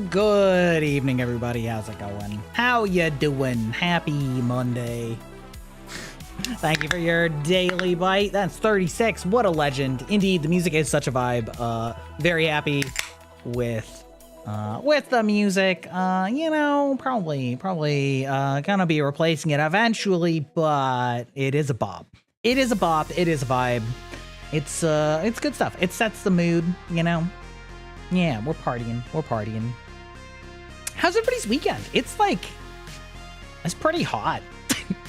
Good evening, everybody. How's it going? How you doing? Happy Monday. Thank you for your daily bite. That's 36. What a legend. Indeed, the music is such a vibe. Very happy with the music. You know, probably gonna be replacing it eventually, but it is a bop. It is a bop. It is a vibe. It's good stuff. It sets the mood, you know. Yeah, we're partying. We're partying. How's everybody's weekend? It's pretty hot.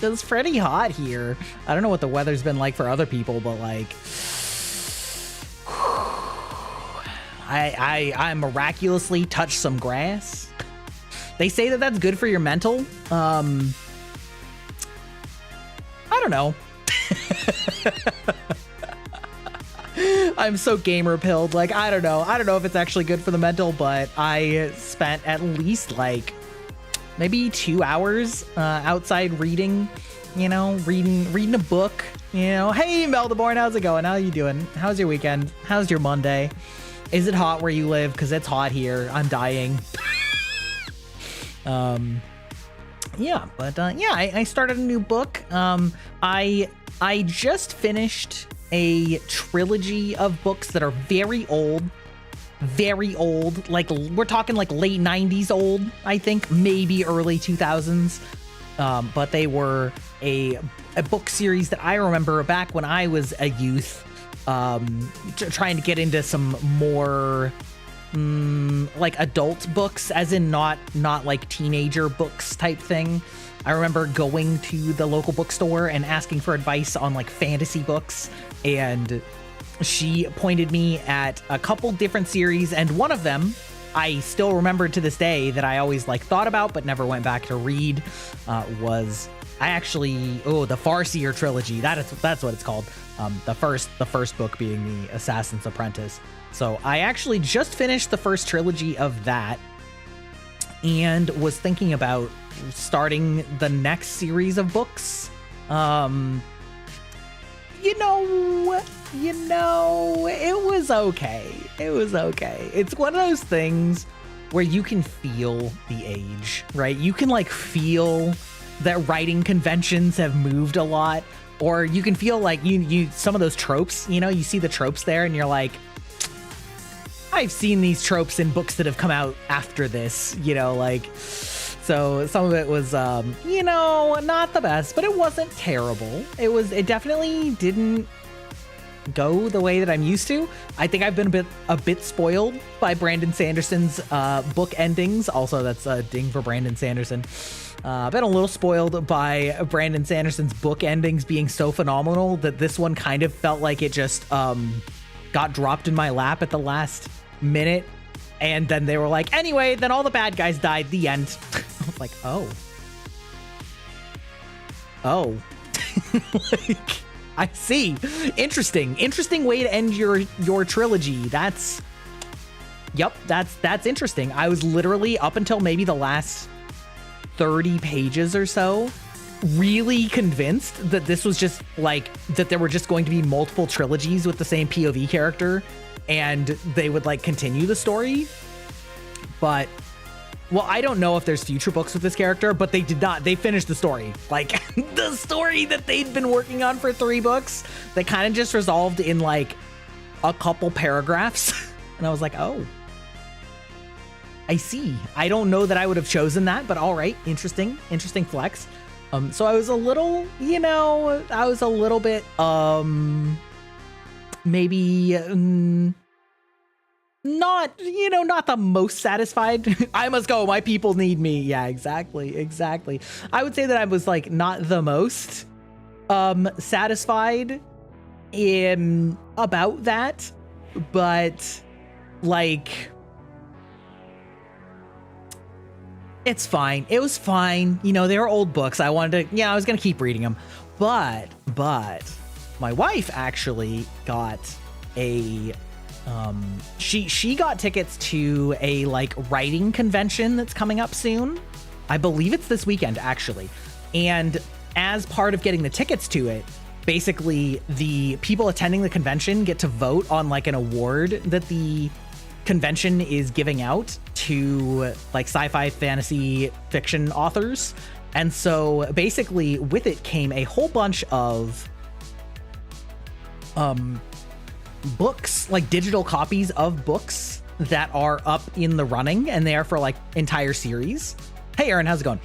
It's pretty hot here. I don't know what the weather's been like for other people, but like, I miraculously touched some grass. They say that that's good for your mental. I don't know. I'm so gamer pilled. Like, I don't know if it's actually good for the mental, but I spent at least like maybe 2 hours outside reading, you know, reading a book, you know. Hey, Meldeborn, how's it going? How are you doing? How's your weekend? How's your Monday? Is it hot where you live? Because it's hot here. I'm dying. Yeah, but yeah, I started a new book. I just finished a trilogy of books that are very old, like we're talking like late 90s old, I think, maybe early 2000s, but they were a book series that I remember back when I was a youth, trying to get into some more like adult books, as in not like teenager books type thing. I remember going to the local bookstore and asking for advice on like fantasy books, and she pointed me at a couple different series, and one of them I still remember to this day that I always like thought about but never went back to read, was the Farseer trilogy. That's what it's called. The first book being the Assassin's Apprentice. So I actually just finished the first trilogy of that and was thinking about starting the next series of books. You know, it was okay. It's one of those things where you can feel the age, right? You can like feel that writing conventions have moved a lot, or you can feel like you some of those tropes, you know, you see the tropes there and you're like, I've seen these tropes in books that have come out after this, you know, like, so some of it was, you know, not the best, but it wasn't terrible. It definitely didn't go the way that I'm used to. I think I've been a bit spoiled by Brandon Sanderson's book endings. Also, that's a ding for Brandon Sanderson. Been a little spoiled by Brandon Sanderson's book endings being so phenomenal that this one kind of felt like it just got dropped in my lap at the last minute, and then they were like, anyway, then all the bad guys died, the end. I was like, oh like, I see. Interesting way to end your trilogy. That's interesting. I was literally, up until maybe the last 30 pages or so, really convinced that this was just like, that there were just going to be multiple trilogies with the same POV character and they would like continue the story. But, well, I don't know if there's future books with this character, but they did not. They finished the story. Like, the story that they'd been working on for 3 books, that kind of just resolved in like a couple paragraphs. And I was like, oh, I see. I don't know that I would have chosen that, but all right. Interesting flex. So I was a little, you know, bit, maybe, not the most satisfied. I must go. My people need me. Yeah, exactly. I would say that I was like not the most, satisfied in about that, but like, it's fine. It was fine. You know, they were old books. I was going to keep reading them. But my wife actually got a, she got tickets to a like writing convention that's coming up soon. I believe it's this weekend, actually. And as part of getting the tickets to it, basically the people attending the convention get to vote on like an award that the convention is giving out to like sci-fi fantasy fiction authors. And so basically with it came a whole bunch of books, like digital copies of books that are up in the running, and they are for like entire series. Hey Aaron, how's it going?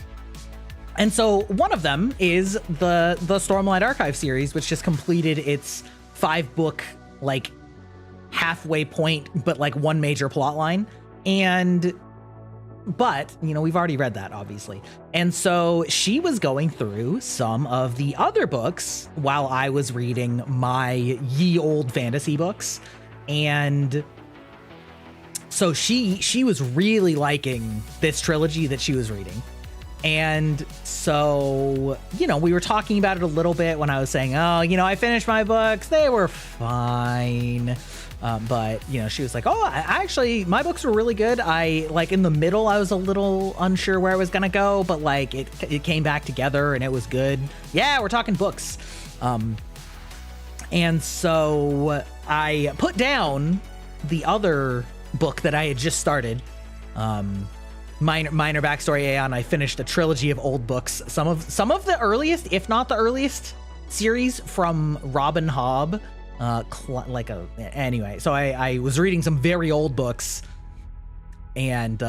And so one of them is the Stormlight Archive series, which just completed its 5-book like halfway point, but like one major plot line. But you know, we've already read that obviously. And so she was going through some of the other books while I was reading my ye old fantasy books. And so she was really liking this trilogy that she was reading. And so, you know, we were talking about it a little bit when I was saying, oh, you know, I finished my books. They were fine. But, you know, she was like, oh, actually, my books were really good. Like in the middle, I was a little unsure where I was going to go, but like it came back together and it was good. Yeah, we're talking books. And so I put down the other book that I had just started. Minor backstory, Aeon. I finished a trilogy of old books. Some of the earliest, if not the earliest, series from Robin Hobb. Anyway, so I was reading some very old books, and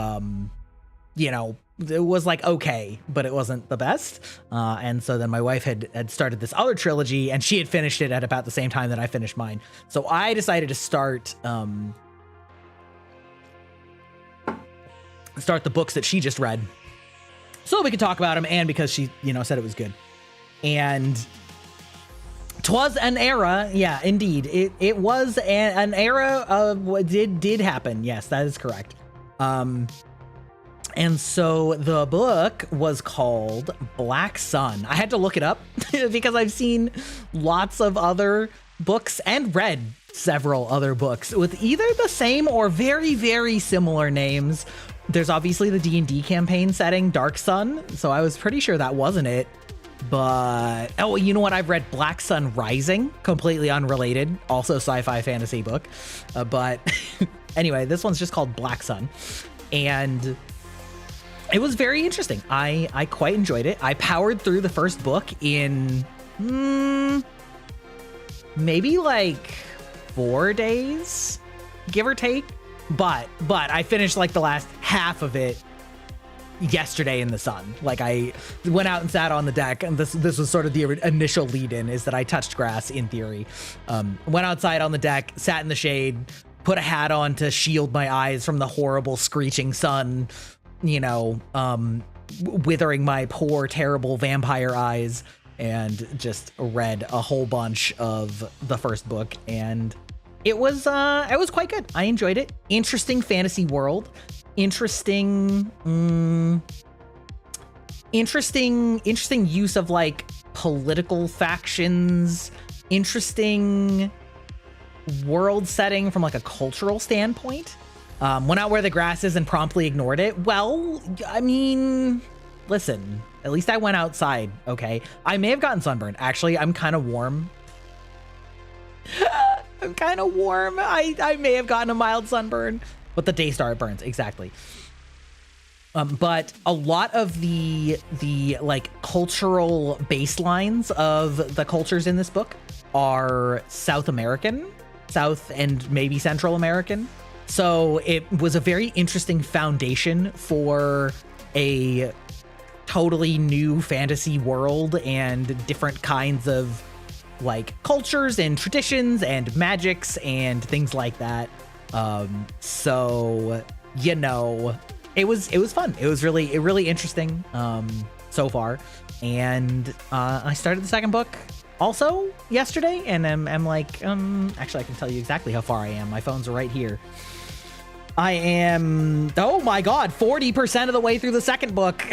you know, it was like okay, but it wasn't the best. And so then my wife had started this other trilogy, and she had finished it at about the same time that I finished mine. So I decided to start the books that she just read, so we could talk about them, and because she, you know, said it was good. And 'twas an era, yeah, indeed. It was an era of what did happen. Yes, that is correct. And so the book was called Black Sun. I had to look it up because I've seen lots of other books and read several other books with either the same or very, very similar names. There's obviously the D&D campaign setting, Dark Sun, so I was pretty sure that wasn't it. But, oh, you know what? I've read Black Sun Rising, completely unrelated, also sci-fi fantasy book. But anyway, this one's just called Black Sun. And it was very interesting. I quite enjoyed it. I powered through the first book in maybe like 4 days, give or take. But I finished like the last half of it yesterday in the sun. Like I went out and sat on the deck, and this was sort of the initial lead-in, is that I touched grass in theory. Went outside on the deck, sat in the shade, put a hat on to shield my eyes from the horrible screeching sun, you know, withering my poor, terrible vampire eyes, and just read a whole bunch of the first book, and it was quite good. I enjoyed it. Interesting fantasy world. Interesting use of like political factions. Interesting world setting from like a cultural standpoint. Went out where the grass is and promptly ignored it. Well, I mean, listen, at least I went outside, okay? I may have gotten sunburned. Actually, I'm kind of warm. I'm kind of warm. I may have gotten a mild sunburn, but the day star it burns, exactly. But a lot of the like cultural baselines of the cultures in this book are South American, South and maybe Central American. So it was a very interesting foundation for a totally new fantasy world and different kinds of like cultures and traditions and magics and things like that. So, you know, it was fun. It was really interesting so far. And I started the second book also yesterday, and I'm like, actually I can tell you exactly how far I am. My phone's right here. I am, oh my god, 40% of the way through the second book.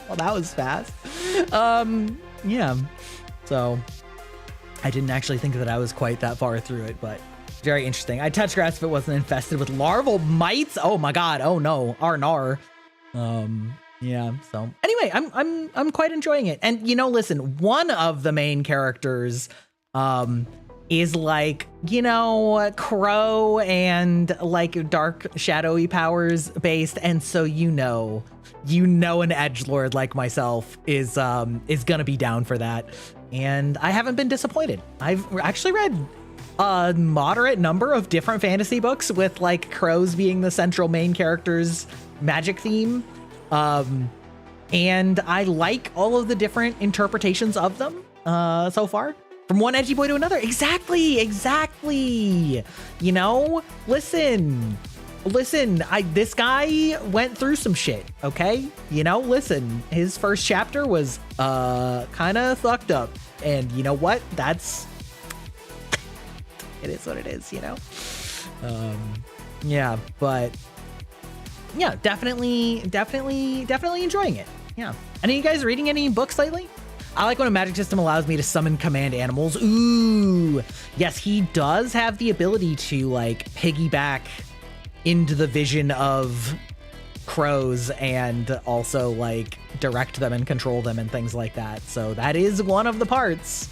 Well, that was fast. Yeah, so I didn't actually think that I was quite that far through it, but very interesting. I'd touch grass if it wasn't infested with larval mites. Oh my god, oh no, arnar. Yeah, so anyway, I'm quite enjoying it. And you know, listen, one of the main characters is like, you know, crow and like dark shadowy powers based, and so you know an edgelord like myself is gonna be down for that, and I haven't been disappointed. I've actually read a moderate number of different fantasy books with like crows being the central main character's magic theme, and I like all of the different interpretations of them so far. From one edgy boy to another. Exactly. You know, listen, this guy went through some shit, okay? You know, listen, his first chapter was kind of fucked up. And you know what? It is what it is, you know? Yeah, but yeah, definitely enjoying it. Yeah. Any of you guys reading any books lately? I like when a magic system allows me to summon command animals. Ooh, yes, he does have the ability to like piggyback into the vision of crows and also like direct them and control them and things like that. So that is one of the parts.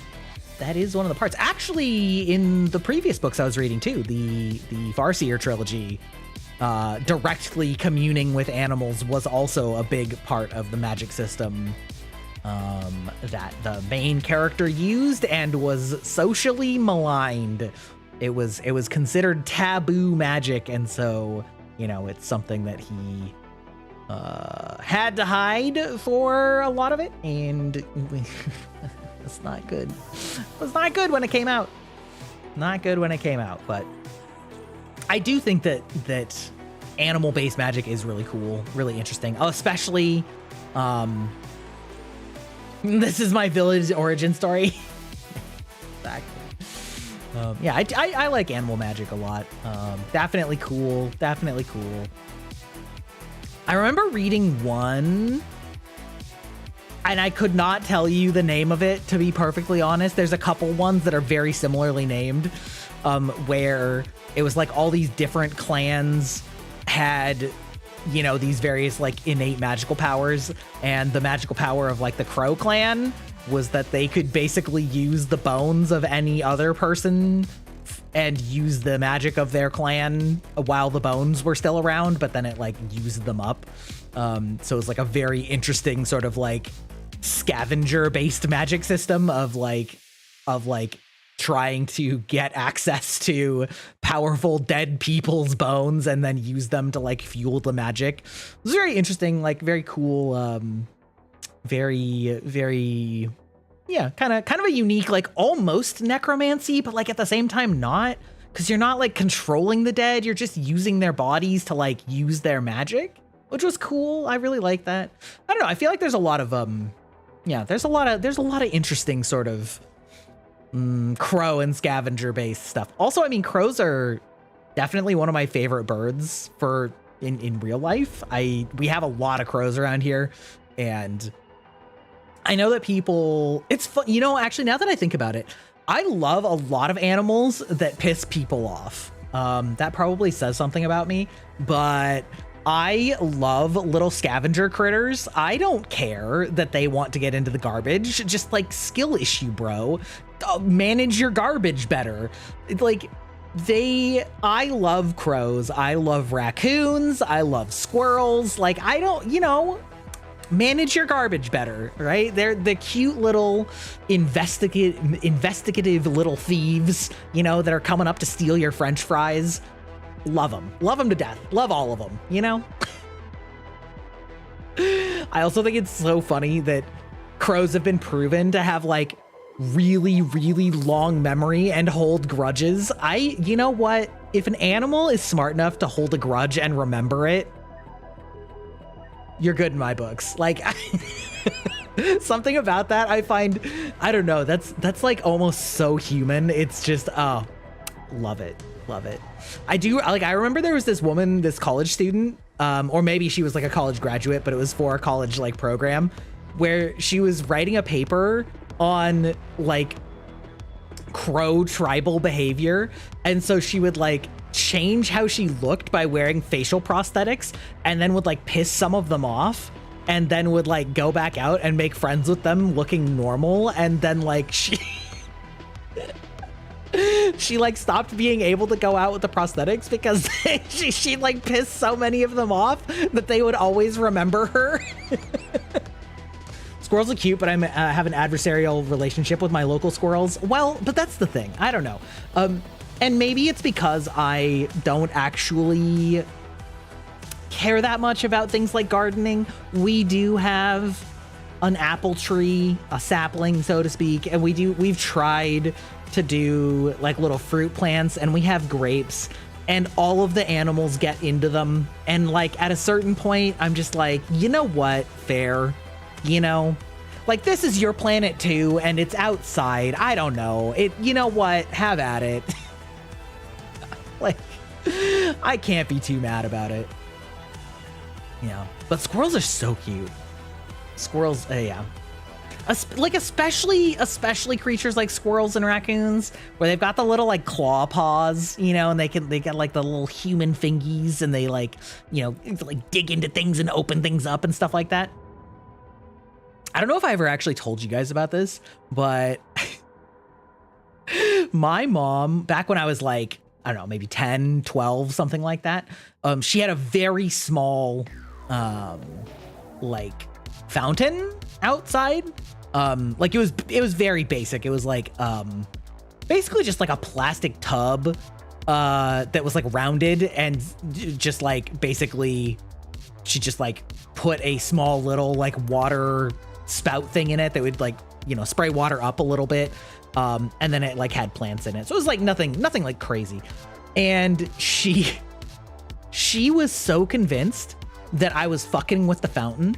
Actually, in the previous books I was reading too, the Farseer trilogy, directly communing with animals was also a big part of the magic system that the main character used and was socially maligned. It was considered taboo magic, and so, you know, it's something that he had to hide for a lot of it, and it's not good. It was not good when it came out. But I do think that animal-based magic is really cool, really interesting, especially this is my village origin story. Exactly. Yeah, I like animal magic a lot. Definitely cool. I remember reading one, and I could not tell you the name of it, to be perfectly honest. There's a couple ones that are very similarly named, where it was like all these different clans had, you know, these various like innate magical powers, and the magical power of like the Crow clan was that they could basically use the bones of any other person and use the magic of their clan while the bones were still around, but then it like used them up. So it's like a very interesting sort of like scavenger based magic system of like trying to get access to powerful dead people's bones and then use them to like fuel the magic. It was very interesting, like very cool, very yeah, kind of a unique, like almost necromancy, but like at the same time not, because you're not like controlling the dead, you're just using their bodies to like use their magic, which was cool. I really like that. I don't know, I feel like there's a lot of yeah, there's a lot of interesting sort of crow and scavenger based stuff. Also, I mean, crows are definitely one of my favorite birds for in real life. We have a lot of crows around here, and I know that people, it's fun, you know, actually, now that I think about it, I love a lot of animals that piss people off. That probably says something about me, but I love little scavenger critters. I don't care that they want to get into the garbage. Just like skill issue, bro. Manage your garbage better. Like I love crows. I love raccoons. I love squirrels. Like I don't, you know, manage your garbage better, right? They're the cute little investigative little thieves, you know, that are coming up to steal your French fries. Love them to death. Love all of them, you know? I also think it's so funny that crows have been proven to have like really, really long memory and hold grudges. You know what? If an animal is smart enough to hold a grudge and remember it, you're good in my books. Like something about that I find, I don't know, that's like almost so human. It's just, oh, love it. I remember there was this woman, this college student, or maybe she was like a college graduate, but it was for a college like program where she was writing a paper on like crow tribal behavior. And so she would like change how she looked by wearing facial prosthetics, and then would like piss some of them off, and then would like go back out and make friends with them looking normal. And then like she like stopped being able to go out with the prosthetics because she like pissed so many of them off that they would always remember her. Squirrels are cute, but I have an adversarial relationship with my local squirrels. Well, but that's the thing. I don't know. And maybe it's because I don't actually care that much about things like gardening. We do have an apple tree, a sapling, so to speak, and we've tried to do like little fruit plants, and we have grapes, and all of the animals get into them. And like at a certain point, I'm just like, you know what? Fair. You know, like this is your planet too, and it's outside. I don't know. You know what? Have at it. Like, I can't be too mad about it. Yeah, but squirrels are so cute. Squirrels, yeah. Like especially creatures like squirrels and raccoons, where they've got the little like claw paws, you know, and they got like the little human fingies, and they like, you know, like dig into things and open things up and stuff like that. I don't know if I ever actually told you guys about this, but my mom, back when I was like, I don't know, maybe 10, 12, something like that, she had a very small, like fountain outside. Like it was very basic. It was like, basically just like a plastic tub, that was like rounded, and just like, basically she just like put a small little like water spout thing in it that would like, you know, spray water up a little bit. And then it like had plants in it. So it was like nothing like crazy. And she was so convinced that I was fucking with the fountain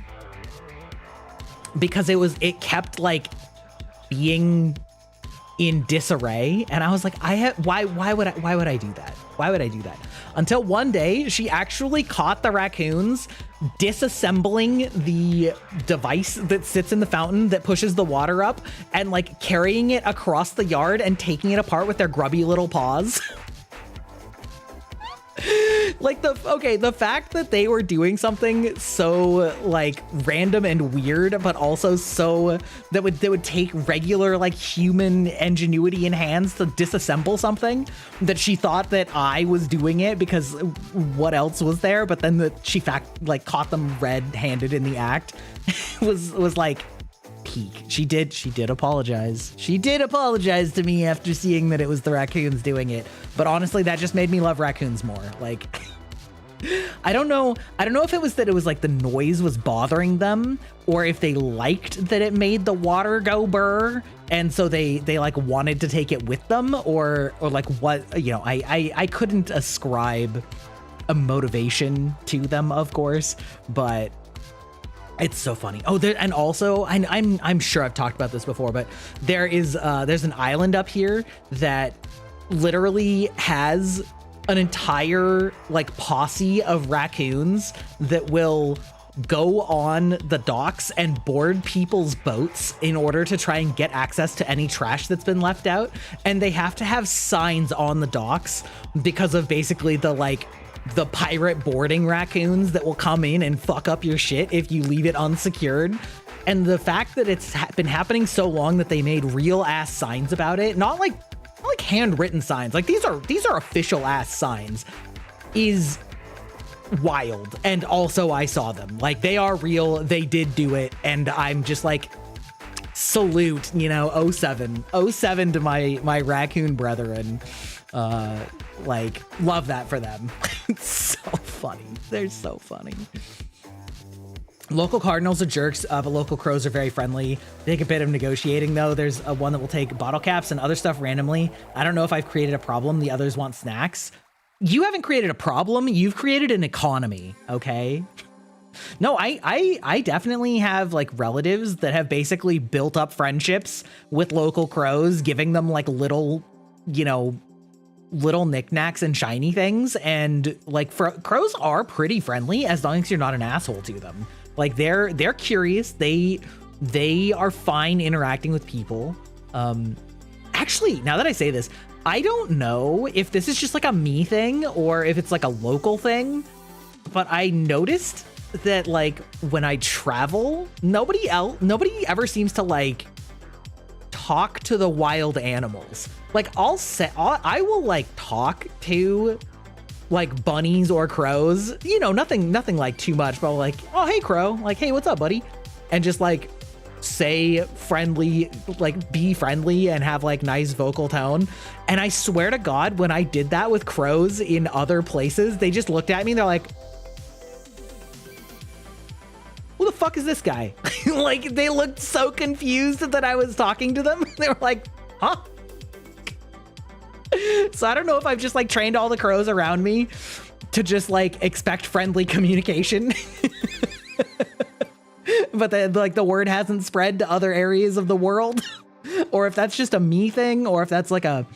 because it kept like being in disarray. And I was like, why would I do that? Why would I do that? Until one day she actually caught the raccoons disassembling the device that sits in the fountain that pushes the water up, and like carrying it across the yard and taking it apart with their grubby little paws. Like the fact that they were doing something so like random and weird, but also so that would take regular like human ingenuity in hands to disassemble something, that she thought that I was doing it because what else was there? But then that she like caught them red-handed in the act was like peak. She did apologize. She did apologize to me after seeing that it was the raccoons doing it. But honestly, that just made me love raccoons more. Like, I don't know if it was that it was like the noise was bothering them, or if they liked that it made the water go burr, and so they like wanted to take it with them, or like what, you know, I couldn't ascribe a motivation to them, of course, but it's so funny. Oh, and also I'm sure I've talked about this before, but there's an island up here that literally has an entire like posse of raccoons that will go on the docks and board people's boats in order to try and get access to any trash that's been left out. And they have to have signs on the docks because of basically the pirate boarding raccoons that will come in and fuck up your shit if you leave it unsecured. And the fact that it's been happening so long that they made real ass signs about it, not like handwritten signs, like these are official ass signs, is wild. And also I saw them, like they are real, they did do it, and I'm just like, salute, you know, 07 to my raccoon brethren. Like, love that for them. It's so funny. They're so funny. Local cardinals are jerks, but local crows are very friendly. They take a bit of negotiating, though. There's one that will take bottle caps and other stuff randomly. I don't know if I've created a problem. The others want snacks. You haven't created a problem. You've created an economy, okay? No, I definitely have like relatives that have basically built up friendships with local crows, giving them like little, you know, little knickknacks and shiny things. And like crows are pretty friendly as long as you're not an asshole to them. Like they're curious. They are fine interacting with people. Actually, now that I say this, I don't know if this is just like a me thing or if it's like a local thing, but I noticed that like when I travel, nobody ever seems to like talk to the wild animals. Like I will like talk to like bunnies or crows, you know, nothing like too much, but like, oh, hey crow, like, hey, what's up, buddy? And just like say friendly, like be friendly and have like nice vocal tone. And I swear to God, when I did that with crows in other places, they just looked at me and they're like, who the fuck is this guy? Like they looked so confused that I was talking to them. They were like, huh? So I don't know if I've just like trained all the crows around me to just like expect friendly communication. But the word hasn't spread to other areas of the world. Or if that's just a me thing, or if that's like a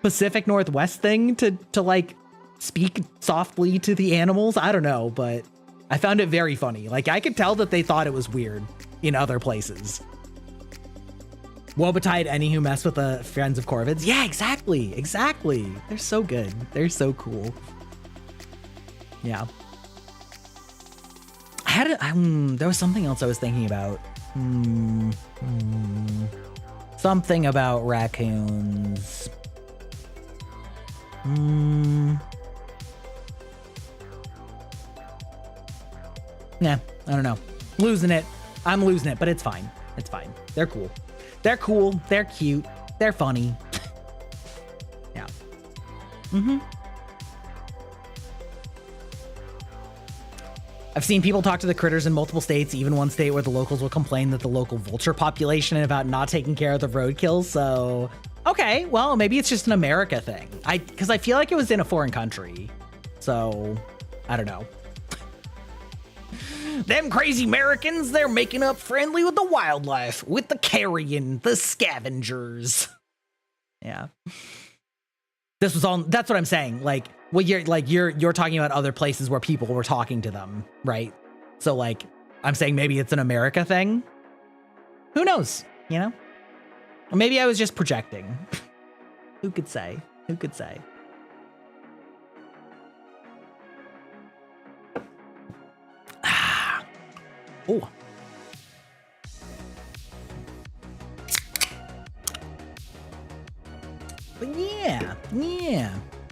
Pacific Northwest thing to like speak softly to the animals. I don't know, but I found it very funny. Like I could tell that they thought it was weird in other places. Woe betide any who mess with the friends of corvids. Yeah, exactly. They're so good. They're so cool. Yeah. There was something else I was thinking about. Something about raccoons. Nah, I don't know. Losing it. I'm losing it, but it's fine. It's fine. They're cool. They're cool. They're cute. They're funny. Yeah. I've seen people talk to the critters in multiple states, even one state where the locals will complain that the local vulture population and about not taking care of the roadkill. So, okay, well, maybe it's just an America thing. Because I feel like it was in a foreign country. So, I don't know. Them crazy Americans, they're making up friendly with the wildlife, with the carrion, the scavengers. Yeah. This was on, that's what I'm saying. Like, well, you're talking about other places where people were talking to them, right? So like, I'm saying maybe it's an America thing. Who knows, you know? Or maybe I was just projecting. Who could say? Who could say? Oh. But yeah.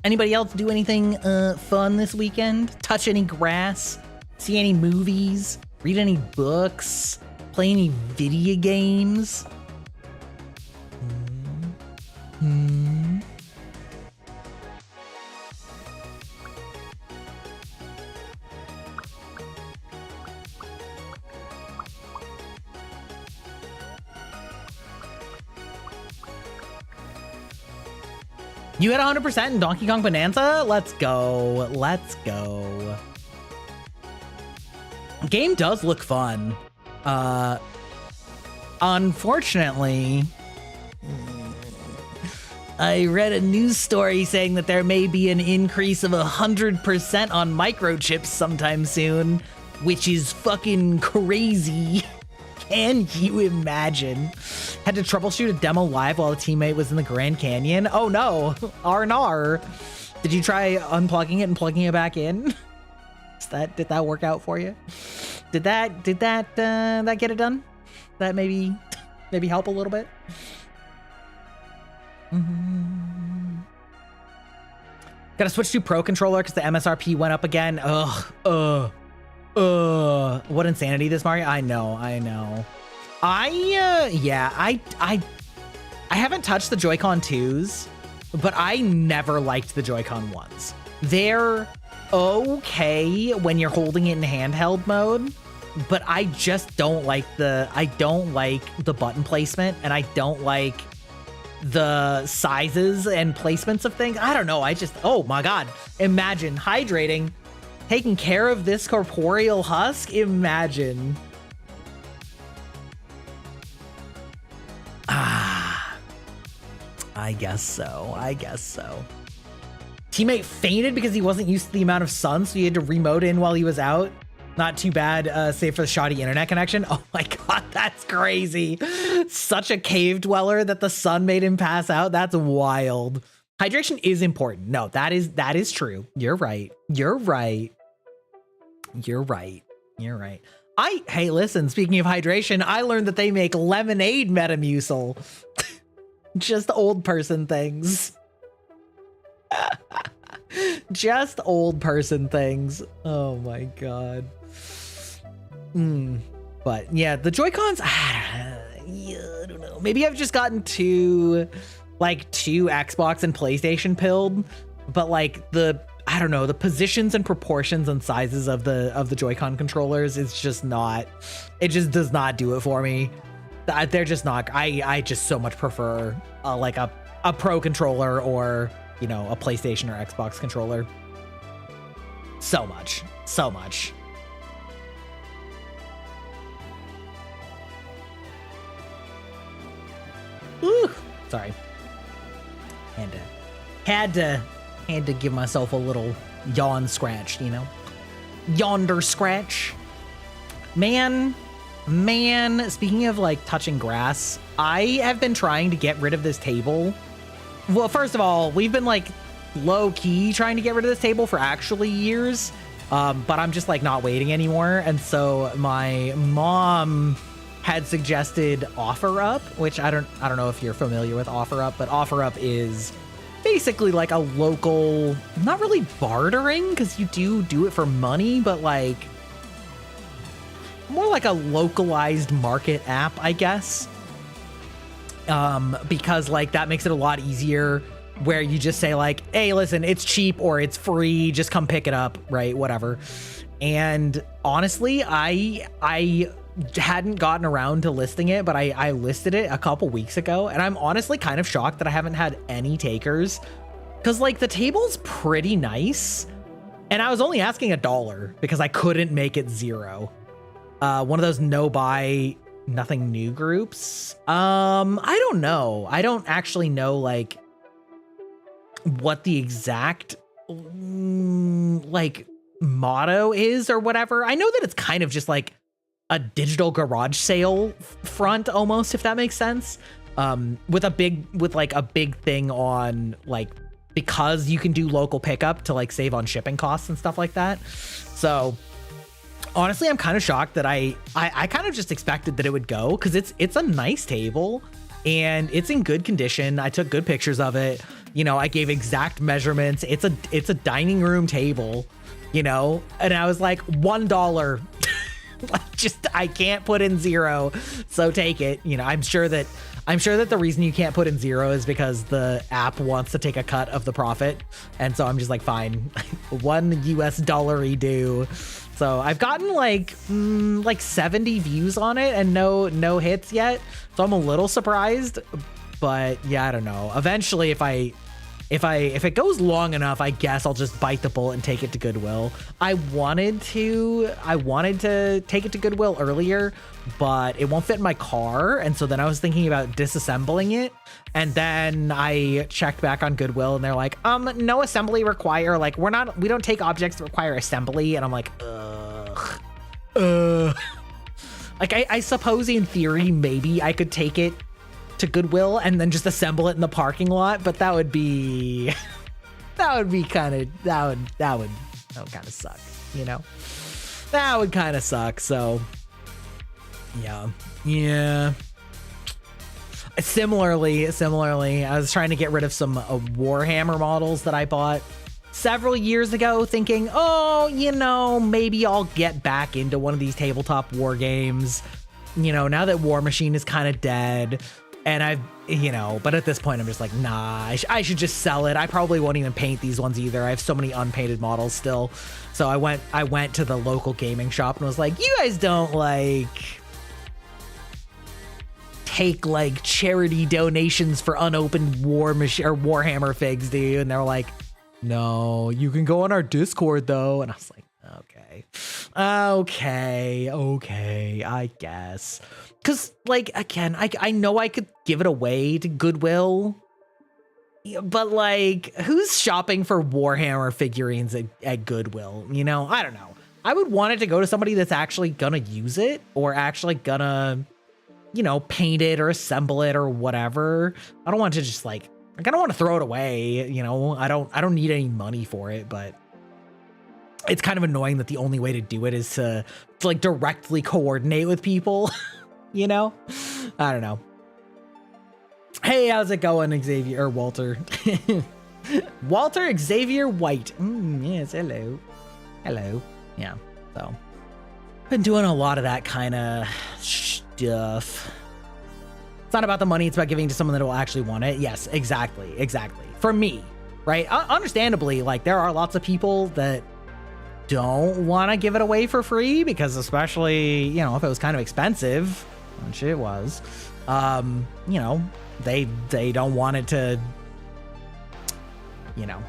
Anybody else do anything fun this weekend? Touch any grass? See any movies? Read any books? Play any video games? You had 100% in Donkey Kong Bonanza? Let's go. Let's go. Game does look fun. Unfortunately, I read a news story saying that there may be an increase of 100% on microchips sometime soon, which is fucking crazy. Can you imagine? Had to troubleshoot a demo live while a teammate was in the Grand Canyon. Oh no, R&R. Did you try unplugging it and plugging it back in? Did that work out for you? Did that get it done? That maybe help a little bit? Gotta switch to Pro Controller because the MSRP went up again. What insanity this Mario. I know. I haven't touched the Joy-Con 2s, but I never liked the Joy-Con 1s. They're okay when you're holding it in handheld mode, but I just don't like the button placement, and I don't like the sizes and placements of things. I don't know. Oh my God. Imagine hydrating, taking care of this corporeal husk. Imagine. I guess so. Teammate fainted because he wasn't used to the amount of sun, so he had to remote in while he was out. Not too bad, save for the shoddy internet connection. Oh my God, that's crazy. Such a cave dweller that the sun made him pass out. That's wild. Hydration is important. No, that is true. You're right. Hey, listen, speaking of hydration, I learned that they make lemonade Metamucil. Just old person things. Just old person things. Oh my god. But yeah, the Joy-Cons, I don't know. Maybe I've just gotten too Xbox and PlayStation pilled, but like I don't know, the positions and proportions and sizes of the Joy-Con controllers is just not, it just does not do it for me. They're just not, I just so much prefer like a Pro controller or, you know, a PlayStation or Xbox controller. So much. Ooh, sorry. Had to give myself a little yawn scratch, you know? Yonder scratch. Man, speaking of like touching grass, I have been trying to get rid of this table. Well, first of all, we've been like low key trying to get rid of this table for actually years. But I'm just like not waiting anymore. And so my mom had suggested OfferUp, which I don't know if you're familiar with OfferUp, but OfferUp is basically like a local, not really bartering because you do it for money, but like more like a localized market app, I guess. Because like that makes it a lot easier where you just say like, hey, listen, it's cheap or it's free, just come pick it up, right? Whatever. And honestly, I hadn't gotten around to listing it, but I listed it a couple weeks ago, and I'm honestly kind of shocked that I haven't had any takers, because like the table's pretty nice, and I was only asking $1 because I couldn't make it $0. One of those no buy nothing new groups. I don't know. I don't actually know like what the exact like motto is or whatever. I know that it's kind of just like a digital garage sale front almost, if that makes sense. With a big thing on like, because you can do local pickup to like save on shipping costs and stuff like that. So honestly, I'm kind of shocked that I kind of just expected that it would go, because it's a nice table and it's in good condition. I took good pictures of it. You know, I gave exact measurements. It's a dining room table, you know, and I was like, $1. Just, I can't put in $0, so take it. You know, I'm sure that the reason you can't put in $0 is because the app wants to take a cut of the profit, and so I'm just like, fine, $1 due. So I've gotten like 70 views on it and no hits yet, so I'm a little surprised. But yeah, I don't know. Eventually, if it goes long enough, I guess I'll just bite the bullet and take it to Goodwill. I wanted to take it to Goodwill earlier, but it won't fit in my car. And so then I was thinking about disassembling it. And then I checked back on Goodwill and they're like, no assembly required. Like we don't take objects that require assembly. And I'm like, like I suppose in theory, maybe I could take it to Goodwill and then just assemble it in the parking lot, but that would kind of suck, you know? That would kind of suck. So yeah. Similarly, I was trying to get rid of some Warhammer models that I bought several years ago, thinking, oh, you know, maybe I'll get back into one of these tabletop war games, you know, now that War Machine is kind of dead. And but at this point I'm just like, nah, I should just sell it. I probably won't even paint these ones either. I have so many unpainted models still. So I went to the local gaming shop and was like, you guys don't like take like charity donations for unopened War Machine or Warhammer figs, do you? And they're like, no, you can go on our Discord though. And I was like, okay, I guess. Because, like, again, I know I could give it away to Goodwill, but, like, who's shopping for Warhammer figurines at Goodwill? You know, I don't know. I would want it to go to somebody that's actually gonna use it or actually gonna, you know, paint it or assemble it or whatever. I don't want to just, like I don't want to throw it away, you know? I don't need any money for it, but it's kind of annoying that the only way to do it is to like, directly coordinate with people. You know, I don't know. Hey, how's it going, Xavier or Walter? Walter Xavier White. Yes, hello. Hello. Yeah, so been doing a lot of that kind of stuff. It's not about the money, it's about giving to someone that will actually want it. Yes, exactly. For me, right? Understandably, like there are lots of people that don't want to give it away for free because especially, you know, if it was kind of expensive, which it was, you know, they don't want it to, you know,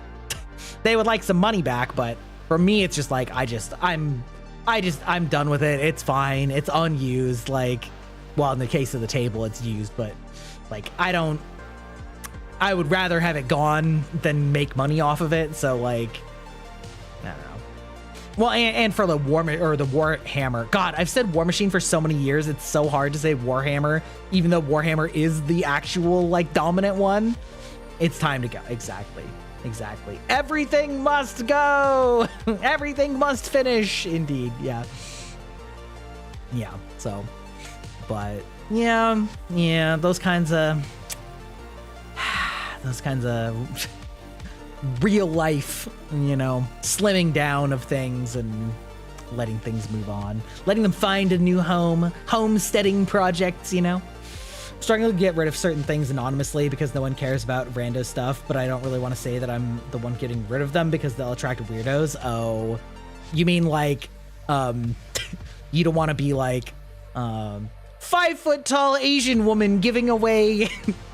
they would like some money back, but for me, it's just like, I'm done with it. It's fine. It's unused. Like, well, in the case of the table, it's used, but like, I would rather have it gone than make money off of it. So like, I don't know. Well, and for the Warhammer, God, I've said War Machine for so many years. It's so hard to say Warhammer, even though Warhammer is the actual like dominant one. It's time to go. Exactly. Everything must go. Everything must finish. Indeed. Yeah. So, but yeah, those kinds of real life, you know, slimming down of things and letting things move on, letting them find a new home, homesteading projects, you know. Struggling to get rid of certain things anonymously because no one cares about rando stuff, but I don't really want to say that I'm the one getting rid of them because they'll attract weirdos. Oh, you mean like, you don't want to be like, 5 foot tall Asian woman giving away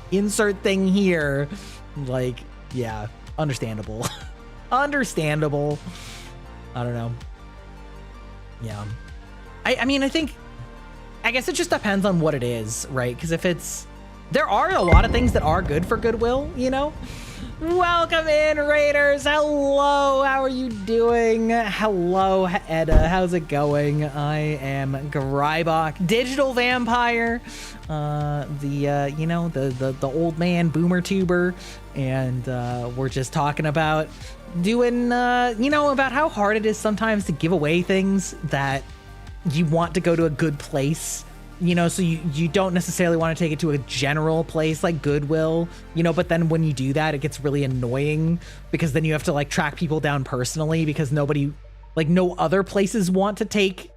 insert thing here. Like, yeah, understandable. Understandable. I don't know. Yeah. I mean, I guess it just depends on what it is, right? Because if there are a lot of things that are good for Goodwill, you know? Welcome in, Raiders. Hello, how are you doing? Hello, Edda, how's it going? I am Grybach, digital vampire, you know, the old man boomer tuber, and we're just talking about doing, you know, about how hard it is sometimes to give away things that you want to go to a good place, you know, so you don't necessarily want to take it to a general place like Goodwill, you know, but then when you do that, it gets really annoying because then you have to like track people down personally because nobody, like no other places want to take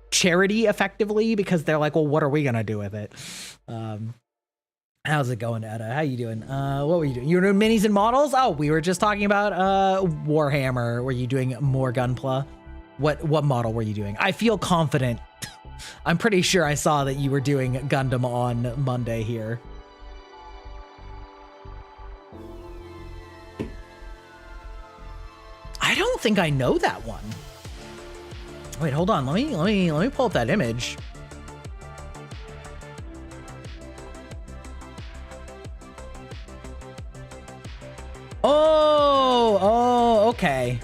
charity effectively because they're like, well, what are we going to do with it? How's it going, Edda? How you doing? What were you doing? You were doing minis and models? Oh, we were just talking about Warhammer. Were you doing more Gunpla? What model were you doing? I feel confident. I'm pretty sure I saw that you were doing Gundam on Monday here. I don't think I know that one. Wait, hold on. Let me pull up that image. Oh, okay.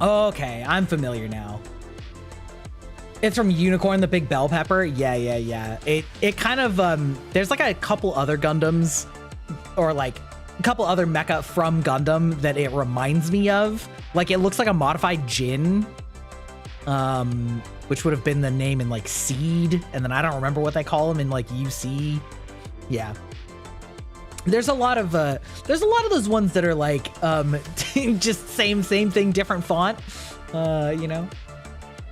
Okay, I'm familiar now. It's from Unicorn the Big Bell Pepper. Yeah. It kind of, there's like a couple other Gundams or like a couple other mecha from Gundam that it reminds me of. Like it looks like a modified Jin, which would have been the name in like Seed. And then I don't remember what they call them in like UC. Yeah. There's a lot of those ones that are like, just same thing, different font, you know.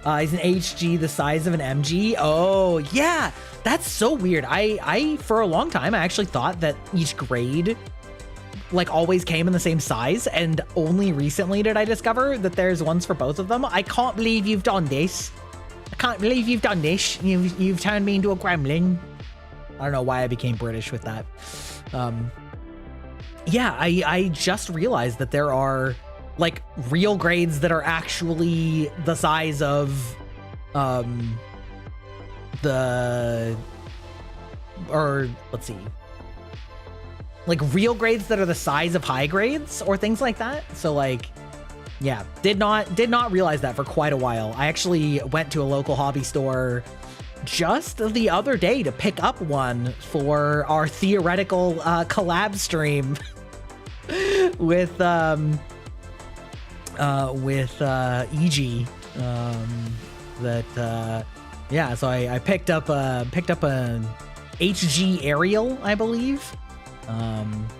He's an HG the size of an MG. Oh, yeah. That's so weird. I for a long time, I actually thought that each grade like always came in the same size. And only recently did I discover that there's ones for both of them. I can't believe you've done this. I can't believe you've done this. You've turned me into a gremlin. I don't know why I became British with that. Yeah, I just realized that there are like real grades that are actually the size of let's see, like real grades that are the size of high grades or things like that. So like, yeah, did not realize that for quite a while. I actually went to a local hobby store just the other day to pick up one for our theoretical collab stream with EG. Yeah, so I picked up a HG Ariel, I believe.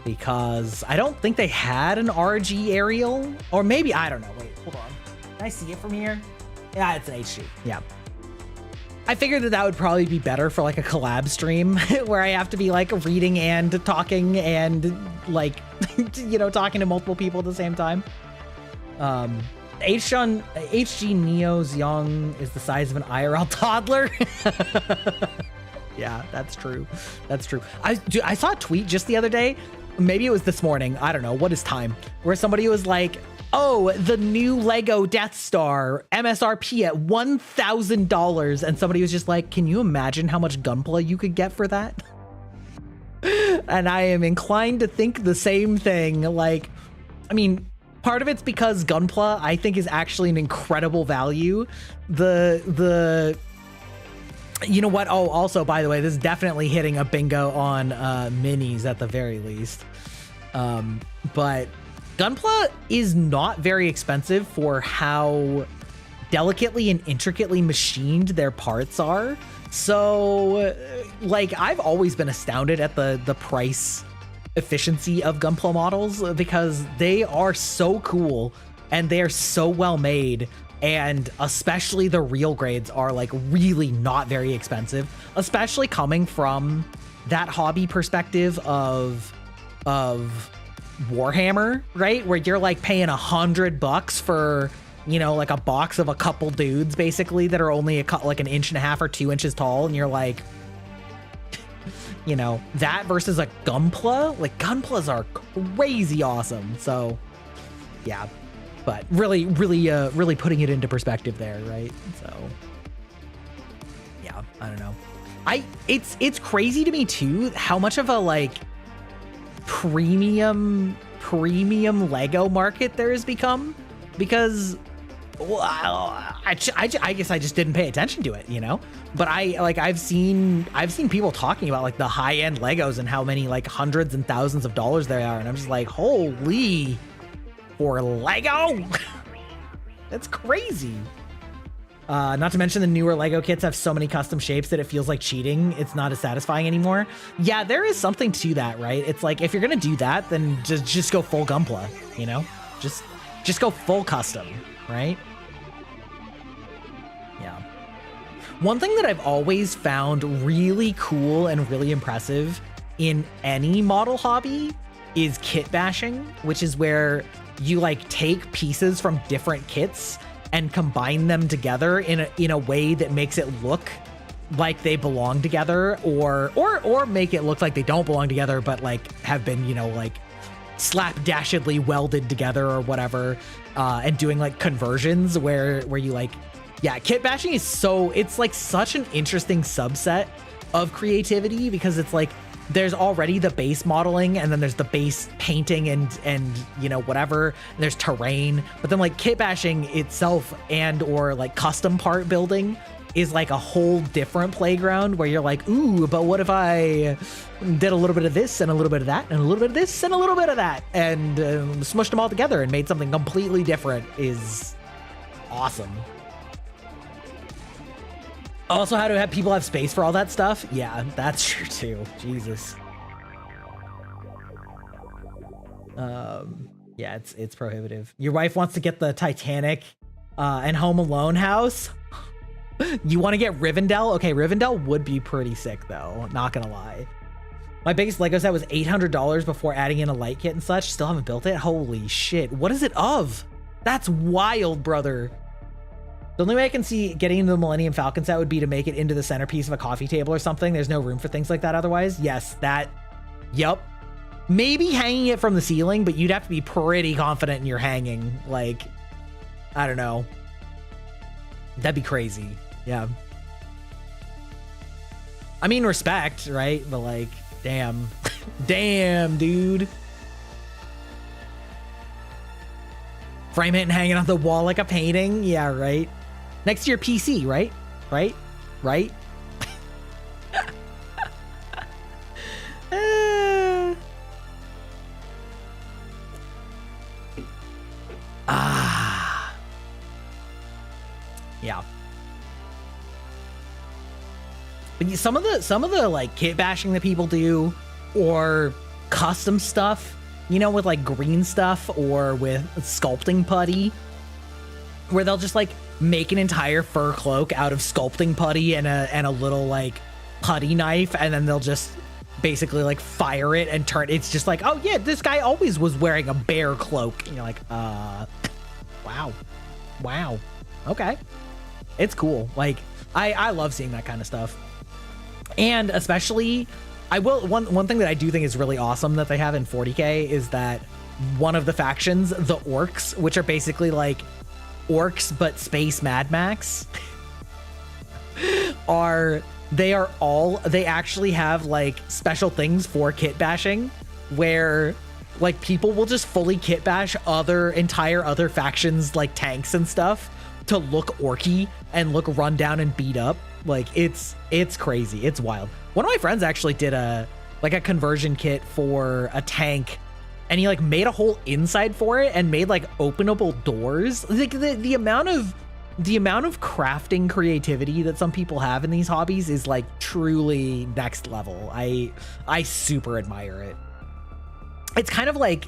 Because I don't think they had an RG Ariel, or maybe, I don't know. Wait, hold on. Can I see it from here? Yeah, it's an HG. Yeah. I figured that would probably be better for like a collab stream where I have to be like reading and talking and like, you know, talking to multiple people at the same time. HG Neo's young is the size of an IRL toddler. Yeah, that's true. That's true. I saw a tweet just the other day. Maybe it was this morning. I don't know. What is time? Where somebody was like, oh, the new Lego Death Star MSRP at $1,000. And somebody was just like, can you imagine how much Gunpla you could get for that? And I am inclined to think the same thing. Like, I mean, part of it's because Gunpla, I think, is actually an incredible value. You know what? Oh, also, by the way, this is definitely hitting a bingo on minis at the very least. But Gunpla is not very expensive for how delicately and intricately machined their parts are. So, like, I've always been astounded at the price efficiency of Gunpla models because they are so cool and they are so well made. And especially the real grades are like really not very expensive, especially coming from that hobby perspective of Warhammer, right? Where you're like paying $100 for, you know, like a box of a couple dudes basically that are only like an inch and a half or 2 inches tall. And you're like, you know, that versus a Gunpla, like Gunplas are crazy awesome. So yeah. But really putting it into perspective there, right? So, yeah, I don't know. It's crazy to me too how much of a like premium Lego market there has become, because well, I guess I just didn't pay attention to it, you know. But I've seen people talking about like the high end Legos and how many like hundreds and thousands of dollars there are, and I'm just like, holy. For Lego? That's crazy. Not to mention the newer Lego kits have so many custom shapes that it feels like cheating. It's not as satisfying anymore. Yeah, there is something to that, right? It's like, if you're gonna do that, then just go full Gunpla, you know? Just go full custom, right? Yeah. One thing that I've always found really cool and really impressive in any model hobby is kit bashing, which is where you like take pieces from different kits and combine them together in a way that makes it look like they belong together, or make it look like they don't belong together, but like have been, you know, like slapdashedly welded together or whatever, and doing like conversions where you like, yeah, kit bashing is it's like such an interesting subset of creativity, because it's like there's already the base modeling, and then there's the base painting and you know, whatever, and there's terrain, but then like kit bashing itself and or like custom part building is like a whole different playground where you're like, ooh, but what if I did a little bit of this and a little bit of that and a little bit of this and a little bit of that and smushed them all together and made something completely different is awesome. Also, how to have people have space for all that stuff? Yeah, that's true too. Jesus. Yeah, it's prohibitive. Your wife wants to get the Titanic and Home Alone house. You want to get Rivendell? Okay, Rivendell would be pretty sick though, not gonna lie. My biggest Lego set was $800 before adding in a light kit and such. Still haven't built it. Holy shit. What is it of? That's wild, brother. The only way I can see getting into the Millennium Falcon set would be to make it into the centerpiece of a coffee table or something. There's no room for things like that otherwise. Yes, yep. Maybe hanging it from the ceiling, but you'd have to be pretty confident in your hanging. Like, I don't know. That'd be crazy. Yeah. I mean, respect, right? But like, damn. Damn, dude. Frame it and hang it on the wall like a painting. Yeah, right. Next to your PC, right? Right? Right? Yeah. But some of the like kit bashing that people do, or custom stuff, you know, with like green stuff or with sculpting putty, where they'll just like make an entire fur cloak out of sculpting putty and a little like putty knife, and then they'll just basically like fire it and turn. It's just like, oh yeah, this guy always was wearing a bear cloak. And you're like, wow, okay, it's cool. Like I love seeing that kind of stuff. And especially, I will, one thing that I do think is really awesome that they have in 40K is that one of the factions, the orcs, which are basically like orcs but space Mad Max, they actually have like special things for kit bashing, where like people will just fully kit bash entire other factions like tanks and stuff to look orky and look run down and beat up. Like it's crazy. It's wild. One of my friends actually did a conversion kit for a tank, and he like made a whole inside for it and made like openable doors. Like the amount of crafting creativity that some people have in these hobbies is like truly next level. I super admire it. It's kind of like,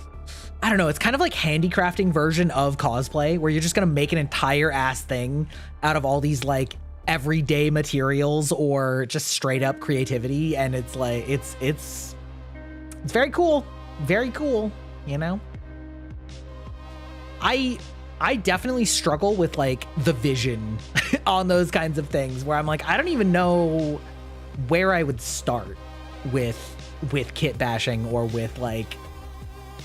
I don't know, it's kind of like handicrafting version of cosplay, where you're just gonna make an entire ass thing out of all these like everyday materials or just straight up creativity, and it's like it's very cool, you know. I definitely struggle with like the vision on those kinds of things, where I'm like, I don't even know where I would start with kit bashing, or with like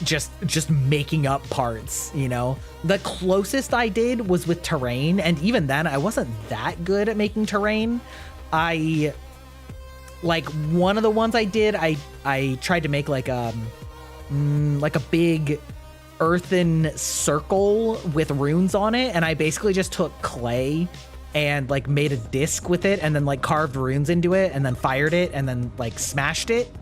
just making up parts, you know. The closest I did was with terrain, and even then I wasn't that good at making terrain. I like, one of the ones I did, I tried to make like a big earthen circle with runes on it, and I basically just took clay and like made a disc with it, and then like carved runes into it, and then fired it, and then like smashed it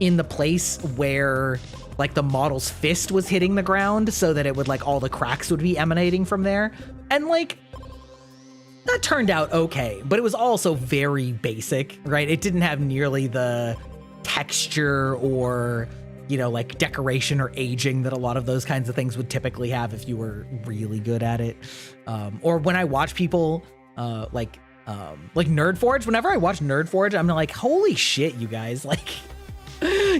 in the place where like the model's fist was hitting the ground, so that it would like all the cracks would be emanating from there. And like that turned out okay, but it was also very basic, right? It didn't have nearly the texture or, you know, like decoration or aging that a lot of those kinds of things would typically have if you were really good at it. Or when I watch people like Nerdforge, whenever I watch Nerdforge, I'm like, holy shit, you guys, like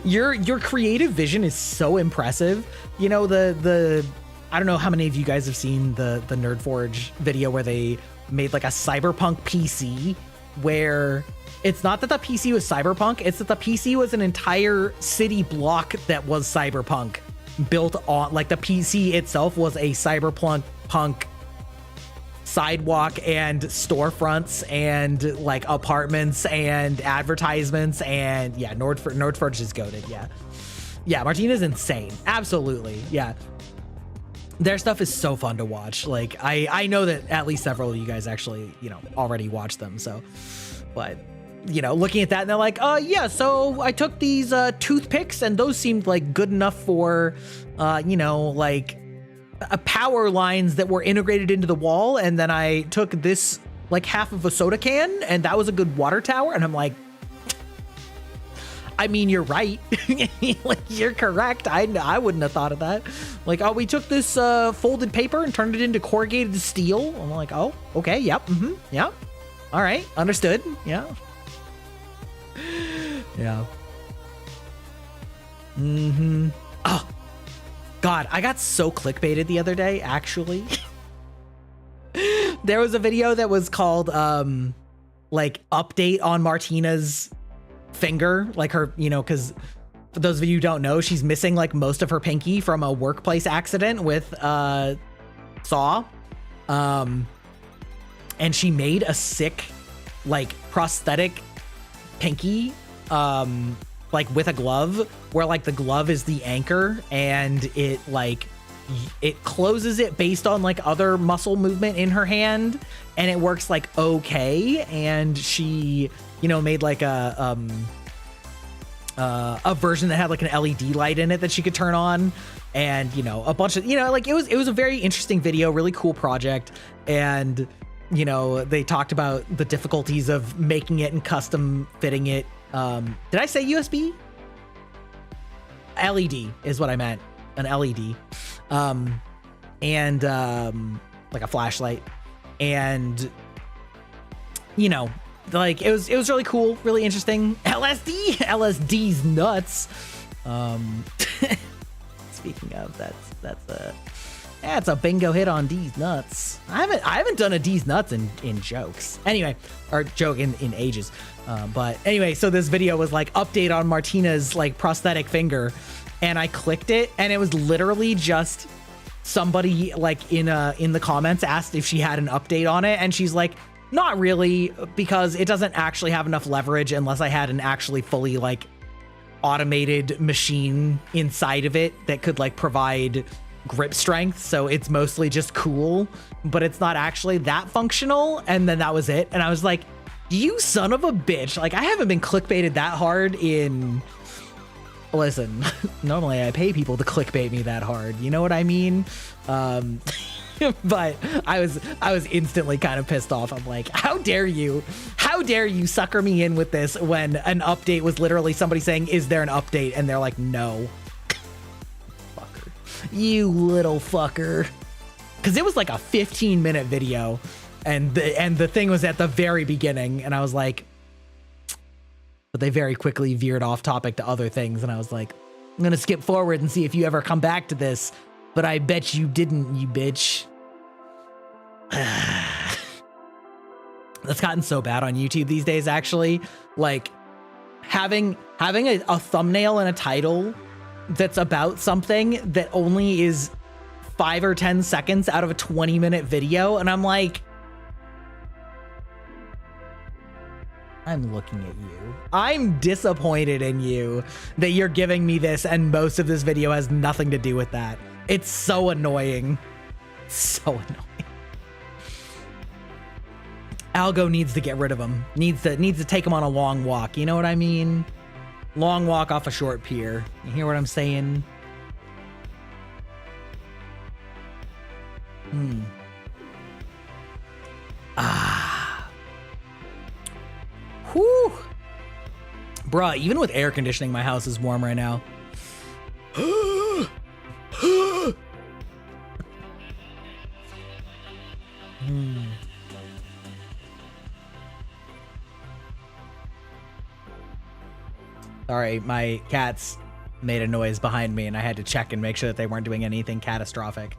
your creative vision is so impressive. You know, the I don't know how many of you guys have seen the Nerdforge video where they made like a cyberpunk PC, where it's not that the PC was cyberpunk, it's that the PC was an entire city block that was cyberpunk built on, like the PC itself was a cyberpunk sidewalk and storefronts and like apartments and advertisements, and yeah, Nordforge is goated. Yeah, Martina's insane. Absolutely. Yeah. Their stuff is so fun to watch. Like I know that at least several of you guys actually, you know, already watched them. So, but you know, looking at that and they're like, yeah, so I took these toothpicks and those seemed like good enough for, you know, like power lines that were integrated into the wall, and then I took this like half of a soda can and that was a good water tower. And I'm like, I mean, you're right. Like, you're correct. I wouldn't have thought of that. Like, oh, we took this folded paper and turned it into corrugated steel. I'm like, oh, okay, yep, yeah, all right, understood. Yeah. Oh God, I got so clickbaited the other day, actually. There was a video that was called like update on Martina's finger, like her, you know, because for those of you who don't know, she's missing like most of her pinky from a workplace accident with Saw. And she made a sick like prosthetic pinky like with a glove, where like the glove is the anchor and it like it closes it based on like other muscle movement in her hand, and it works like okay. And she, you know, made like a version that had like an LED light in it that she could turn on, and you know, a bunch of, you know, like it was a very interesting video, really cool project. And you know, they talked about the difficulties of making it and custom fitting it. Did I say USB? LED is what I meant, an LED. And like a flashlight. And, you know, like it was really cool, really interesting. LSD's nuts. Speaking of, that's a bingo hit on D's nuts. I haven't done a D's nuts in jokes. Anyway, or joke in ages. But anyway, so this video was like update on Martina's like prosthetic finger, and I clicked it, and it was literally just somebody like in the comments asked if she had an update on it, and she's like, not really, because it doesn't actually have enough leverage unless I had an actually fully like automated machine inside of it that could like provide grip strength. So it's mostly just cool, but it's not actually that functional. And then that was it. And I was like, you son of a bitch. Like, I haven't been clickbaited that hard in... Listen, normally I pay people to clickbait me that hard. You know what I mean? But I was instantly kind of pissed off. I'm like, how dare you sucker me in with this when an update was literally somebody saying, is there an update? And they're like, no. Fucker. You little fucker. Because it was like a 15-minute video, and the thing was at the very beginning, and I was like, but they very quickly veered off topic to other things, and I was like, I'm gonna skip forward and see if you ever come back to this, but I bet you didn't, you bitch. That's gotten so bad on YouTube these days, actually. Like, having a thumbnail and a title that's about something that only is 5 or 10 seconds out of a 20-minute video, and I'm like, I'm looking at you. I'm disappointed in you that you're giving me this, and most of this video has nothing to do with that. It's so annoying. So annoying. Algo needs to get rid of him. Needs to take him on a long walk. You know what I mean? Long walk off a short pier. You hear what I'm saying? Whew. Bruh, even with air conditioning, my house is warm right now. Sorry, my cats made a noise behind me, and I had to check and make sure that they weren't doing anything catastrophic.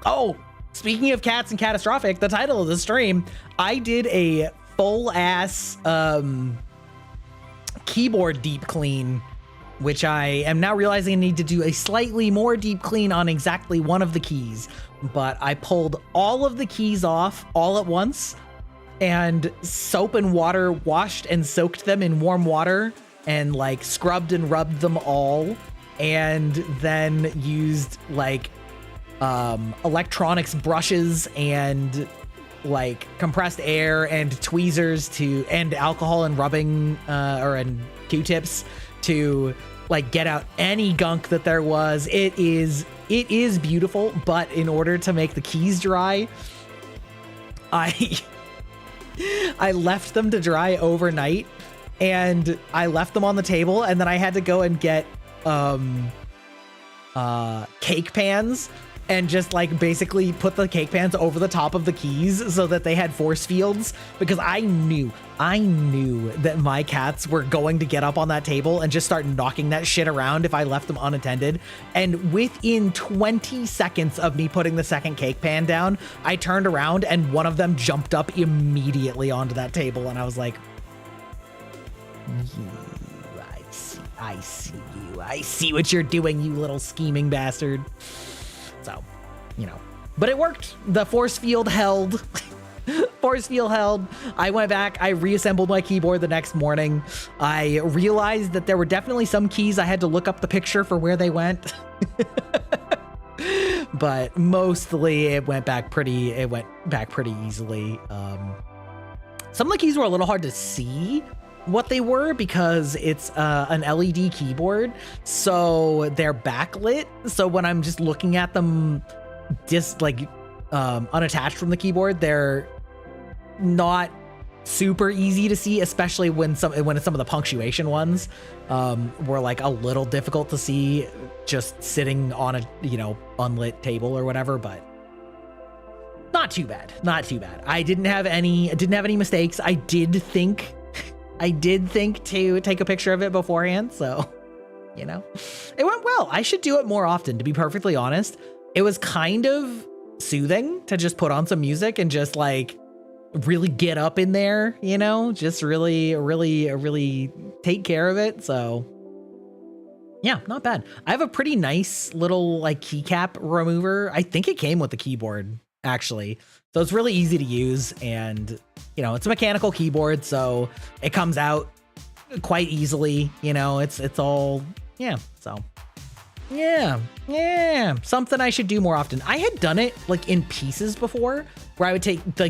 Oh, speaking of cats and catastrophic, the title of the stream, I did a full-ass keyboard deep clean, which I am now realizing I need to do a slightly more deep clean on exactly one of the keys. But I pulled all of the keys off all at once, and soap and water washed and soaked them in warm water, and like scrubbed and rubbed them all, and then used like electronics brushes and like compressed air and tweezers and alcohol and rubbing and Q-tips to like get out any gunk that there was. It is beautiful, but in order to make the keys dry, I left them to dry overnight, and I left them on the table, and then I had to go and get cake pans and just like basically put the cake pans over the top of the keys so that they had force fields, because I knew that my cats were going to get up on that table and just start knocking that shit around if I left them unattended. And within 20 seconds of me putting the second cake pan down, I turned around and one of them jumped up immediately onto that table, and I was like, I see you. I see what you're doing, you little scheming bastard. So, you know, but it worked. The force field held. Force field held. I went back. I reassembled my keyboard the next morning. I realized that there were definitely some keys I had to look up the picture for where they went. But mostly it went back pretty easily. Some of the keys were a little hard to see what they were because it's an LED keyboard, so they're backlit. So when I'm just looking at them just like unattached from the keyboard, they're not super easy to see, especially when some of the punctuation ones were like a little difficult to see just sitting on a, you know, unlit table or whatever, but not too bad. Not too bad. I didn't have any mistakes. I did think to take a picture of it beforehand, so you know, it went well. I should do it more often, to be perfectly honest. It was kind of soothing to just put on some music and just like really get up in there, you know, just really take care of it. So yeah, not bad. I have a pretty nice little like keycap remover. I think it came with the keyboard actually. So it's really easy to use, and you know, it's a mechanical keyboard, so it comes out quite easily, you know, it's all, yeah, so yeah, something I should do more often. I had done it like in pieces before, where I would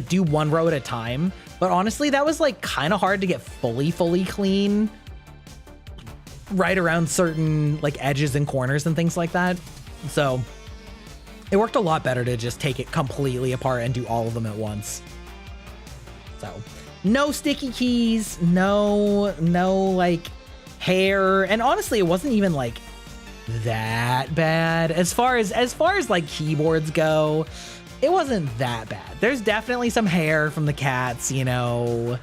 do one row at a time, but honestly that was like kind of hard to get fully clean right around certain like edges and corners and things like that. So it worked a lot better to just take it completely apart and do all of them at once. So no sticky keys, no like hair, and honestly it wasn't even like that bad as far as like keyboards go. It wasn't that bad. There's definitely some hair from the cats, you know,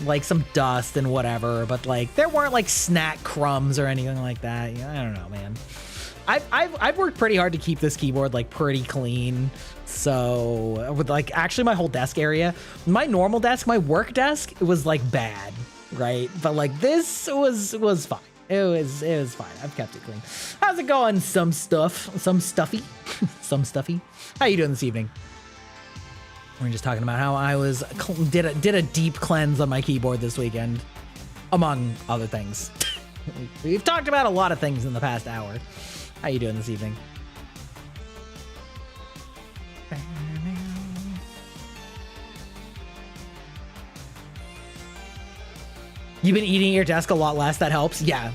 like some dust and whatever, but like there weren't like snack crumbs or anything like that. Yeah, I don't know, man. I've worked pretty hard to keep this keyboard like pretty clean. So with like actually my whole desk area, my normal desk, my work desk, it was like bad, right? But like this was fine. It was fine. I've kept it clean. How's it going? Some stuffy. How you doing this evening? We're just talking about how I was did a deep cleanse on my keyboard this weekend, among other things. We've talked about a lot of things in the past hour. How you doing this evening? You've been eating at your desk a lot less. That helps. Yeah,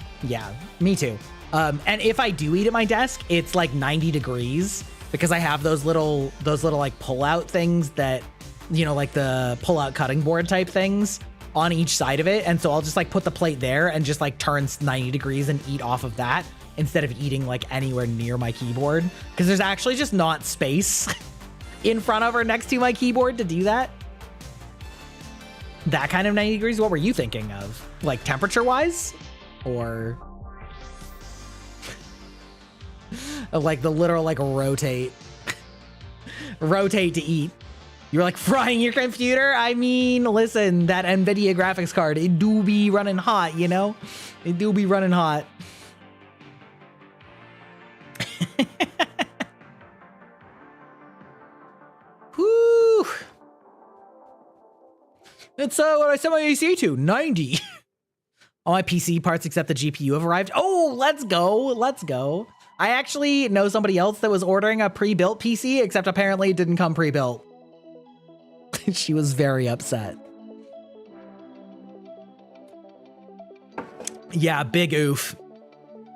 me too. And if I do eat at my desk, it's like 90 degrees because I have those little like pull-out things that, you know, like the pull-out cutting board type things on each side of it. And so I'll just like put the plate there and just like turn 90 degrees and eat off of that instead of eating like anywhere near my keyboard, because there's actually just not space in front of or next to my keyboard to do that. That kind of 90 degrees. What were you thinking of? Like temperature wise, or like the literal like rotate to eat? You were like frying your computer? I mean, listen, that NVIDIA graphics card, it do be running hot, you know? It do be running hot. Whew. It's what I set my AC to, 90. All my PC parts except the GPU have arrived. Oh, let's go. I actually know somebody else that was ordering a pre-built PC, except apparently it didn't come pre-built. She was very upset. Yeah, big oof.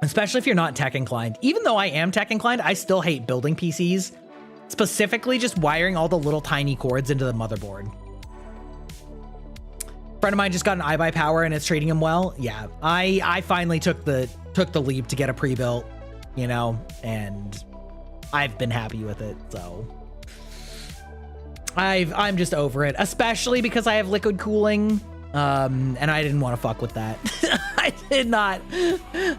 Especially if you're not tech inclined. Even though I am tech inclined, I still hate building PCs. Specifically just wiring all the little tiny cords into the motherboard. Friend of mine just got an iBuy Power and it's treating him well. Yeah, I finally took the leap to get a pre-built, you know, and I've been happy with it. So I'm just over it, especially because I have liquid cooling, and I didn't want to fuck with that. I did not.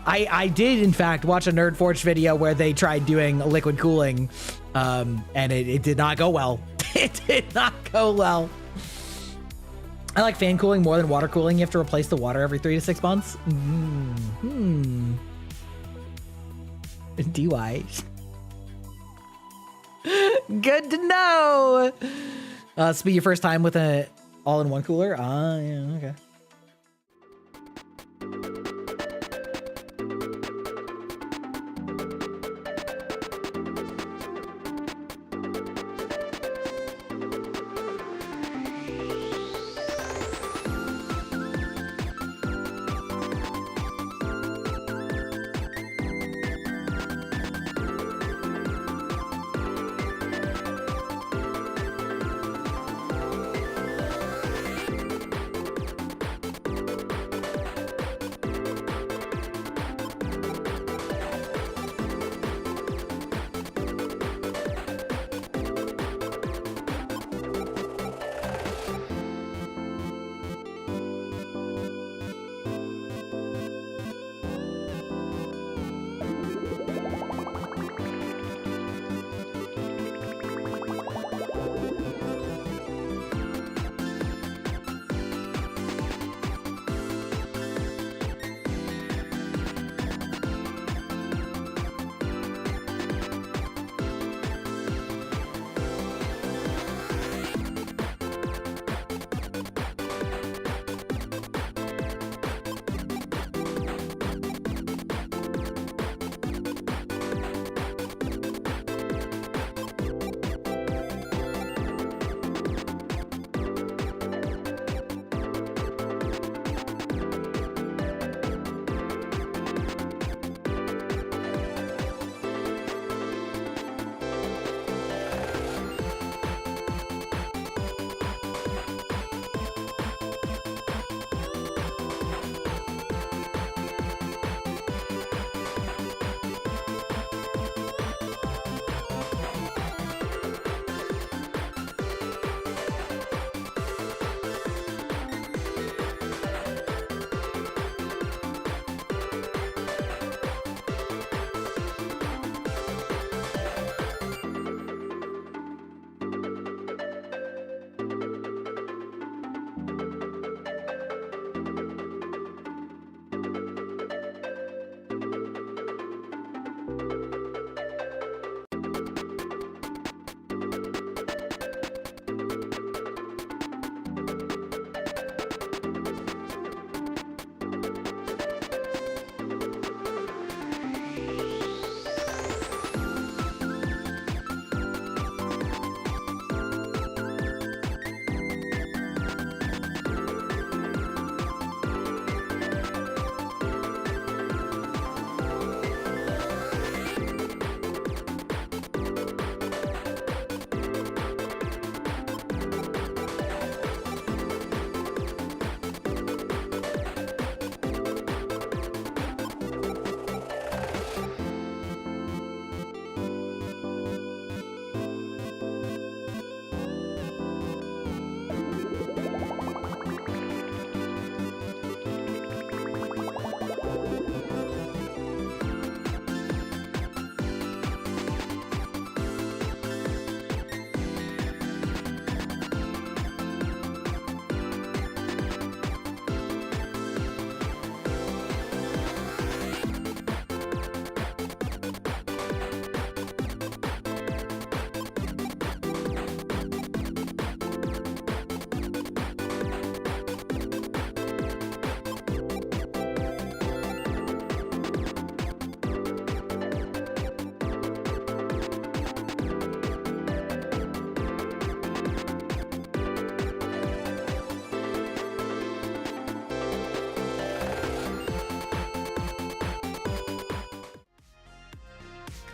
I did in fact watch a Nerd Forge video where they tried doing liquid cooling, and it did not go well. It did not go well. I like fan cooling more than water cooling. You have to replace the water every 3 to 6 months. Do I? Good to know. This will be your first time with a all-in-one cooler? Yeah, okay.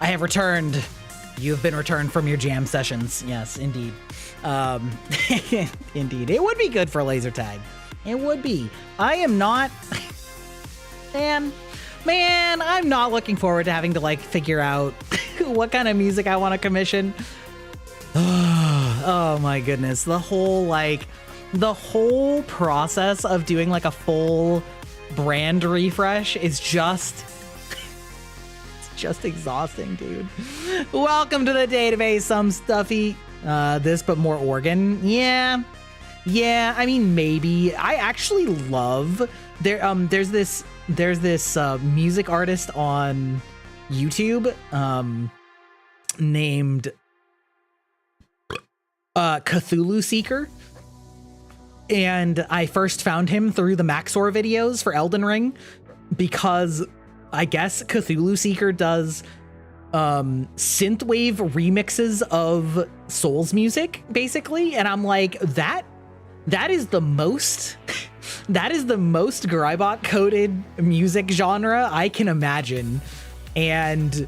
I have returned. You have been returned from your jam sessions. Yes, indeed. Indeed. It would be good for laser tag. It would be. I am not... Man, I'm not looking forward to having to, like, figure out what kind of music I want to commission. Oh, my goodness. The whole process of doing, like, a full brand refresh is just... just exhausting, dude. Welcome to the database, some stuffy. This, but more organ. Yeah, I mean, maybe. I actually love... There's this music artist on YouTube named Cthulhu Seeker. And I first found him through the Maxor videos for Elden Ring because I guess Cthulhu Seeker does synthwave remixes of Souls music, basically. And I'm like, that is the most Grybot coded music genre I can imagine. And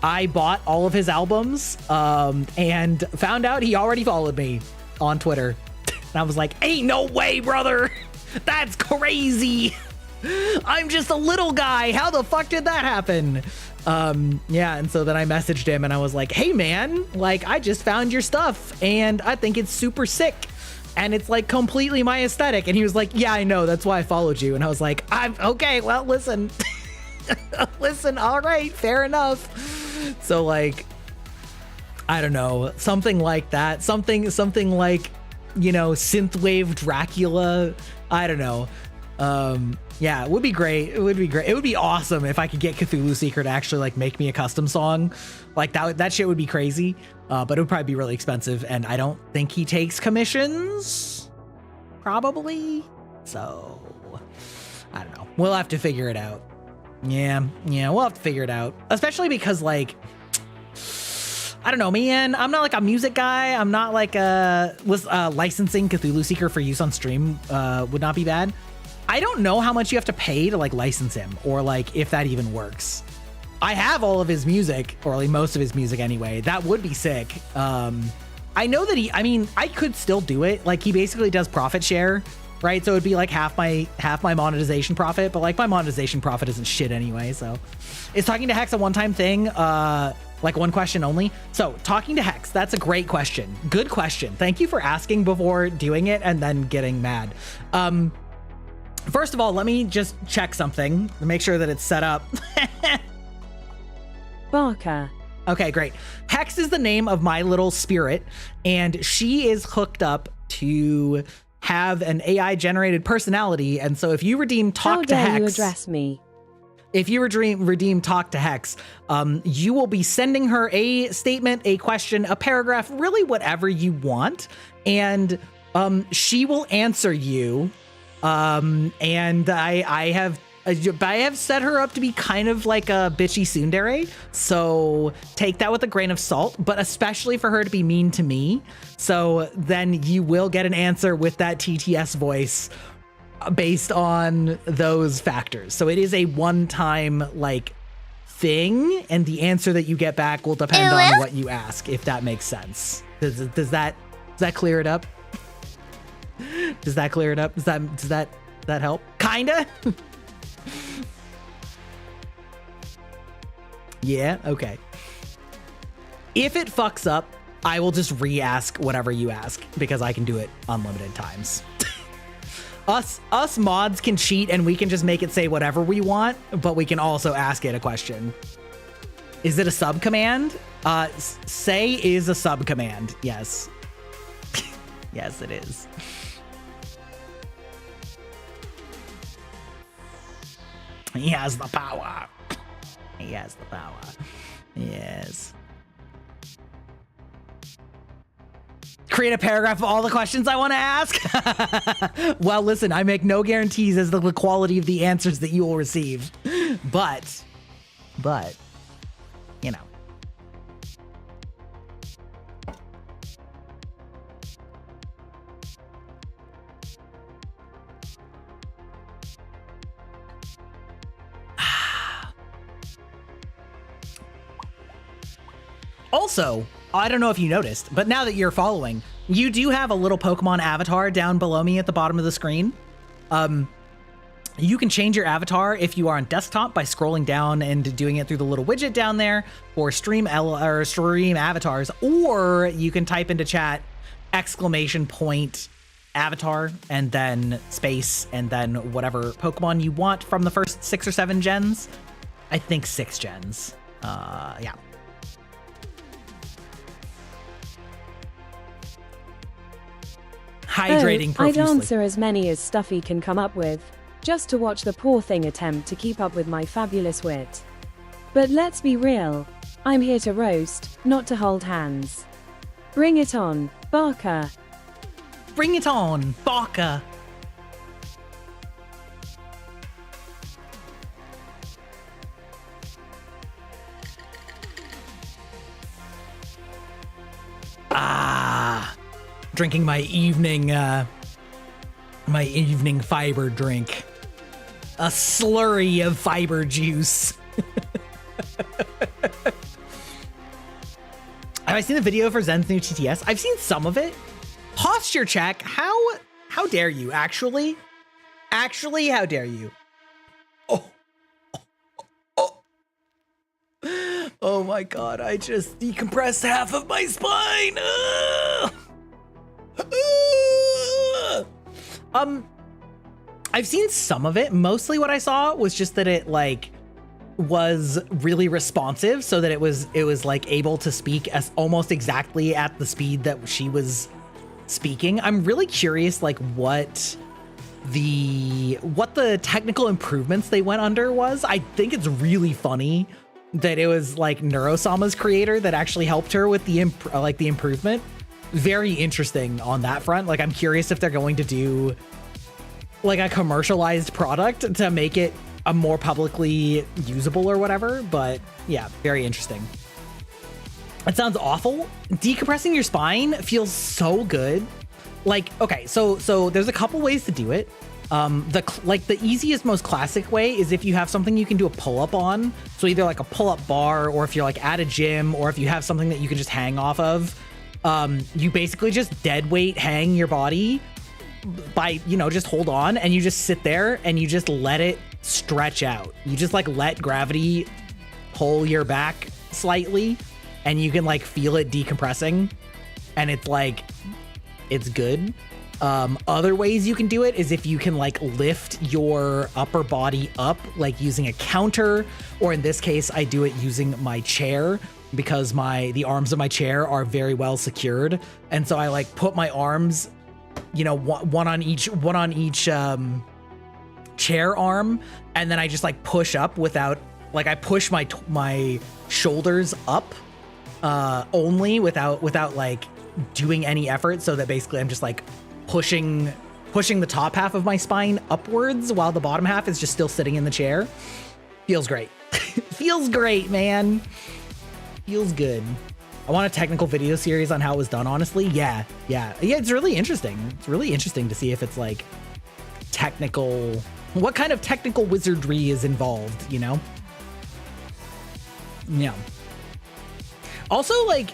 I bought all of his albums and found out he already followed me on Twitter. And I was like, ain't no way, brother. That's crazy. I'm just a little guy. How the fuck did that happen? Yeah, and so then I messaged him and I was like, hey man, like I just found your stuff and I think it's super sick and it's like completely my aesthetic. And he was like, yeah, I know, that's why I followed you. And I was like, I'm okay, well, listen. Listen, all right, fair enough. So like, I don't know, something like that, something like, you know, synthwave Dracula. I don't know. Yeah, it would be great. It would be awesome if I could get Cthulhu Seeker to actually like make me a custom song. Like that shit would be crazy. But it would probably be really expensive, and I don't think he takes commissions. Probably. So I don't know. We'll have to figure it out. Yeah, we'll have to figure it out. Especially because like, I don't know, man. I'm not like a music guy. I'm not like licensing Cthulhu Seeker for use on stream would not be bad. I don't know how much you have to pay to like license him or like if that even works. I have all of his music, or like most of his music anyway. That would be sick. I know that I could still do it. Like he basically does profit share, right? So it'd be like half my monetization profit, but like my monetization profit isn't shit anyway. So is talking to Hex a one-time thing? Like one question only? So talking to Hex, that's a great question. Good question. Thank you for asking before doing it and then getting mad. First of all, let me just check something to make sure that it's set up. Barker. Okay, great. Hex is the name of my little spirit, and she is hooked up to have an AI generated personality. And so if you redeem Talk to Hex, how dare you address me? If you redeem Talk to Hex, you will be sending her a statement, a question, a paragraph, really whatever you want, and she will answer you. And I have set her up to be kind of like a bitchy tsundere, so take that with a grain of salt, but especially for her to be mean to me. So then you will get an answer with that TTS voice based on those factors. So it is a one-time like thing, and the answer that you get back will depend on what you ask, if that makes sense. Does that clear it up? Does that clear it up? Does that help? Kinda? Yeah, okay. If it fucks up, I will just re-ask whatever you ask because I can do it unlimited times. Us mods can cheat and we can just make it say whatever we want, but we can also ask it a question. Is it a sub command? Say is a sub command. Yes. Yes, it is. He has the power. He has the power. Yes. Create a paragraph of all the questions I want to ask. Well, listen, I make no guarantees as to the quality of the answers that you will receive. But, you know. Also, I don't know if you noticed, but now that you're following, you do have a little Pokemon avatar down below me at the bottom of the screen. You can change your avatar if you are on desktop by scrolling down and doing it through the little widget down there for stream avatars, or you can type into chat !avatar and then space and then whatever Pokemon you want from the first 6 or 7 gens. I think 6 gens. Yeah. Hydrating profusely. I'd answer as many as Stuffy can come up with, just to watch the poor thing attempt to keep up with my fabulous wit. But let's be real, I'm here to roast, not to hold hands. Bring it on, Barker. Bring it on, Barker. Drinking my evening fiber drink. A slurry of fiber juice. Have I seen the video for Zen's new TTS? I've seen some of it. Posture check. How dare you? Actually, how dare you? Oh my God! I just decompressed half of my spine. I've seen some of it. Mostly what I saw was just that it like was really responsive, so that it was like able to speak as almost exactly at the speed that she was speaking. I'm really curious like what the technical improvements they went under was. I think it's really funny that it was like Neurosama's creator that actually helped her with the improvement. Very interesting on that front. Like, I'm curious if they're going to do like a commercialized product to make it a more publicly usable or whatever. But yeah, very interesting. It sounds awful. Decompressing your spine feels so good. Like, okay, so there's a couple ways to do it. The easiest, most classic way is if you have something you can do a pull-up on. So either like a pull-up bar, or if you're like at a gym, or if you have something that you can just hang off of. You basically just dead weight hang your body by, just hold on, and you just sit there and you just let it stretch out. You just like let gravity pull your back slightly, and you can like feel it decompressing, and it's like, it's good. Other ways you can do it is if you can like lift your upper body up, like using a counter, or in this case, I do it using my chair, because the arms of my chair are very well secured. And so I like put my arms, one on each chair arm. And then I just like push up without, like I push my shoulders up, only without like doing any effort. So that basically I'm just like pushing the top half of my spine upwards while the bottom half is just still sitting in the chair. Feels great. Feels great, man. Feels good. I want a technical video series on how it was done, honestly. Yeah, it's really interesting. It's really interesting to see if it's like technical, what kind of technical wizardry is involved, Yeah. Also, like,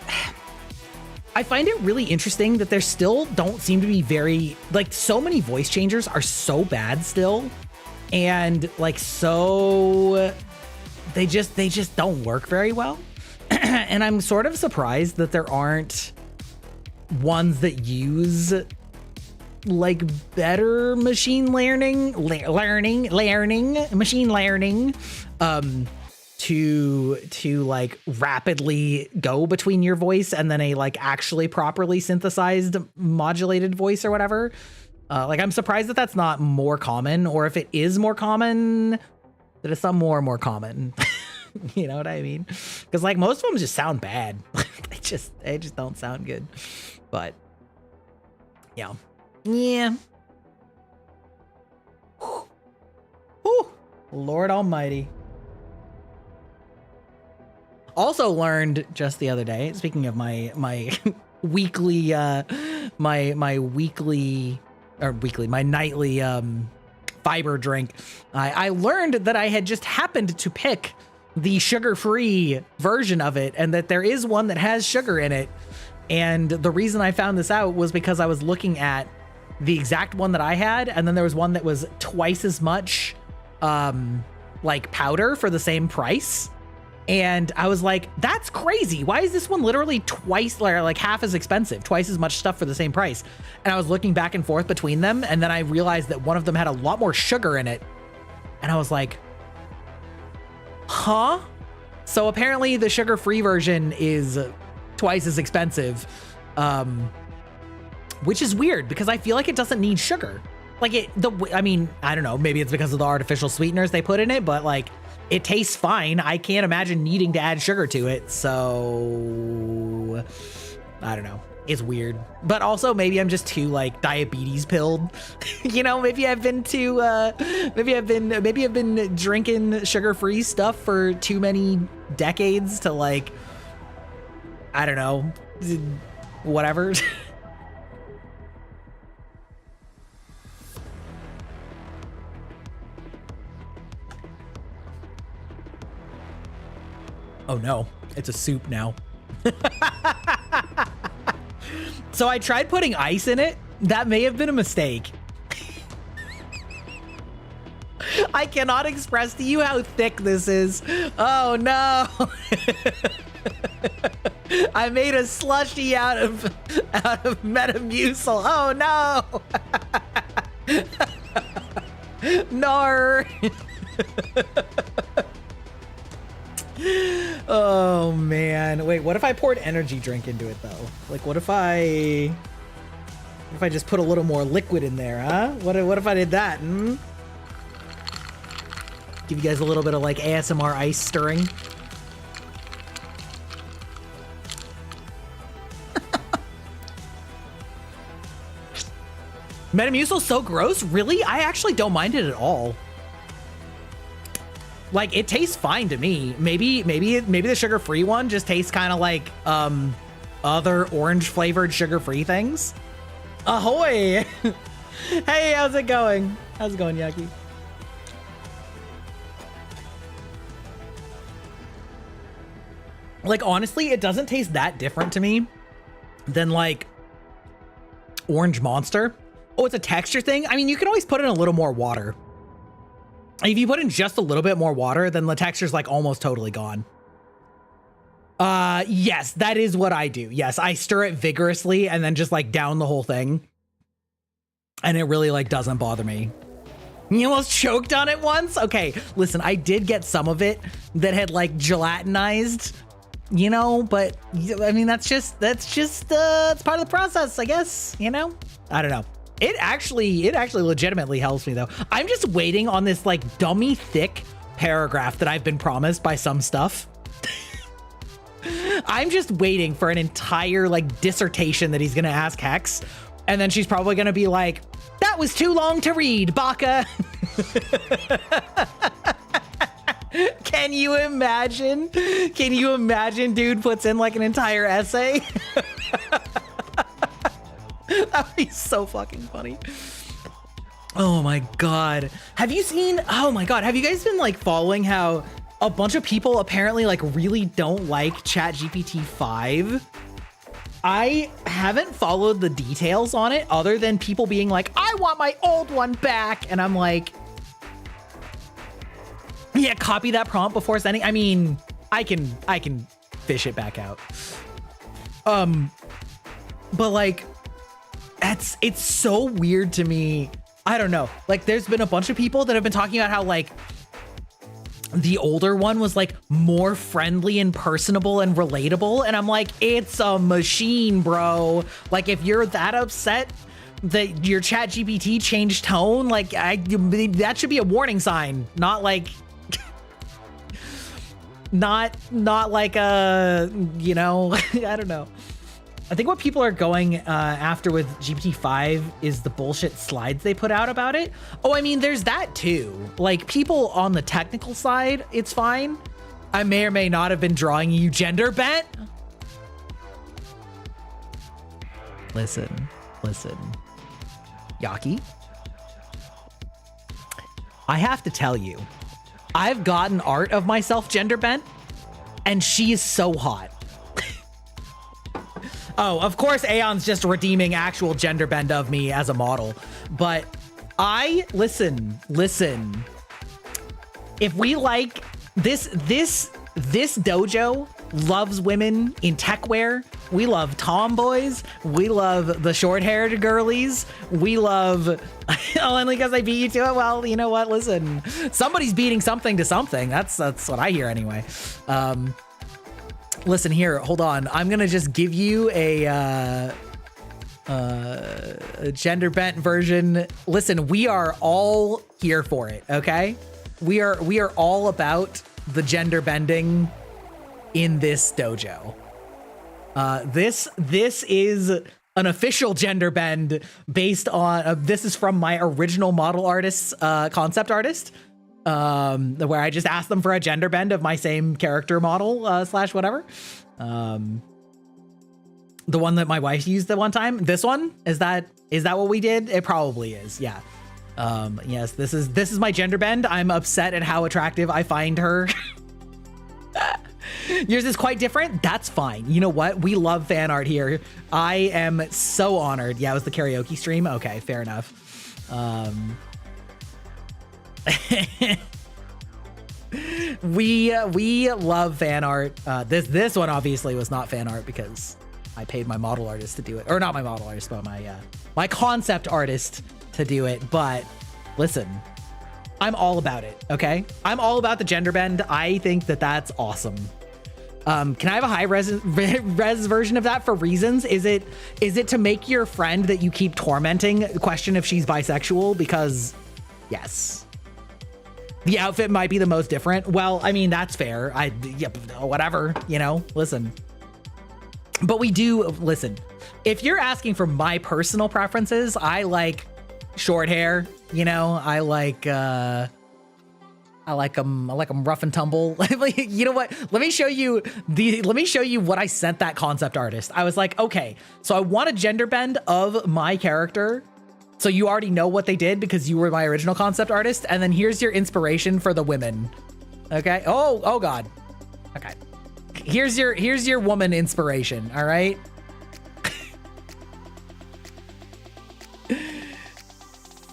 I find it really interesting that there still don't seem to be very, like, so many voice changers are so bad still. And like, so they just don't work very well. And I'm sort of surprised that there aren't ones that use like better machine learning to like rapidly go between your voice and then a like actually properly synthesized modulated voice or whatever. Like, I'm surprised that that's not more common, or if it is more common, that it's not more common. You know what I mean? Because like most of them just sound bad. they just don't sound good. But yeah. Whew. Lord Almighty. Also learned just the other day, speaking of my weekly my nightly fiber drink, I learned that I had just happened to pick the sugar-free version of it, and that there is one that has sugar in it. And the reason I found this out was because I was looking at the exact one that I had, and then there was one that was twice as much like powder for the same price. And I was like, that's crazy. Why is this one literally twice, like half as expensive, twice as much stuff for the same price? And I was looking back and forth between them, and then I realized that one of them had a lot more sugar in it. And I was like, huh? So apparently the sugar-free version is twice as expensive, which is weird because I feel like it doesn't need sugar. Like I mean, I don't know, maybe it's because of the artificial sweeteners they put in it, but like, it tastes fine. I can't imagine needing to add sugar to it. So I don't know. It's weird. But also maybe I'm just too like diabetes pilled. You know, maybe I've been drinking sugar-free stuff for too many decades to like, I don't know, whatever. Oh no, it's a soup now. So I tried putting ice in it. That may have been a mistake. I cannot express to you how thick this is. Oh no. I made a slushy out of Metamucil. Oh no. Nar. Oh man, wait, what if I poured energy drink into it though? Like what if I just put a little more liquid in there, huh? What if I did that? Give you guys a little bit of like ASMR ice stirring. Metamucil's so gross? Really? I actually don't mind it at all. Like, it tastes fine to me. Maybe the sugar-free one just tastes kind of like other orange-flavored sugar-free things. Ahoy! Hey, how's it going? How's it going, Yaki? Like, honestly, it doesn't taste that different to me than, like, Orange Monster. Oh, it's a texture thing? I mean, you can always put in a little more water. If you put in just a little bit more water, then the texture's like almost totally gone. Yes, that is what I do. Yes, I stir it vigorously and then just like down the whole thing. And it really like doesn't bother me. You almost choked on it once? Okay, listen, I did get some of it that had like gelatinized, you know, but I mean, that's it's part of the process, I guess, you know? I don't know. It actually legitimately helps me though. I'm just waiting on this like dummy thick paragraph that I've been promised by some stuff. I'm just waiting for an entire like dissertation that he's gonna ask Hex, and then she's probably gonna be like, "That was too long to read, Baka." Can you imagine? Can you imagine? Dude puts in like an entire essay. That would be so fucking funny. Oh my god. Have you seen, oh my god, have you guys been like following how a bunch of people apparently like really don't like ChatGPT 5? I haven't followed the details on it other than people being like, I want my old one back. And I'm like, yeah, copy that prompt before sending. I mean, I can fish it back out. But like, it's so weird to me. I don't know. Like, there's been a bunch of people that have been talking about how like the older one was like more friendly and personable and relatable. And I'm like, it's a machine, bro. Like, if you're that upset that your ChatGPT changed tone, like that should be a warning sign, not like not like a, you know, I don't know. I think what people are going after with GPT-5 is the bullshit slides they put out about it. Oh, I mean, there's that too. Like, people on the technical side, it's fine. I may or may not have been drawing you gender bent. Listen. Yaki, I have to tell you, I've gotten art of myself gender bent, and she is so hot. Oh, of course, Aeon's just redeeming actual gender bend of me as a model. But listen. If we like this dojo loves women in tech wear. We love tomboys. We love the short-haired girlies. We love, only because I beat you to it. Well, you know what? Listen, somebody's beating something to something. That's what I hear anyway. Listen here, hold on. I'm gonna just give you a gender bent version. Listen, we are all here for it, okay? We are all about the gender bending in this dojo. This is an official gender bend based on, this is from my original model artist's concept artist, where I just asked them for a gender bend of my same character model slash whatever. The one that my wife used the one time. This one, is that what we did? It probably is. Yeah. Yes, this is my gender bend. I'm upset at how attractive I find her. Yours is quite different. That's fine. You know what? We love fan art here. I am so honored. Yeah, it was the karaoke stream. Okay, fair enough. We love fan art. This one obviously was not fan art because I paid my model artist to do it, or not my model artist, but my concept artist to do it. But listen, I'm all about it. Okay, I'm all about the gender bend. I think that that's awesome. Can I have a high res version of that for reasons? Is it to make your friend that you keep tormenting question if she's bisexual? Because yes, the outfit might be the most different. Well, I mean, that's fair. Whatever, you know, listen. But we do, listen, if you're asking for my personal preferences, I like short hair, you know, I like them rough and tumble. You know what? Let me show you what I sent that concept artist. I was like, okay, so I want a gender bend of my character. So you already know what they did because you were my original concept artist. And then here's your inspiration for the women. Okay. Oh God. Okay. Here's your woman inspiration. All right.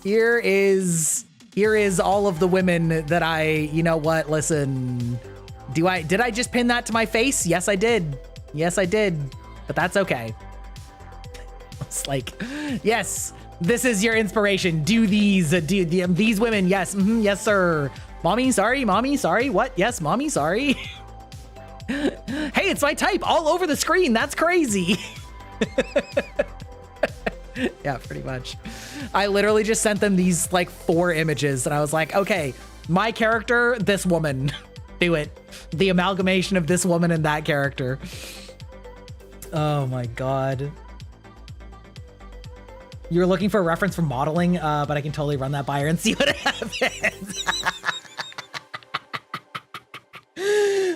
Here is all of the women that you know what, listen, did I just pin that to my face? Yes, I did. Yes, I did. But that's okay. It's like, yes, this is your inspiration. Do these women. Yes. Yes, sir. Mommy, sorry. What? Yes, mommy, sorry. Hey, it's my type all over the screen. That's crazy. Yeah, pretty much. I literally just sent them these like 4 images and I was like, okay, my character, this woman, do it. The amalgamation of this woman and that character. Oh my God. You're looking for a reference for modeling, but I can totally run that by her and see what happens.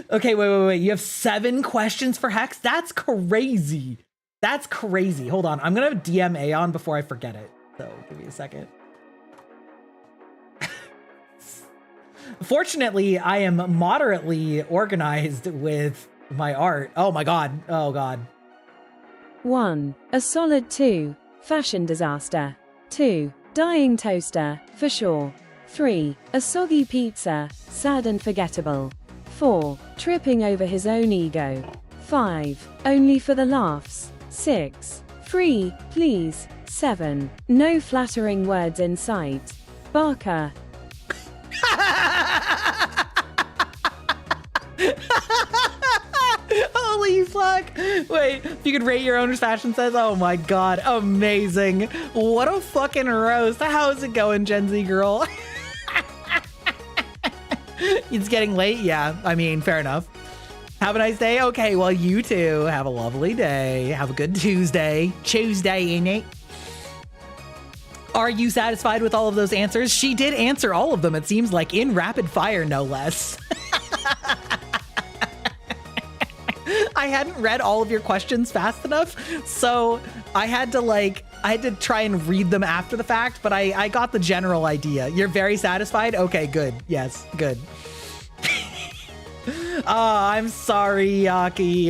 Okay, wait. You have 7 questions for Hex? That's crazy. That's crazy. Hold on. I'm going to DM Aeon before I forget it. So give me a second. Fortunately, I am moderately organized with my art. Oh my God. Oh God. 1. A solid 2. Fashion disaster. 2. Dying toaster, for sure. 3. A soggy pizza, sad and forgettable. 4. Tripping over his own ego. 5. Only for the laughs. 6. Free, please. 7. No flattering words in sight. Barker. Holy fuck. Wait, if you could rate your own fashion sense. Oh my God, amazing. What a fucking roast. How's it going, Gen Z girl? It's getting late. Yeah, I mean, fair enough. Have a nice day. Okay, well, you too. Have a lovely day. Have a good Tuesday. Tuesday, innit? Are you satisfied with all of those answers? She did answer all of them, it seems like, in rapid fire, no less. I hadn't read all of your questions fast enough, so I had to try and read them after the fact, but I got the general idea. You're very satisfied? Okay, good. Yes, good. I'm sorry, Yaki.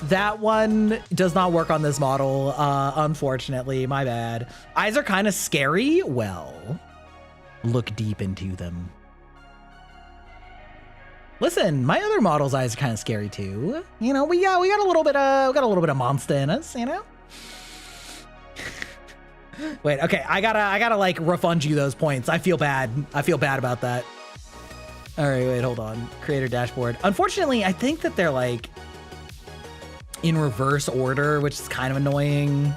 That one does not work on this model, unfortunately. My bad. Eyes are kind of scary. Well, look deep into them. Listen, my other model's eyes are kind of scary too. You know, we got a little bit of monster in us, you know? Wait, okay, I gotta like refund you those points. I feel bad. I feel bad about that. All right, wait, hold on. Creator dashboard. Unfortunately, I think that they're like in reverse order, which is kind of annoying.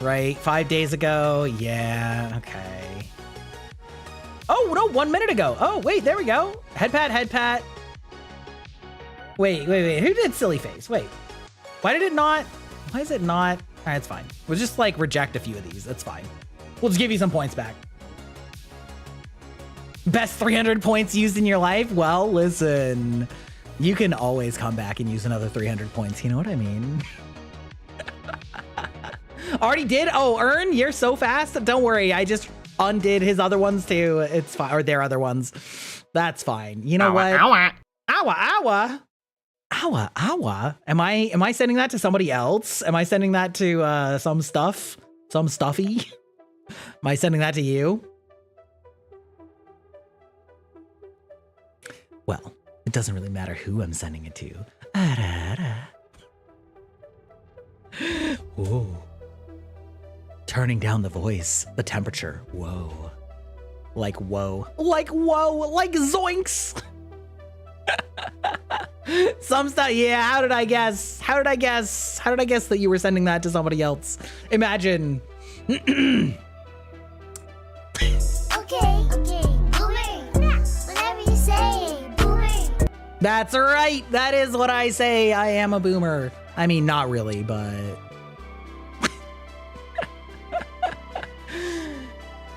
Right, 5 days ago. Yeah, okay. Oh, no, 1 minute ago. Oh, wait, there we go. Head pat. Wait. Who did silly face? Wait, why is it not? All right, it's fine. We'll just like reject a few of these. That's fine. We'll just give you some points back. Best 300 points used in your life? Well, listen, you can always come back and use another 300 points. You know what I mean? Already did? Oh, Earn, you're so fast. Don't worry. I just undid his other ones too. It's fine. Or their other ones. That's fine. You know what? Owa. Am I sending that to somebody else? Am I sending that to some stuffy? Am I sending that to you? Well, it doesn't really matter who I'm sending it to. Whoa. Turning down the voice, the temperature. Whoa. Like whoa. Like zoinks. Some stuff. Yeah, how did I guess that you were sending that to somebody else? Imagine. Okay. Boomer. Whatever you say, boomer. That's right. That is what I say. I am a boomer. I mean, not really, but...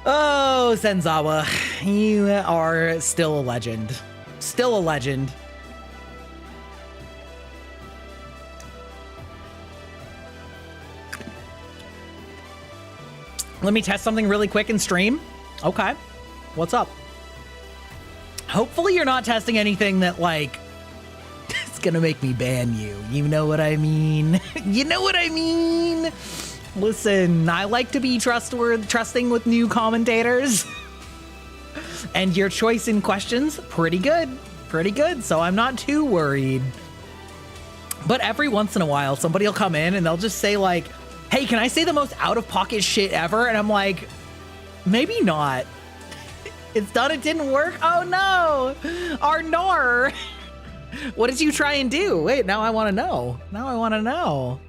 Oh, Senzawa, you are still a legend. Still a legend. Let me test something really quick in stream. Okay. What's up? Hopefully you're not testing anything that, like, it's gonna make me ban you. You know what I mean? You know what I mean? Listen, I like to be trusting with new commentators. And your choice in questions, pretty good. Pretty good, so I'm not too worried. But every once in a while, somebody will come in and they'll just say, like, hey, can I say the most out-of-pocket shit ever? And I'm like, maybe not. It's done, it didn't work? Oh no! Arnor! What did you try and do? Wait, now I want to know. Now I want to know.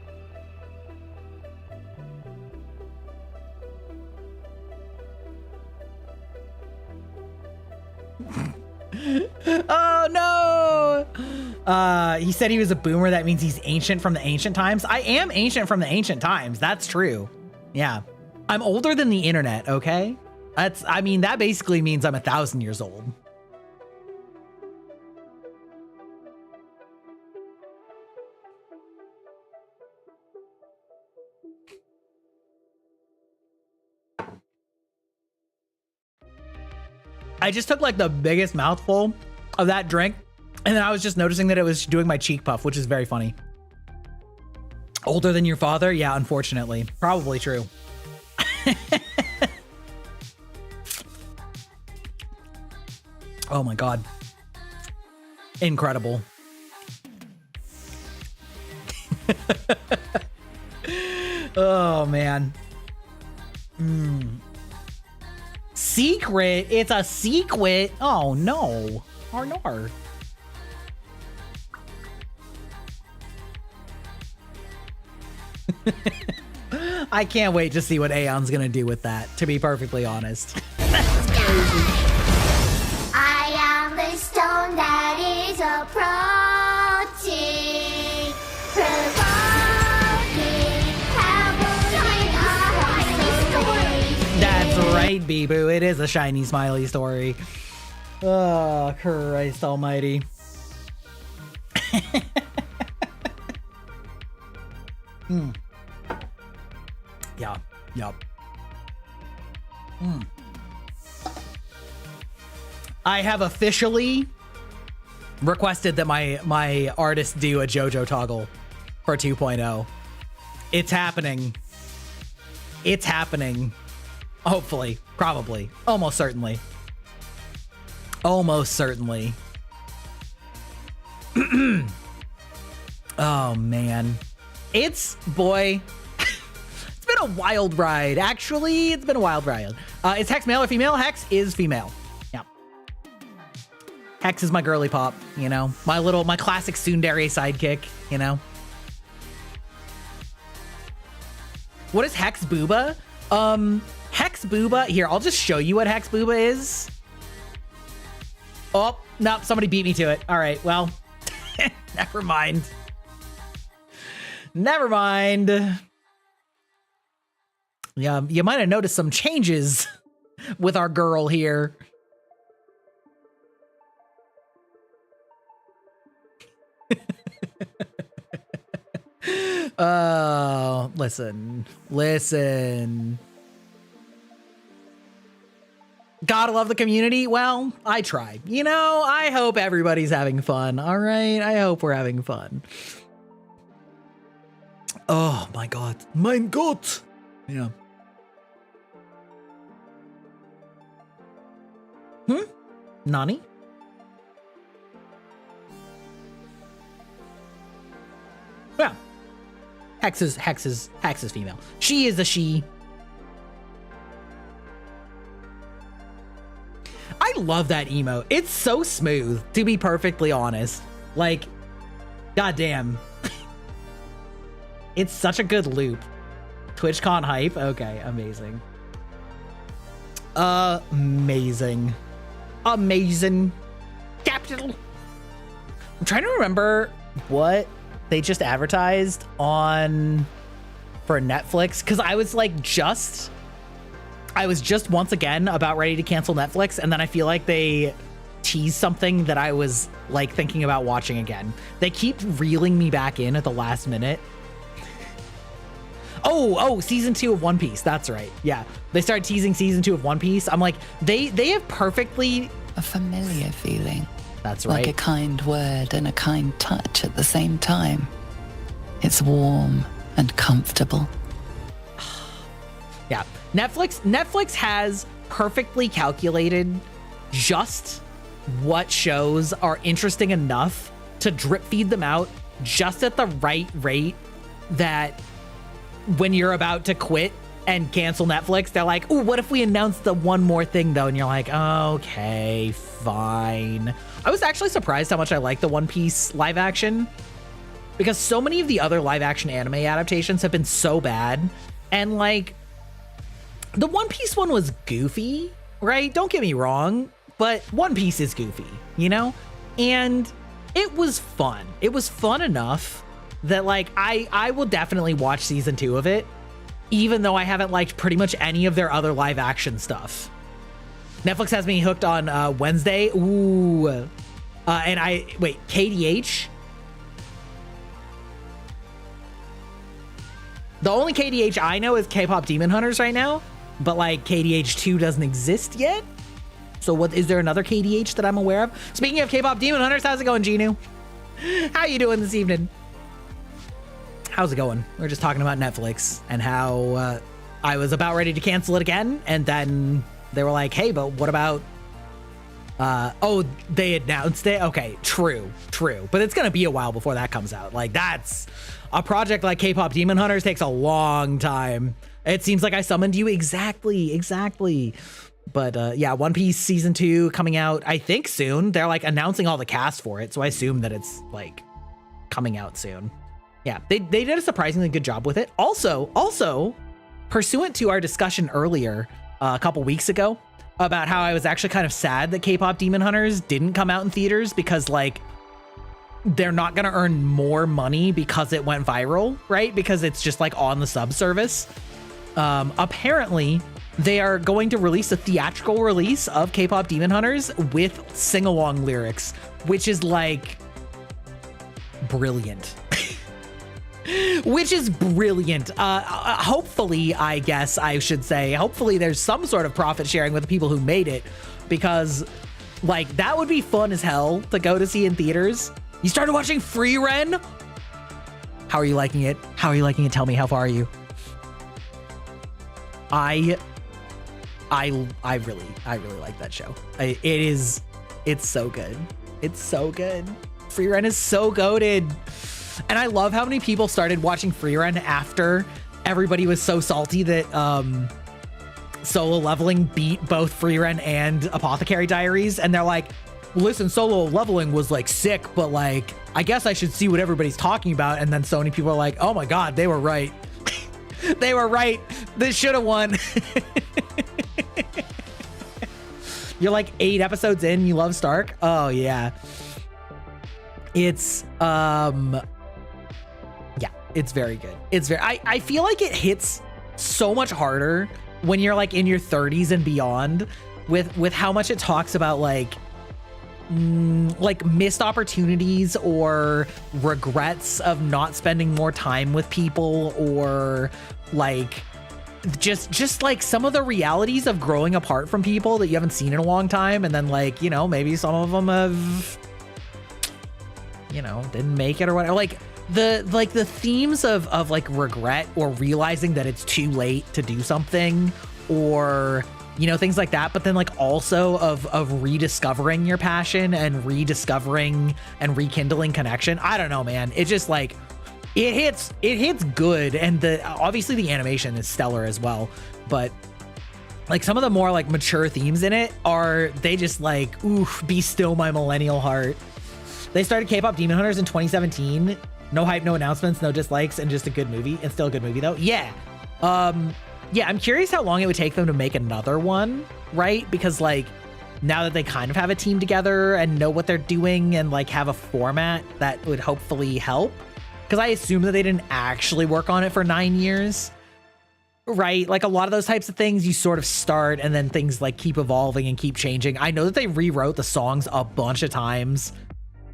Oh no! He said he was a boomer. That means he's ancient from the ancient times. I am ancient from the ancient times. That's true. Yeah. I'm older than the internet, okay? I mean, that basically means I'm 1,000 years old. I just took like the biggest mouthful of that drink, and then I was just noticing that it was doing my cheek puff, which is very funny. Older than your father? Yeah, unfortunately. Probably true. Oh my God. Incredible. Oh man. Secret? It's a secret? Oh no. Arnor. I can't wait to see what Aeon's gonna do with that, to be perfectly honest. That's crazy. I am the stone that is approaching, provoking, cavalry. That's right, Bee-Boo. It is a shiny smiley story. Oh, Christ almighty. Yeah, yup. I have officially requested that my artist do a JoJo toggle for 2.0. It's happening. It's happening. Hopefully. Probably. Almost certainly. Almost certainly. Oh, man. It's, boy... It's been a wild ride. Actually, it's been a wild ride. Is Hex male or female? Hex is female. Yeah. Hex is my girly pop, you know? My classic tsundere sidekick, you know? What is Hex Booba? Hex Booba, here, I'll just show you what Hex Booba is. Oh, no, somebody beat me to it. All right, well, never mind. Never mind. Yeah, you might have noticed some changes with our girl here. Listen. Gotta love the community. Well, I tried. You know, I hope everybody's having fun. All right, I hope we're having fun. Oh my God, mein Gott. Yeah. Nani? Yeah. Hex is female. She is a she. I love that emote. It's so smooth, to be perfectly honest. Like, goddamn. It's such a good loop. TwitchCon hype. Okay, amazing. Amazing. Capital. I'm trying to remember what they just advertised on for Netflix, because I was just once again about ready to cancel Netflix, and then I feel like they teased something that I was like thinking about watching again. They keep reeling me back in at the last minute. Oh, season 2 of One Piece. That's right. Yeah. They started teasing season 2 of One Piece. I'm like, they have perfectly... A familiar feeling. That's right. Like a kind word and a kind touch at the same time. It's warm and comfortable. Yeah. Netflix has perfectly calculated just what shows are interesting enough to drip feed them out just at the right rate that when you're about to quit and cancel Netflix, they're like, "Ooh, what if we announce the one more thing though?" And you're like, "Okay, fine." I was actually surprised how much I like the One Piece live action, because so many of the other live action anime adaptations have been so bad. And like, the One Piece one was goofy, right? Don't get me wrong, but One Piece is goofy, you know? And it was fun. It was fun enough that like I will definitely watch season 2 of it, even though I haven't liked pretty much any of their other live action stuff. Netflix has me hooked on Wednesday. Ooh. Wait, KDH? The only KDH I know is K-pop Demon Hunters right now, but like KDH 2 doesn't exist yet. So what, is there another KDH that I'm aware of? Speaking of K-pop Demon Hunters, how's it going, Genu? How you doing this evening? How's it going? We're just talking about Netflix and how I was about ready to cancel it again, and then they were like, "Hey, but what about?" Oh, they announced it. Okay, true, but it's gonna be a while before that comes out. Like, that's a project like K-pop Demon Hunters takes a long time. It seems like I summoned you. Exactly. But yeah, One Piece season 2 coming out, I think soon. They're like announcing all the cast for it, so I assume that it's like coming out soon. Yeah, they did a surprisingly good job with it. Also, pursuant to our discussion earlier a couple weeks ago about how I was actually kind of sad that K-pop Demon Hunters didn't come out in theaters because like they're not going to earn more money because it went viral, right? Because it's just like on the sub service. Apparently, they are going to release a theatrical release of K-pop Demon Hunters with sing-along lyrics, which is like brilliant. Which is brilliant. Hopefully, I guess I should say, hopefully there's some sort of profit sharing with the people who made it, because Like, that would be fun as hell to go to see in theaters. You started watching Free Ren? How are you liking it? How are you liking it? Tell me, how far are you? I really like that show. It's so good. It's so good. Free Ren is so goated. And I love how many people started watching Free Ren after everybody was so salty that Solo Leveling beat both Free Ren and Apothecary Diaries. And they're like, listen, Solo Leveling was like sick, but like, I guess I should see what everybody's talking about. And then so many people are like, oh my God, they were right. They were right. This should have won. You're like 8 episodes in, you love Stark? Oh yeah. It's it's very good. I feel like it hits so much harder when you're like in your 30s and beyond with how much it talks about like missed opportunities or regrets of not spending more time with people, or like just like some of the realities of growing apart from people that you haven't seen in a long time. And then like, you know, maybe some of them have, you know, didn't make it or whatever. Like the themes of like regret or realizing that it's too late to do something, or, you know, things like that. But then like also of rediscovering your passion and rediscovering and rekindling connection. I don't know, man. It just like, it hits good. And obviously the animation is stellar as well. But like some of the more like mature themes in it they just like, oof, be still my millennial heart. They started K-pop Demon Hunters in 2017. No hype, no announcements, no dislikes, and just a good movie. And still a good movie though. Yeah. Yeah, I'm curious how long it would take them to make another one, right? Because like now that they kind of have a team together and know what they're doing and like have a format that would hopefully help. Because I assume that they didn't actually work on it for 9 years, right? Like a lot of those types of things, you sort of start and then things like keep evolving and keep changing. I know that they rewrote the songs a bunch of times.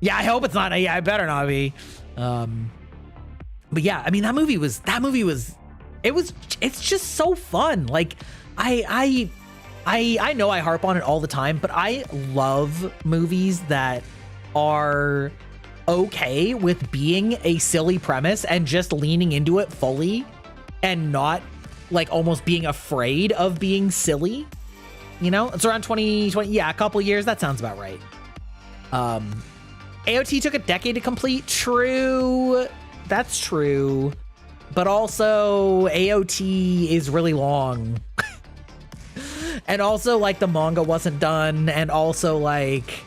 Yeah, I hope it's not. Yeah, I better not be. But yeah, I mean, that movie was, it's just so fun. Like I know I harp on it all the time, but I love movies that are okay with being a silly premise and just leaning into it fully and not like almost being afraid of being silly. You know, it's around 2020. Yeah, a couple years. That sounds about right. AOT took a decade to complete. True. That's true. But also AOT is really long. And also like the manga wasn't done. And also like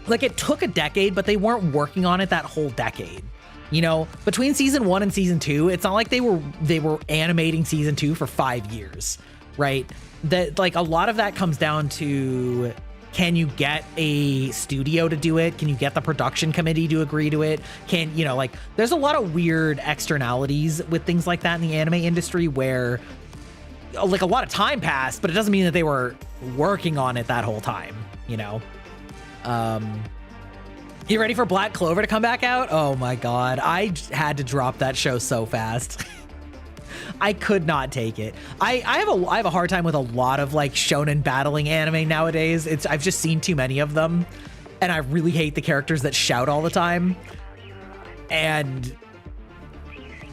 it took a decade, but they weren't working on it that whole decade. You know, between season 1 and season 2, it's not like they were animating season 2 for 5 years, right? That like a lot of that comes down to, can you get a studio to do it? Can you get the production committee to agree to it? Can, you know, like there's a lot of weird externalities with things like that in the anime industry where like a lot of time passed, but it doesn't mean that they were working on it that whole time, you know? You ready for Black Clover to come back out? Oh my God. I had to drop that show so fast. I could not take it. I have a hard time with a lot of like shonen battling anime nowadays. I've just seen too many of them, and I really hate the characters that shout all the time. And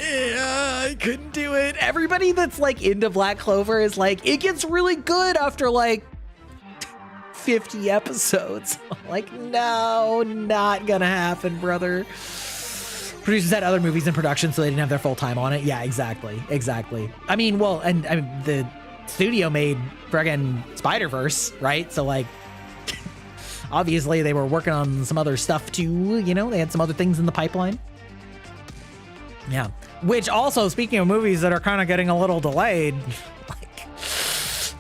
I couldn't do it. Everybody that's like into Black Clover is like, it gets really good after like 50 episodes. I'm like, no, not gonna happen, brother. Producers had other movies in production, so they didn't have their full time on it. Yeah, exactly. I mean, well, and I mean, the studio made friggin' Spider-Verse, right? So like, obviously they were working on some other stuff too, you know? They had some other things in the pipeline. Yeah. Which also, speaking of movies that are kind of getting a little delayed, like,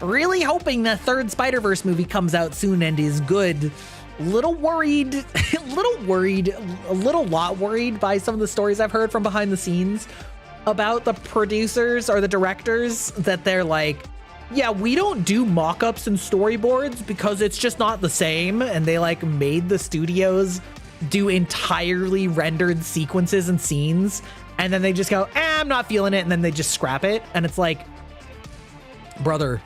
really hoping the third Spider-Verse movie comes out soon and is good. A little worried by some of the stories I've heard from behind the scenes about the producers or the directors, that they're like, yeah, we don't do mock-ups and storyboards because it's just not the same. And they like made the studios do entirely rendered sequences and scenes. And then they just go, I'm not feeling it. And then they just scrap it. And it's like, brother,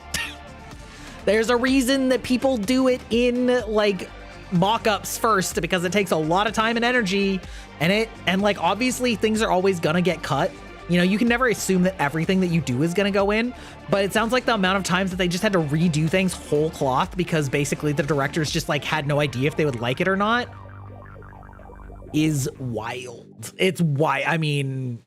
There's a reason that people do it in like mock-ups first, because it takes a lot of time and energy, and like obviously things are always gonna get cut. You know, you can never assume that everything that you do is gonna go in, but it sounds like the amount of times that they just had to redo things whole cloth because basically the directors just like had no idea if they would like it or not is wild. It's why, I mean,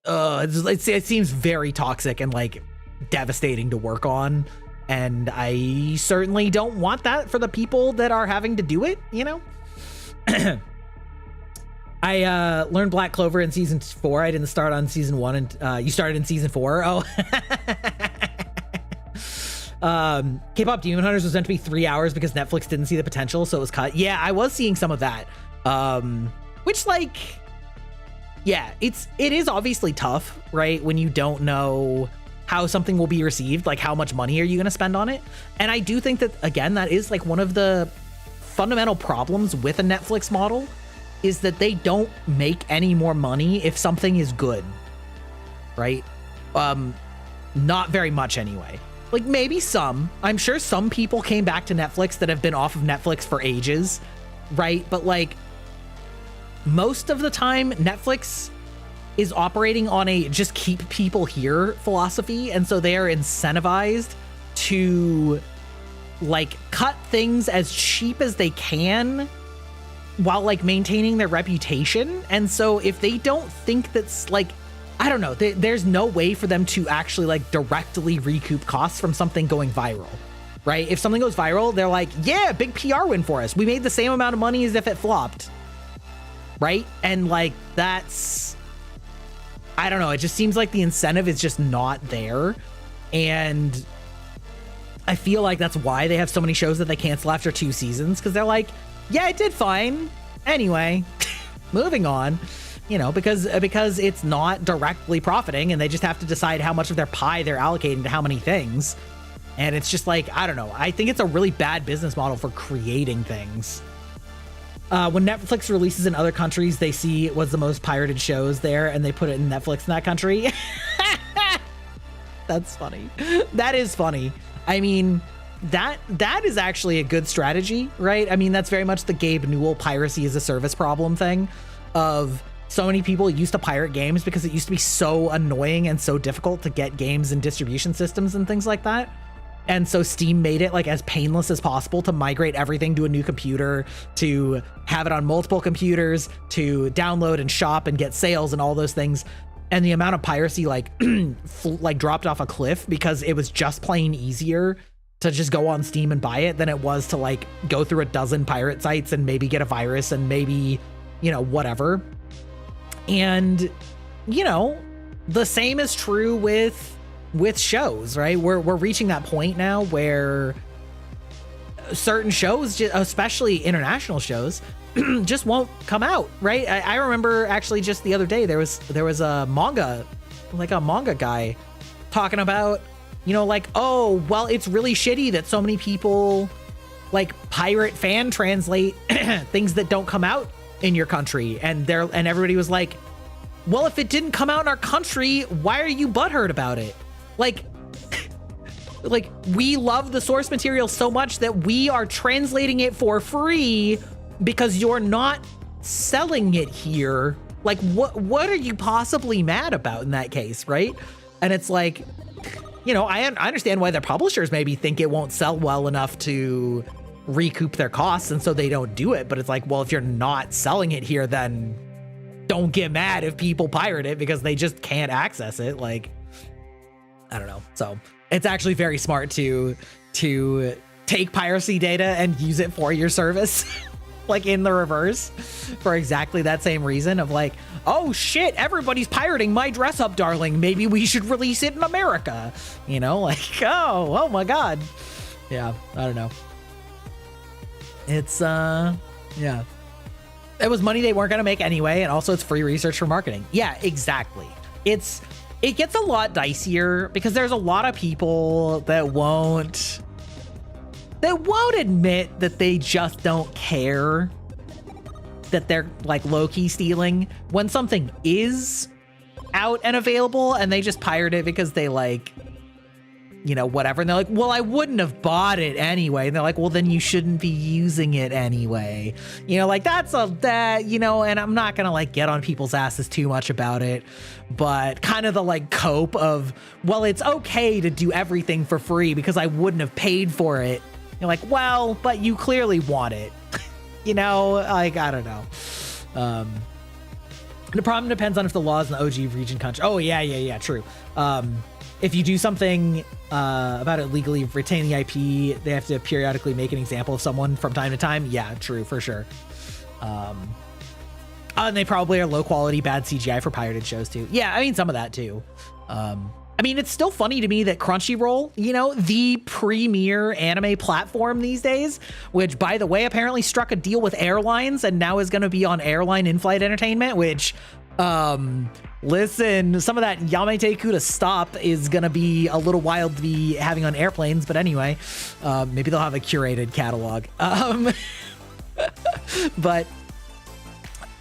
it seems very toxic and like devastating to work on. And I certainly don't want that for the people that are having to do it, you know? I learned Black Clover in season 4. I didn't start on season 1, and you started in season 4. Oh. K-pop Demon Hunters was meant to be 3 hours because Netflix didn't see the potential, so it was cut. Yeah, I was seeing some of that. Which, like, yeah, it is obviously tough, right? When you don't know how something will be received, like how much money are you going to spend on it? And I do think that, again, that is like one of the fundamental problems with a Netflix model is that they don't make any more money if something is good, right? Not very much anyway. Like maybe some, I'm sure some people came back to Netflix that have been off of Netflix for ages, right? But like most of the time, Netflix is operating on a just keep people here philosophy. And so they are incentivized to like cut things as cheap as they can while like maintaining their reputation. And so if they don't think that's like, I don't know, there's no way for them to actually like directly recoup costs from something going viral, right? If something goes viral, they're like, yeah, big PR win for us. We made the same amount of money as if it flopped, right? And like, that's, I don't know. It just seems like the incentive is just not there. And I feel like that's why they have so many shows that they cancel after 2 seasons. Cause they're like, yeah, it did fine. Anyway, moving on, you know, because it's not directly profiting and they just have to decide how much of their pie they're allocating to how many things. And it's just like, I don't know. I think it's a really bad business model for creating things. When Netflix releases in other countries, they see what's the most pirated shows there and they put it in Netflix in that country. That's funny. That is funny. I mean, that is actually a good strategy, right? I mean, that's very much the Gabe Newell piracy as a service problem thing of so many people used to pirate games because it used to be so annoying and so difficult to get games and distribution systems and things like that. And so Steam made it like as painless as possible to migrate everything to a new computer, to have it on multiple computers, to download and shop and get sales and all those things. And the amount of piracy like like dropped off a cliff because it was just plain easier to just go on Steam and buy it than it was to like go through a dozen pirate sites and maybe get a virus and maybe, you know, whatever. And, you know, the same is true with shows, right? We're reaching that point now where certain shows, especially international shows, just won't come out, right? I remember actually just the other day there was a manga guy talking about, you know, like, oh, well, it's really shitty that so many people like pirate fan translate things that don't come out in your country, and everybody was like, well, if it didn't come out in our country, why are you butthurt about it? Like we love the source material so much that we are translating it for free because you're not selling it here. Like, what are you possibly mad about in that case, right? And it's like, you know, I understand why their publishers maybe think it won't sell well enough to recoup their costs, and so they don't do it. But it's like, well, if you're not selling it here, then don't get mad if people pirate it because they just can't access it. Like, I don't know. So it's actually very smart to take piracy data and use it for your service. Like in the reverse for exactly that same reason of like, oh shit, everybody's pirating my Dress Up Darling. Maybe we should release it in America. You know, like, oh my God. Yeah, I don't know. It's, yeah. It was money they weren't going to make anyway. And also it's free research for marketing. Yeah, exactly. It gets a lot dicier because there's a lot of people that won't admit that they just don't care that they're like low-key stealing when something is out and available and they just pirate it because they like whatever. And they're like, well, I wouldn't have bought it anyway. And they're like, well, then you shouldn't be using it anyway. Like and I'm not going to like get on people's asses too much about it, but kind of the like cope of, well, it's okay to do everything for free because I wouldn't have paid for it. You're like, well, but you clearly want it, like, I don't know. The problem depends on if the law is in the OG region country. Oh, yeah, true. If you do something about it legally, retain the IP, they have to periodically make an example of someone from time to time. Yeah, true, for sure. And they probably are low quality, bad CGI for pirated shows too. Yeah, I mean, some of that too. It's still funny to me that Crunchyroll, the premier anime platform these days, which, by the way, apparently struck a deal with airlines and now is going to be on airline in-flight entertainment, which, listen, some of that Yamete Kuda stop is going to be a little wild to be having on airplanes. But anyway, maybe they'll have a curated catalog. But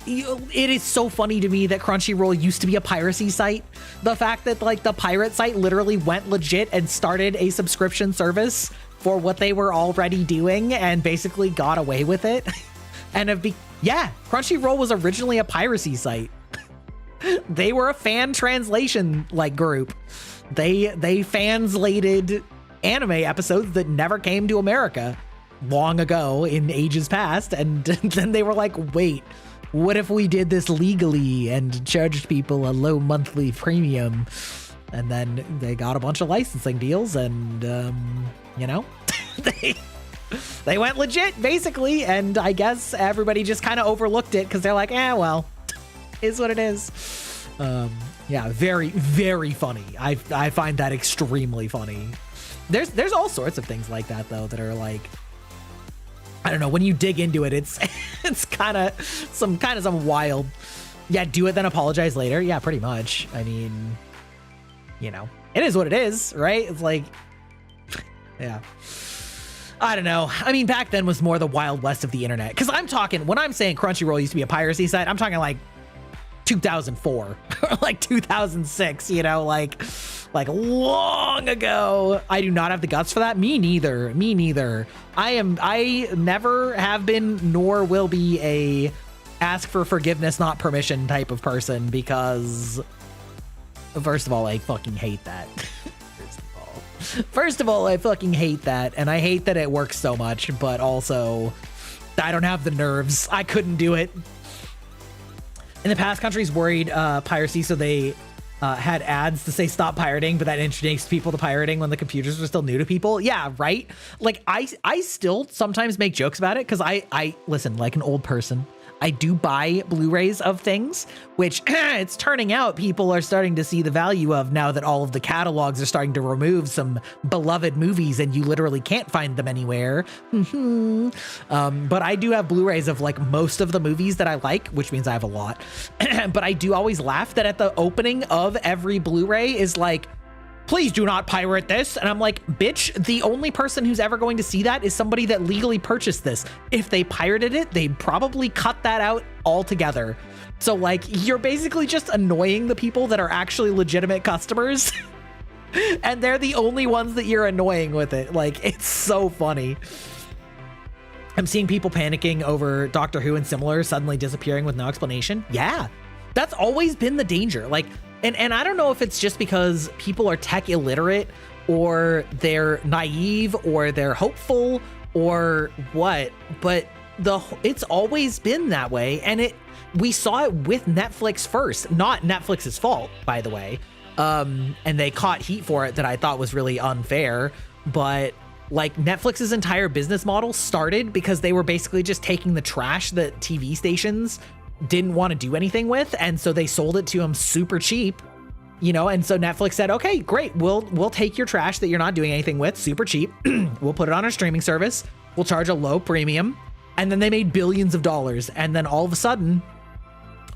it is so funny to me that Crunchyroll used to be a piracy site. The fact that like the pirate site literally went legit and started a subscription service for what they were already doing and basically got away with it. And Crunchyroll was originally a piracy site. They were a fan translation like group. They fanslated anime episodes that never came to America long ago in ages past, and then they were like, wait, what if we did this legally and charged people a low monthly premium? And then they got a bunch of licensing deals, and they went legit basically. And I guess everybody just kind of overlooked it because they're like, well, is what it is. Very, very funny. I find that extremely funny. There's all sorts of things like that though that are like, I don't know, when you dig into it, it's kind of some wild, do it then apologize later. Yeah, pretty much. I mean, it is what it is, right? It's like, yeah. I don't know. I mean, back then was more the Wild West of the internet. Because when I'm saying Crunchyroll used to be a piracy site, I'm talking like 2004 or like 2006, like long ago. I do not have the guts for that. Me neither. I never have been nor will be a ask for forgiveness, not permission type of person, because first of all, I fucking hate that. First of all, I fucking hate that. And I hate that it works so much, but also I don't have the nerves. I couldn't do it. In the past, countries worried piracy, so they had ads to say stop pirating, but that introduced people to pirating when the computers were still new to people. Yeah, right? Like, I still sometimes make jokes about it because I listen, like an old person, I do buy Blu-rays of things, which it's turning out people are starting to see the value of now that all of the catalogs are starting to remove some beloved movies and you literally can't find them anywhere. But I do have Blu-rays of like most of the movies that I like, which means I have a lot. But I do always laugh that at the opening of every Blu-ray is like, please do not pirate this. And I'm like, bitch, the only person who's ever going to see that is somebody that legally purchased this. If they pirated it, they'd probably cut that out altogether. So like, you're basically just annoying the people that are actually legitimate customers. And they're the only ones that you're annoying with it. Like, it's so funny. I'm seeing people panicking over Doctor Who and similar suddenly disappearing with no explanation. Yeah, that's always been the danger. Like, and I don't know if it's just because people are tech illiterate or they're naive or they're hopeful or what, but it's always been that way. And we saw it with Netflix first, not Netflix's fault, by the way. And they caught heat for it that I thought was really unfair. But like, Netflix's entire business model started because they were basically just taking the trash that TV stations didn't want to do anything with, and so they sold it to them super cheap, and so Netflix said, okay, great, we'll take your trash that you're not doing anything with super cheap. We'll put it on our streaming service, we'll charge a low premium, and then they made billions of dollars. And then all of a sudden,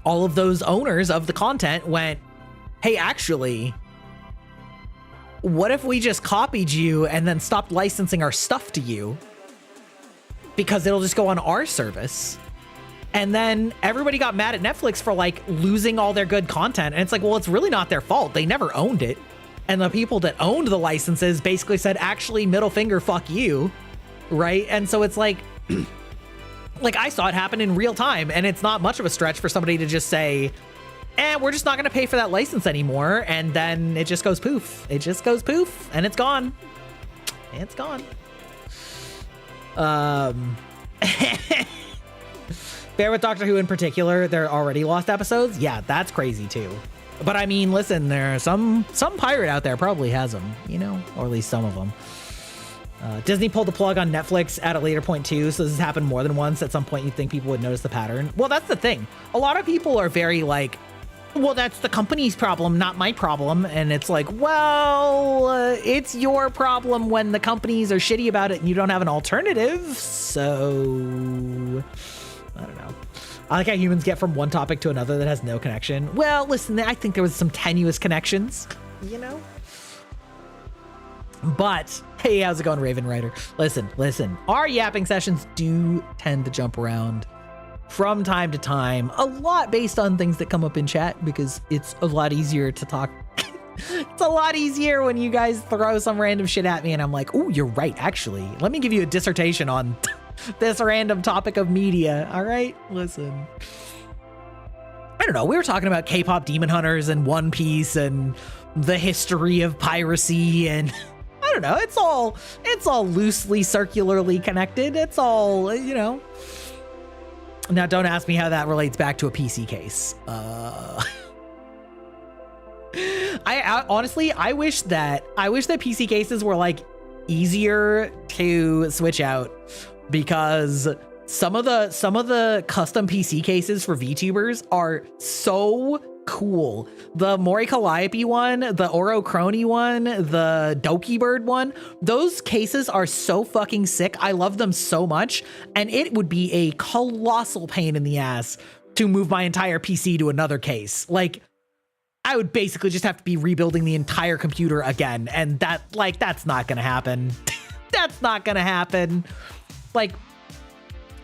all of those owners of the content went, hey, actually, what if we just copied you and then stopped licensing our stuff to you, because it'll just go on our service? And then everybody got mad at Netflix for like losing all their good content. And it's like, well, it's really not their fault. They never owned it. And the people that owned the licenses basically said, actually, middle finger, fuck you, right? And so it's like, like I saw it happen in real time, and it's not much of a stretch for somebody to just say, we're just not going to pay for that license anymore. And then it just goes poof. It just goes poof, and it's gone. It's gone. Bear with Doctor Who in particular, they're already lost episodes. Yeah, that's crazy too. But I mean, listen, there are some pirate out there probably has them, you know, or at least some of them. Disney pulled the plug on Netflix at a later point too, so this has happened more than once. At some point, you'd think people would notice the pattern. Well, that's the thing. A lot of people are very like, well, that's the company's problem, not my problem. And it's like, well, it's your problem when the companies are shitty about it and you don't have an alternative. So, I don't know. I like how humans get from one topic to another that has no connection. Well, listen, I think there was some tenuous connections, you know? But, hey, how's it going, Raven Rider? Listen, our yapping sessions do tend to jump around from time to time, a lot based on things that come up in chat, because it's a lot easier to talk. It's a lot easier when you guys throw some random shit at me and I'm like, oh, you're right, actually. Let me give you a dissertation on this random topic of media, all right? Listen. I don't know, we were talking about K-pop Demon Hunters and One Piece and the history of piracy, and I don't know, it's all loosely circularly connected. It's all, you know. Now, don't ask me how that relates back to a PC case. I honestly, I wish that PC cases were like easier to switch out, because some of the custom PC cases for VTubers are so cool. The Mori Calliope one, the Oro Crony one, the Doki Bird one, those cases are so fucking sick. I love them so much, and it would be a colossal pain in the ass to move my entire PC to another case. Like, I would basically just have to be rebuilding the entire computer again, and that's not gonna happen. That's not gonna happen. Like,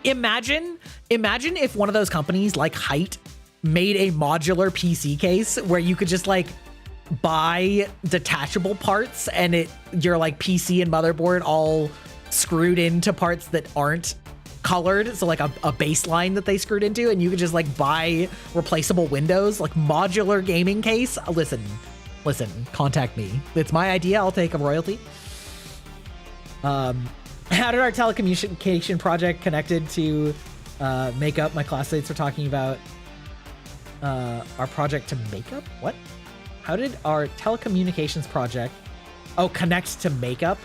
imagine if one of those companies like Height made a modular PC case where you could just like buy detachable parts and your like PC and motherboard all screwed into parts that aren't colored. So like a baseline that they screwed into, and you could just like buy replaceable windows, like modular gaming case. Listen, contact me. It's my idea. I'll take a royalty. How did our telecommunication project connected to makeup? My classmates were talking about our project to makeup. What? How did our telecommunications project connect to makeup?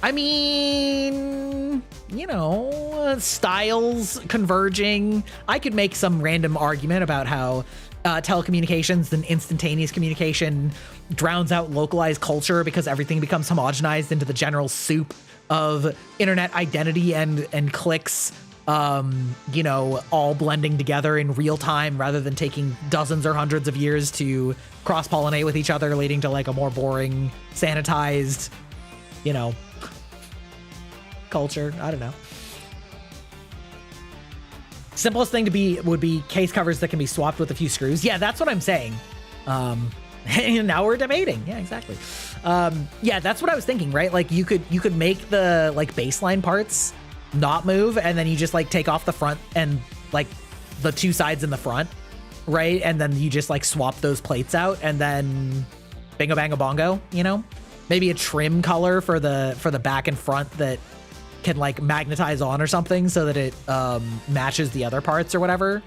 I mean, you know, styles converging. I could make some random argument about how telecommunications and instantaneous communication drowns out localized culture because everything becomes homogenized into the general soup of internet identity and clicks, you know, all blending together in real time rather than taking dozens or hundreds of years to cross-pollinate with each other, leading to like a more boring, sanitized, you know, culture. I don't know. Simplest thing would be case covers that can be swapped with a few screws. Yeah, that's what I'm saying. And now we're debating. Yeah, exactly. Yeah, that's what I was thinking, right? Like you could make the like baseline parts not move, and then you just like take off the front and like the two sides in the front, right? And then you just like swap those plates out, and then bingo bango bongo, you know? Maybe a trim color for the back and front that can like magnetize on or something so that it matches the other parts or whatever.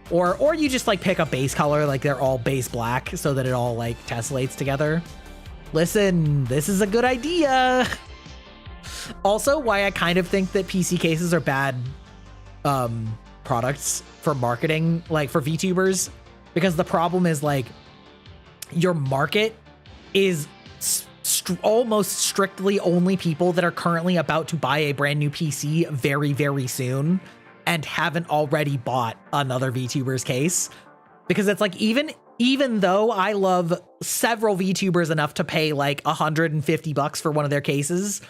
Or you just like pick a base color, like they're all base black so that it all like tessellates together. Listen, this is a good idea. Also, why I kind of think that PC cases are bad products for marketing, like for VTubers, because the problem is like your market is almost strictly only people that are currently about to buy a brand new PC very, very soon and haven't already bought another VTuber's case. Because it's like, even though I love several VTubers enough to pay like $150 for one of their cases,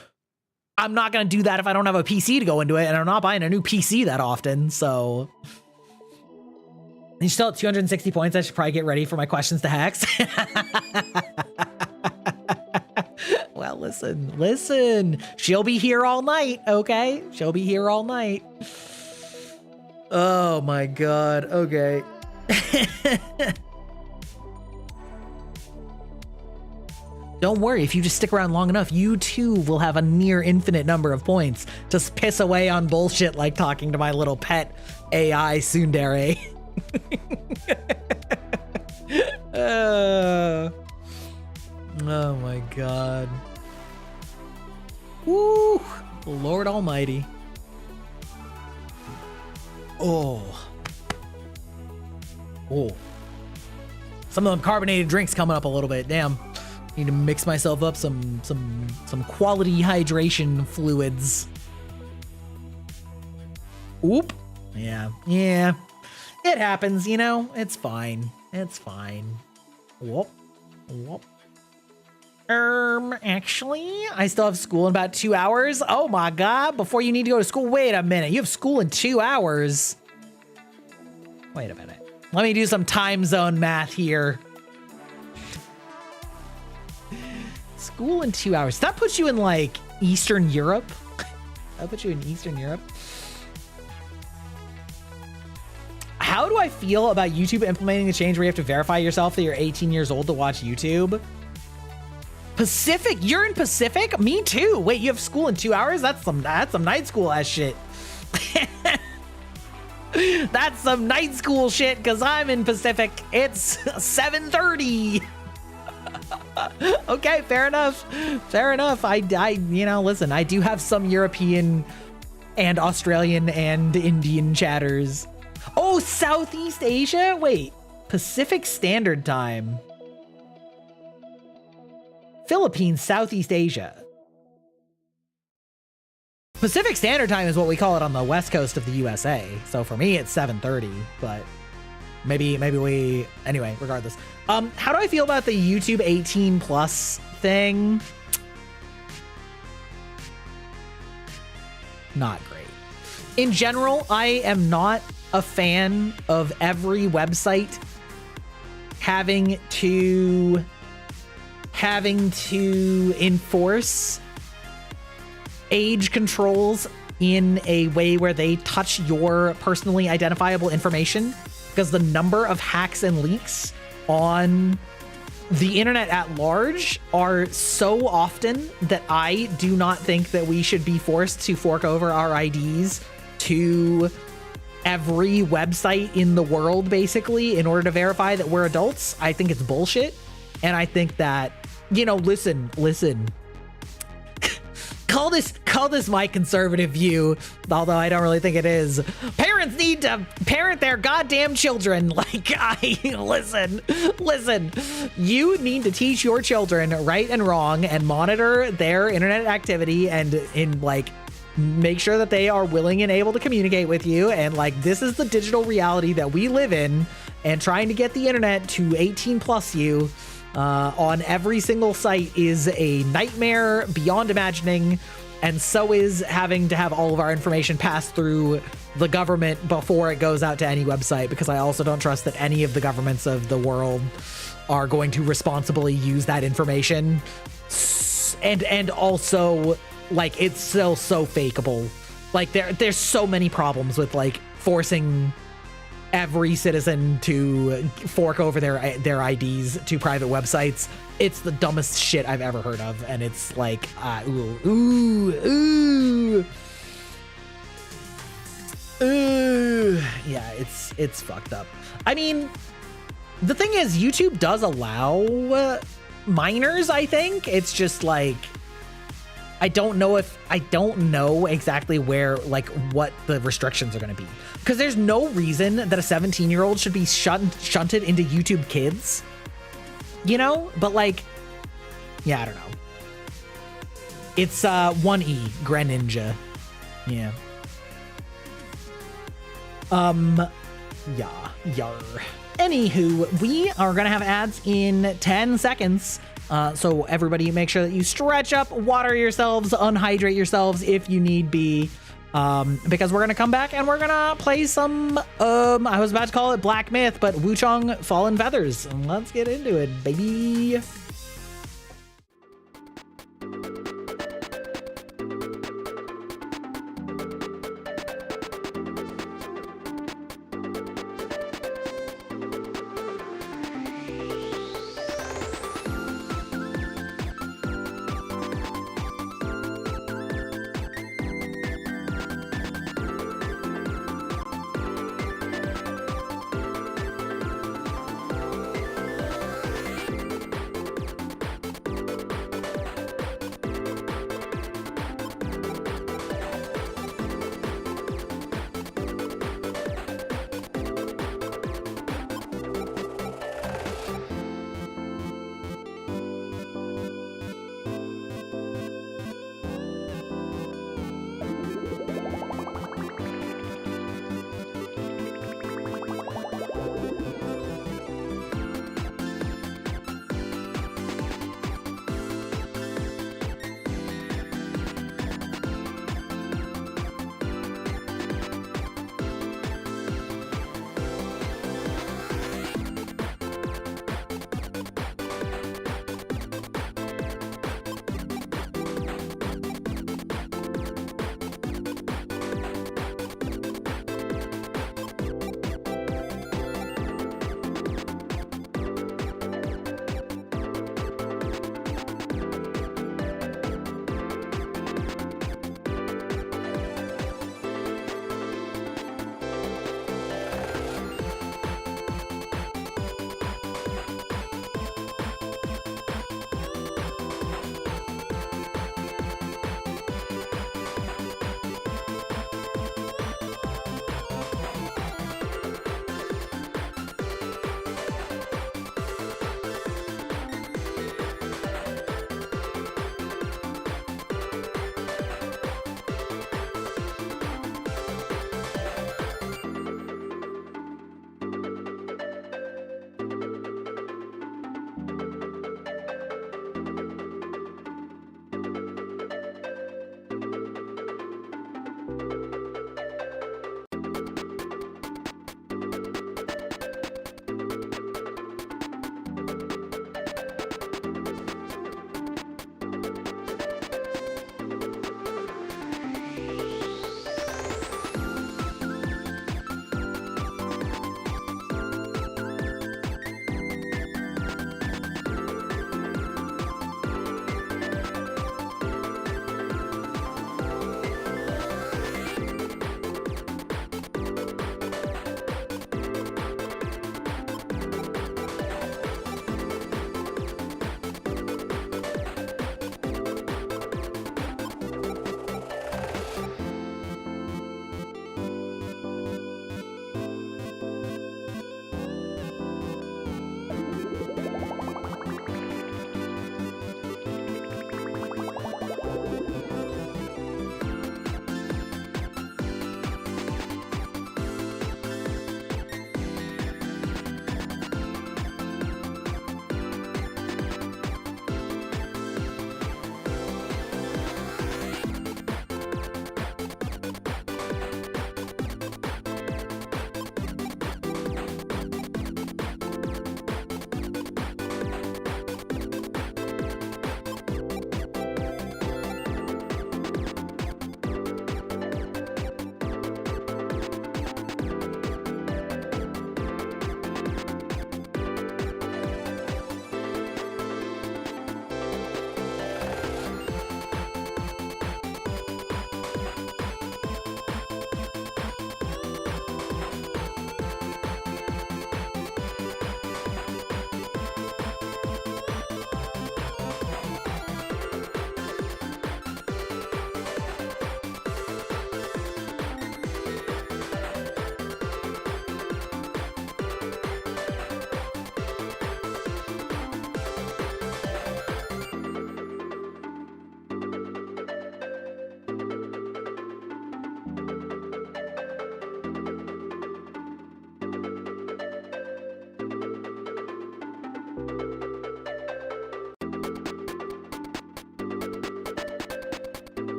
I'm not going to do that if I don't have a PC to go into it, and I'm not buying a new PC that often, so You still at 260 points. I should probably get ready for my questions to Hex. Well, listen. She'll be here all night, okay? She'll be here all night. Oh my god, okay. Don't worry, if you just stick around long enough, you too will have a near infinite number of points. Just piss away on bullshit like talking to my little pet AI tsundere. Oh my god. Woo! Lord Almighty. Oh. Some of them carbonated drinks coming up a little bit. Damn. Need to mix myself up some quality hydration fluids. Oop. Yeah. It happens, you know? It's fine. Whoop. Actually, I still have school in about 2 hours. Oh my god, before you need to go to school. Wait a minute, you have school in 2 hours. Wait a minute. Let me do some time zone math here. School in 2 hours. That puts you in like Eastern Europe. That puts you in Eastern Europe. How do I feel about YouTube implementing the change where you have to verify yourself that you're 18 years old to watch YouTube? Pacific, you're in Pacific? Me too. Wait, you have school in 2 hours? That's some night school ass shit. That's some night school shit because I'm in Pacific. It's 7:30. Okay, fair enough. I listen, I do have some European and Australian and Indian chatters. Oh, Southeast Asia? Wait, Pacific Standard Time. Philippines, Southeast Asia. Pacific Standard Time is what we call it on the west coast of the USA. So for me, it's 7:30, but maybe we, anyway, regardless. How do I feel about the YouTube 18 plus thing? Not great. In general, I am not a fan of every website having to enforce age controls in a way where they touch your personally identifiable information, because the number of hacks and leaks on the internet at large are so often that I do not think that we should be forced to fork over our IDs to every website in the world, basically, in order to verify that we're adults. I think it's bullshit. And I think that, listen. Call this my conservative view, although I don't really think it is. Parents need to parent their goddamn children. Listen. You need to teach your children right and wrong and monitor their internet activity and make sure that they are willing and able to communicate with you. And this is the digital reality that we live in, and trying to get the internet to 18 plus you on every single site is a nightmare beyond imagining, and so is having to have all of our information pass through the government before it goes out to any website, because I also don't trust that any of the governments of the world are going to responsibly use that information. And also, it's still so fakeable. There's so many problems with forcing every citizen to fork over their IDs to private websites. It's the dumbest shit I've ever heard of, and it's yeah, it's fucked up. I mean, the thing is, YouTube does allow minors, I think. It's just I don't know exactly where, what the restrictions are going to be. Because there's no reason that a 17-year-old should be shunted into YouTube Kids. But yeah, I don't know. It's 1E, Greninja. Yeah. Yar. Anywho, we are going to have ads in 10 seconds. So everybody make sure that you stretch up, water yourselves, unhydrate yourselves if you need be. because we're gonna come back and we're gonna play some, I was about to call it Black Myth, but Wuchang Fallen Feathers. Let's get into it, baby.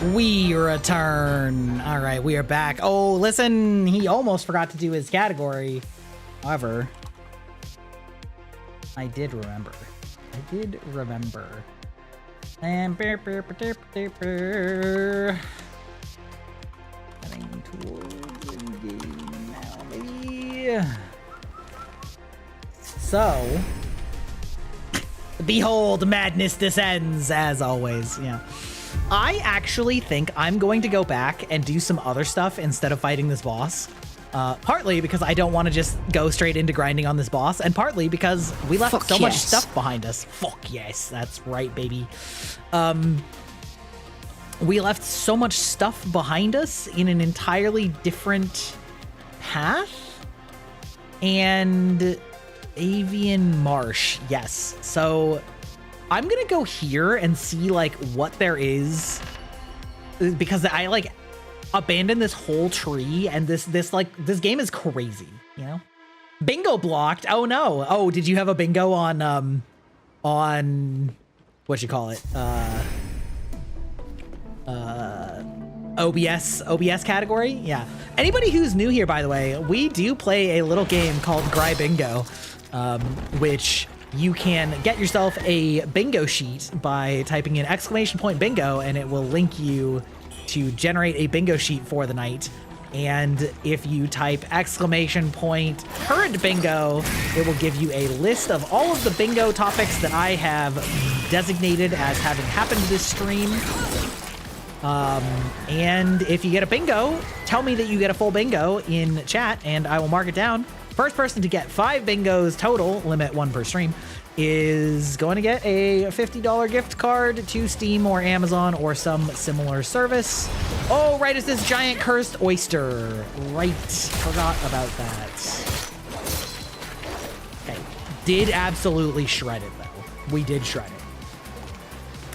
We return. All right, we are back. Oh, listen, he almost forgot to do his category. However, I did remember. And heading towards in-game now, maybe. So, behold, madness descends, as always. Yeah. I actually think I'm going to go back and do some other stuff instead of fighting this boss. Partly because I don't want to just go straight into grinding on this boss, and partly because we left so much stuff behind us. Fuck yes, that's right, baby. We left so much stuff behind us in an entirely different path. And Avian Marsh, yes. So I'm gonna go here and see like what there is, because I like abandoned this whole tree, and this game is crazy, you know? Bingo blocked. Oh no. Oh, did you have a bingo on what you call it? OBS category? Yeah. Anybody who's new here, by the way, we do play a little game called Gry Bingo, which you can get yourself a bingo sheet by typing in !bingo, and it will link you to generate a bingo sheet for the night. And if you type !current bingo, it will give you a list of all of the bingo topics that I have designated as having happened this stream. And if you get a bingo, tell me that you get a full bingo in chat and I will mark it down. First person to get 5 bingos total, limit 1 per stream, is going to get a $50 gift card to Steam or Amazon or some similar service. Oh, right, it's this giant cursed oyster. Right, forgot about that. Okay, did absolutely shred it though. We did shred it.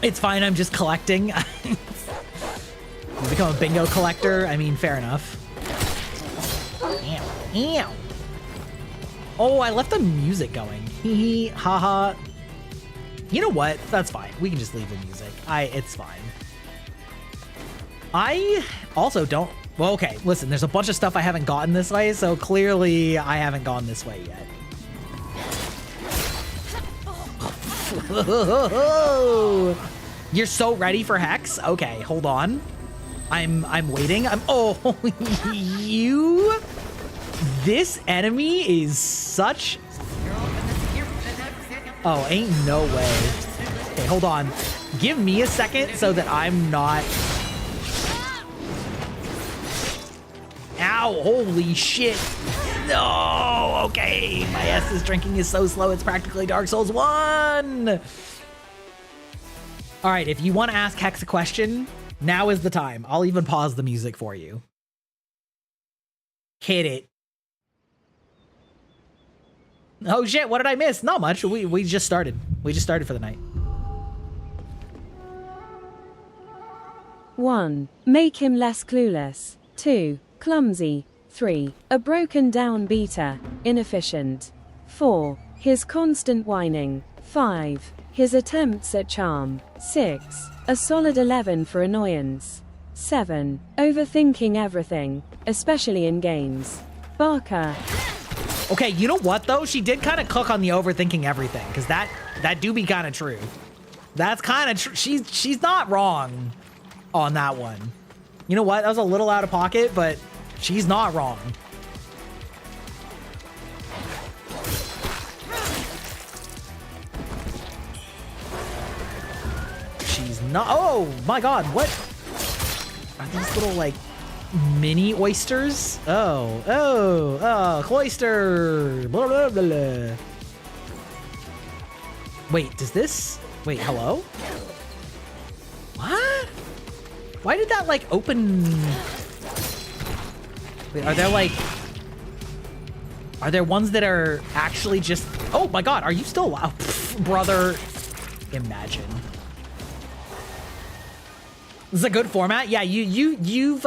It's fine, I'm just collecting. You become a bingo collector, I mean, fair enough. Ew. Oh, I left the music going. Hee hee, haha. You know what? That's fine. We can just leave the music. It's fine. I also don't... Well, okay, listen, there's a bunch of stuff I haven't gotten this way, so clearly I haven't gone this way yet. You're so ready for Hex? Okay, hold on. I'm waiting. Oh, you... This enemy is such... Oh, ain't no way. Okay, hold on. Give me a second so that I'm not... Ow, holy shit. No, okay. My S's drinking is so slow, it's practically Dark Souls 1. All right, if you want to ask Hex a question, now is the time. I'll even pause the music for you. Hit it. Oh shit, what did I miss? Not much. We just started. We just started for the night. 1. Make him less clueless. 2. Clumsy. 3. A broken down beater. Inefficient. 4. His constant whining. 5. His attempts at charm. 6. A solid 11 for annoyance. 7. Overthinking everything, especially in games. Barker. Okay, you know what though? She did kind of cook on the overthinking everything, because that do be kind of true. That's kind of true. She's not wrong on that one. You know what? That was a little out of pocket, but she's not wrong. She's not. Oh my God! What are these little like mini oysters? Oh, cloister. Blah, blah, blah, blah. Wait, does this... Wait, hello? What? Why did that, like, open... Wait, are there, like... Are there ones that are actually just... Oh, my God, are you still alive? Pff, brother. Imagine. This is a good format. Yeah, you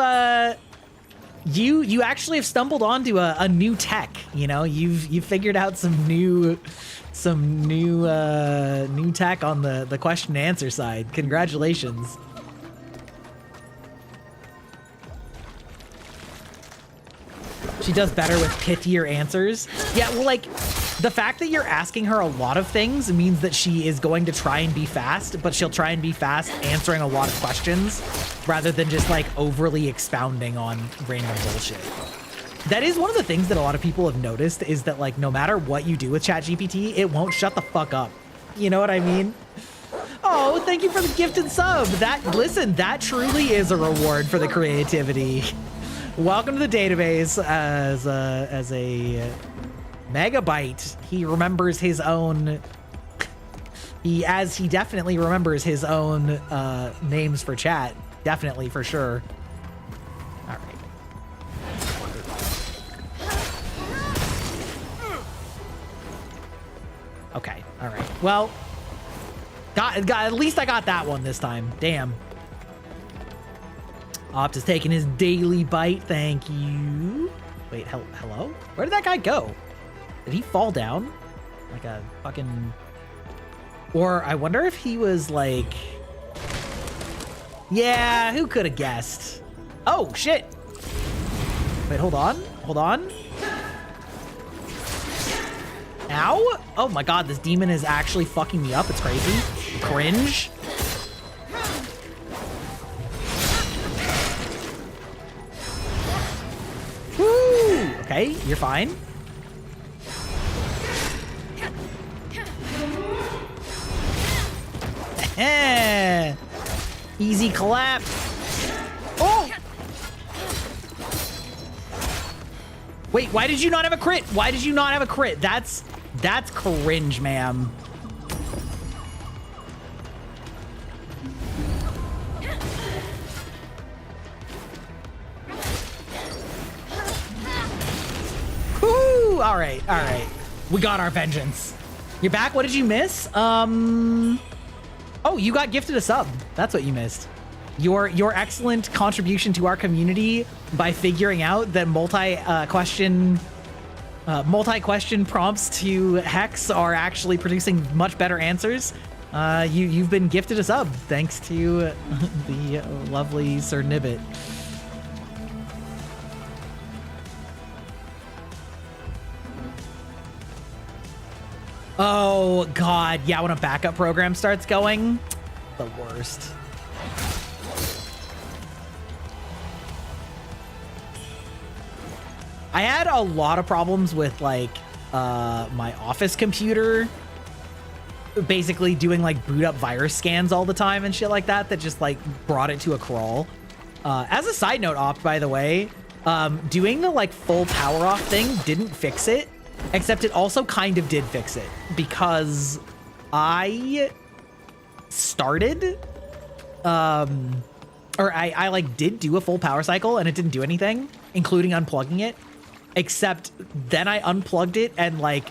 actually have stumbled onto a new tech. You know, you've figured out some new tech on the question and answer side. Congratulations. She does better with pithier answers. Yeah, well, like, the fact that you're asking her a lot of things means that she is going to try and be fast, but she'll try and be fast answering a lot of questions rather than just, like, overly expounding on random bullshit. That is one of the things that a lot of people have noticed is that, like, no matter what you do with ChatGPT, it won't shut the fuck up. You know what I mean? Oh, thank you for the gifted sub. Listen, that truly is a reward for the creativity. Welcome to the database as a megabyte. He remembers his own. He definitely remembers his own names for chat. Definitely, for sure. All right. Okay. All right. Well, got at least I got that one this time. Damn. Opt is taking his daily bite. Thank you. Wait, hello? Where did that guy go? Did he fall down? Like a fucking... Or I wonder if he was like... Yeah, who could have guessed? Oh, shit. Wait, hold on. Hold on. Ow. Oh my god, this demon is actually fucking me up. It's crazy. Cringe. Woo! Okay, you're fine. Easy clap. Oh! Wait, why did you not have a crit? Why did you not have a crit? That's cringe, ma'am. Woo! All right. We got our vengeance. You're back? What did you miss? Oh, you got gifted a sub. That's what you missed. Your excellent contribution to our community by figuring out that multi-question prompts to Hex are actually producing much better answers. You've been gifted a sub thanks to the lovely Sir Nibbit. Oh god, yeah, when a backup program starts going, the worst. I had a lot of problems with like my office computer basically doing like boot up virus scans all the time and shit like that just like brought it to a crawl. As a side note, Opt, by the way, doing the like full power off thing didn't fix it. Except it also kind of did fix it because I started, or I like did do a full power cycle and it didn't do anything, including unplugging it, except then I unplugged it and like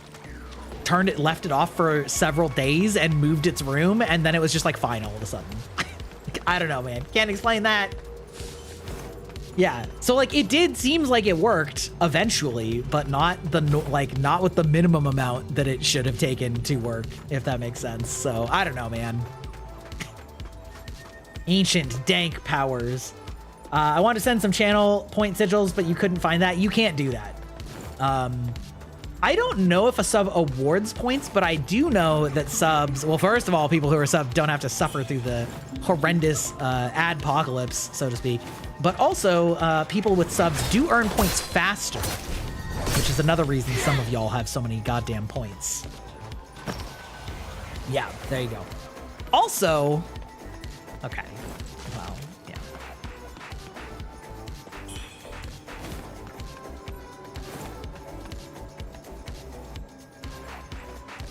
left it off for several days and moved its room. And then it was just like fine all of a sudden. I don't know, man. Can't explain that. Yeah, so like it seems like it worked eventually, but not not with the minimum amount that it should have taken to work, if that makes sense. So I don't know, man. Ancient dank powers. I wanted to send some channel point sigils, but you couldn't find that. You can't do that. I don't know if a sub awards points, but I do know that subs, well, first of all, people who are sub don't have to suffer through the horrendous adpocalypse, so to speak. But also, people with subs do earn points faster, which is another reason some of y'all have so many goddamn points. Yeah, there you go. Also, okay, well, yeah.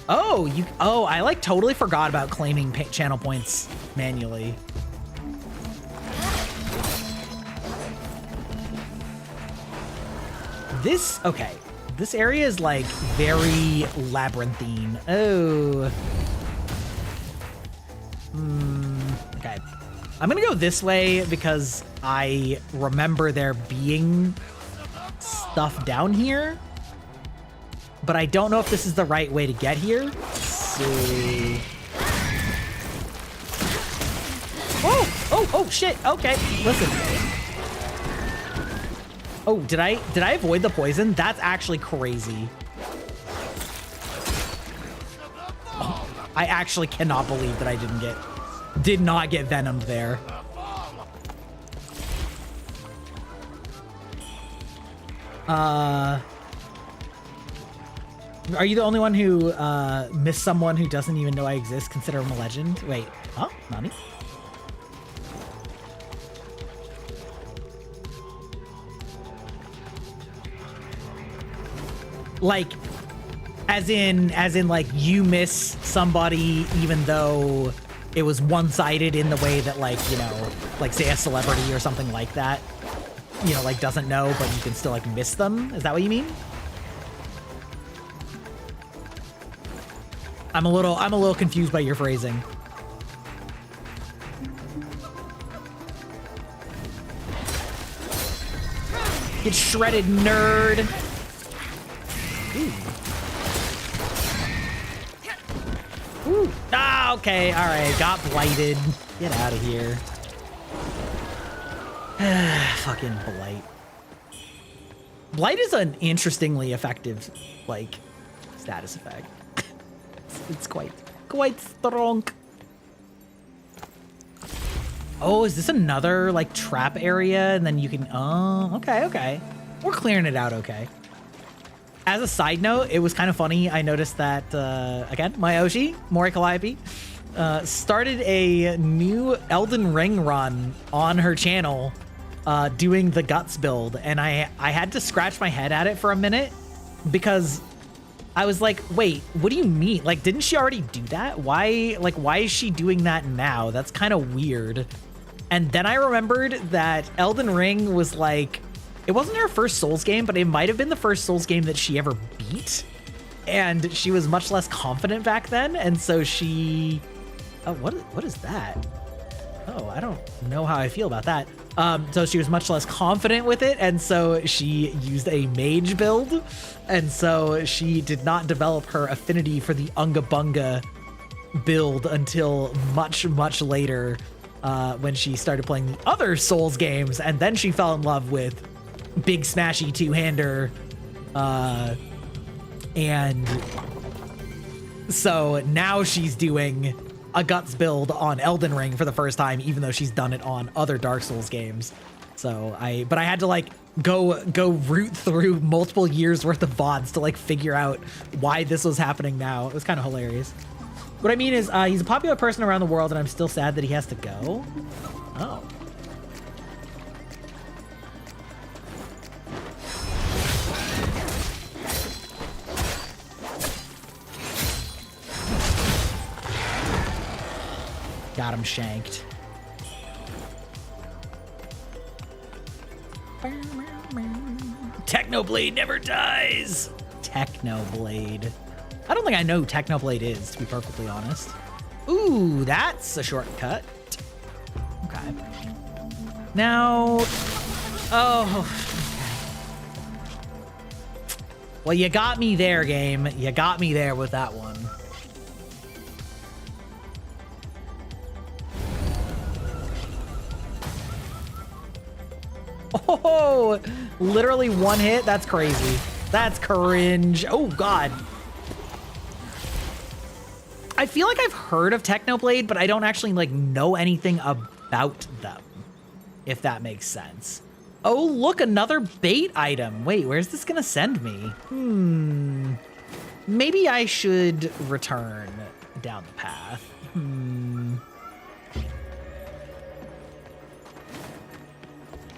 Oh, I like totally forgot about claiming channel points manually. Okay, this area is like very labyrinthine. Oh. Okay. I'm gonna go this way because I remember there being stuff down here, but I don't know if this is the right way to get here. Let's see. Oh, shit. Okay, listen. Oh, did I avoid the poison? That's actually crazy. Oh, I actually cannot believe that I did not get venomed there. Are you the only one who missed someone who doesn't even know I exist? Consider him a legend. Wait, huh? Nani? Like, as in like you miss somebody even though it was one-sided in the way that, like, you know, like say a celebrity or something like that, you know, like doesn't know, but you can still like miss them. Is that what you mean? I'm a little confused by your phrasing. Get shredded, nerd. Ooh. Ooh. Ah, okay. All right. Got blighted. Get out of here. Fucking blight. Blight is an interestingly effective, like, status effect. It's quite strong. Oh, is this another, like, trap area? And then you can... Oh, okay. We're clearing it out okay. As a side note, it was kind of funny. I noticed that, again, Mayoshi, Mori Calliope, started a new Elden Ring run on her channel, doing the Guts build. And I had to scratch my head at it for a minute because I was like, wait, what do you mean? Like, didn't she already do that? Why is she doing that now? That's kind of weird. And then I remembered that Elden Ring was like, it wasn't her first Souls game, but it might have been the first Souls game that she ever beat. And she was much less confident back then. And so she... Oh, what is that? Oh, I don't know how I feel about that. So she was much less confident with it. And so she used a mage build. And so she did not develop her affinity for the Unga Bunga build until much, much later, when she started playing the other Souls games. And then she fell in love with big smashy two-hander, and so now she's doing a Guts build on Elden Ring for the first time, even though she's done it on other Dark Souls games. So I had to like go root through multiple years worth of VODs to like figure out why this was happening now. It was kind of hilarious. What I mean is he's a popular person around the world, and I'm still sad that he has to go. Oh. Got him shanked. Technoblade never dies. Technoblade. I don't think I know who Technoblade is, to be perfectly honest. Ooh, that's a shortcut. Okay. Now, oh. Well, you got me there, game. You got me there with that one. Oh, literally one hit? That's crazy. That's cringe. Oh, God. I feel like I've heard of Technoblade, but I don't actually, like, know anything about them, if that makes sense. Oh, look, another bait item. Wait, where's this gonna send me? Maybe I should return down the path.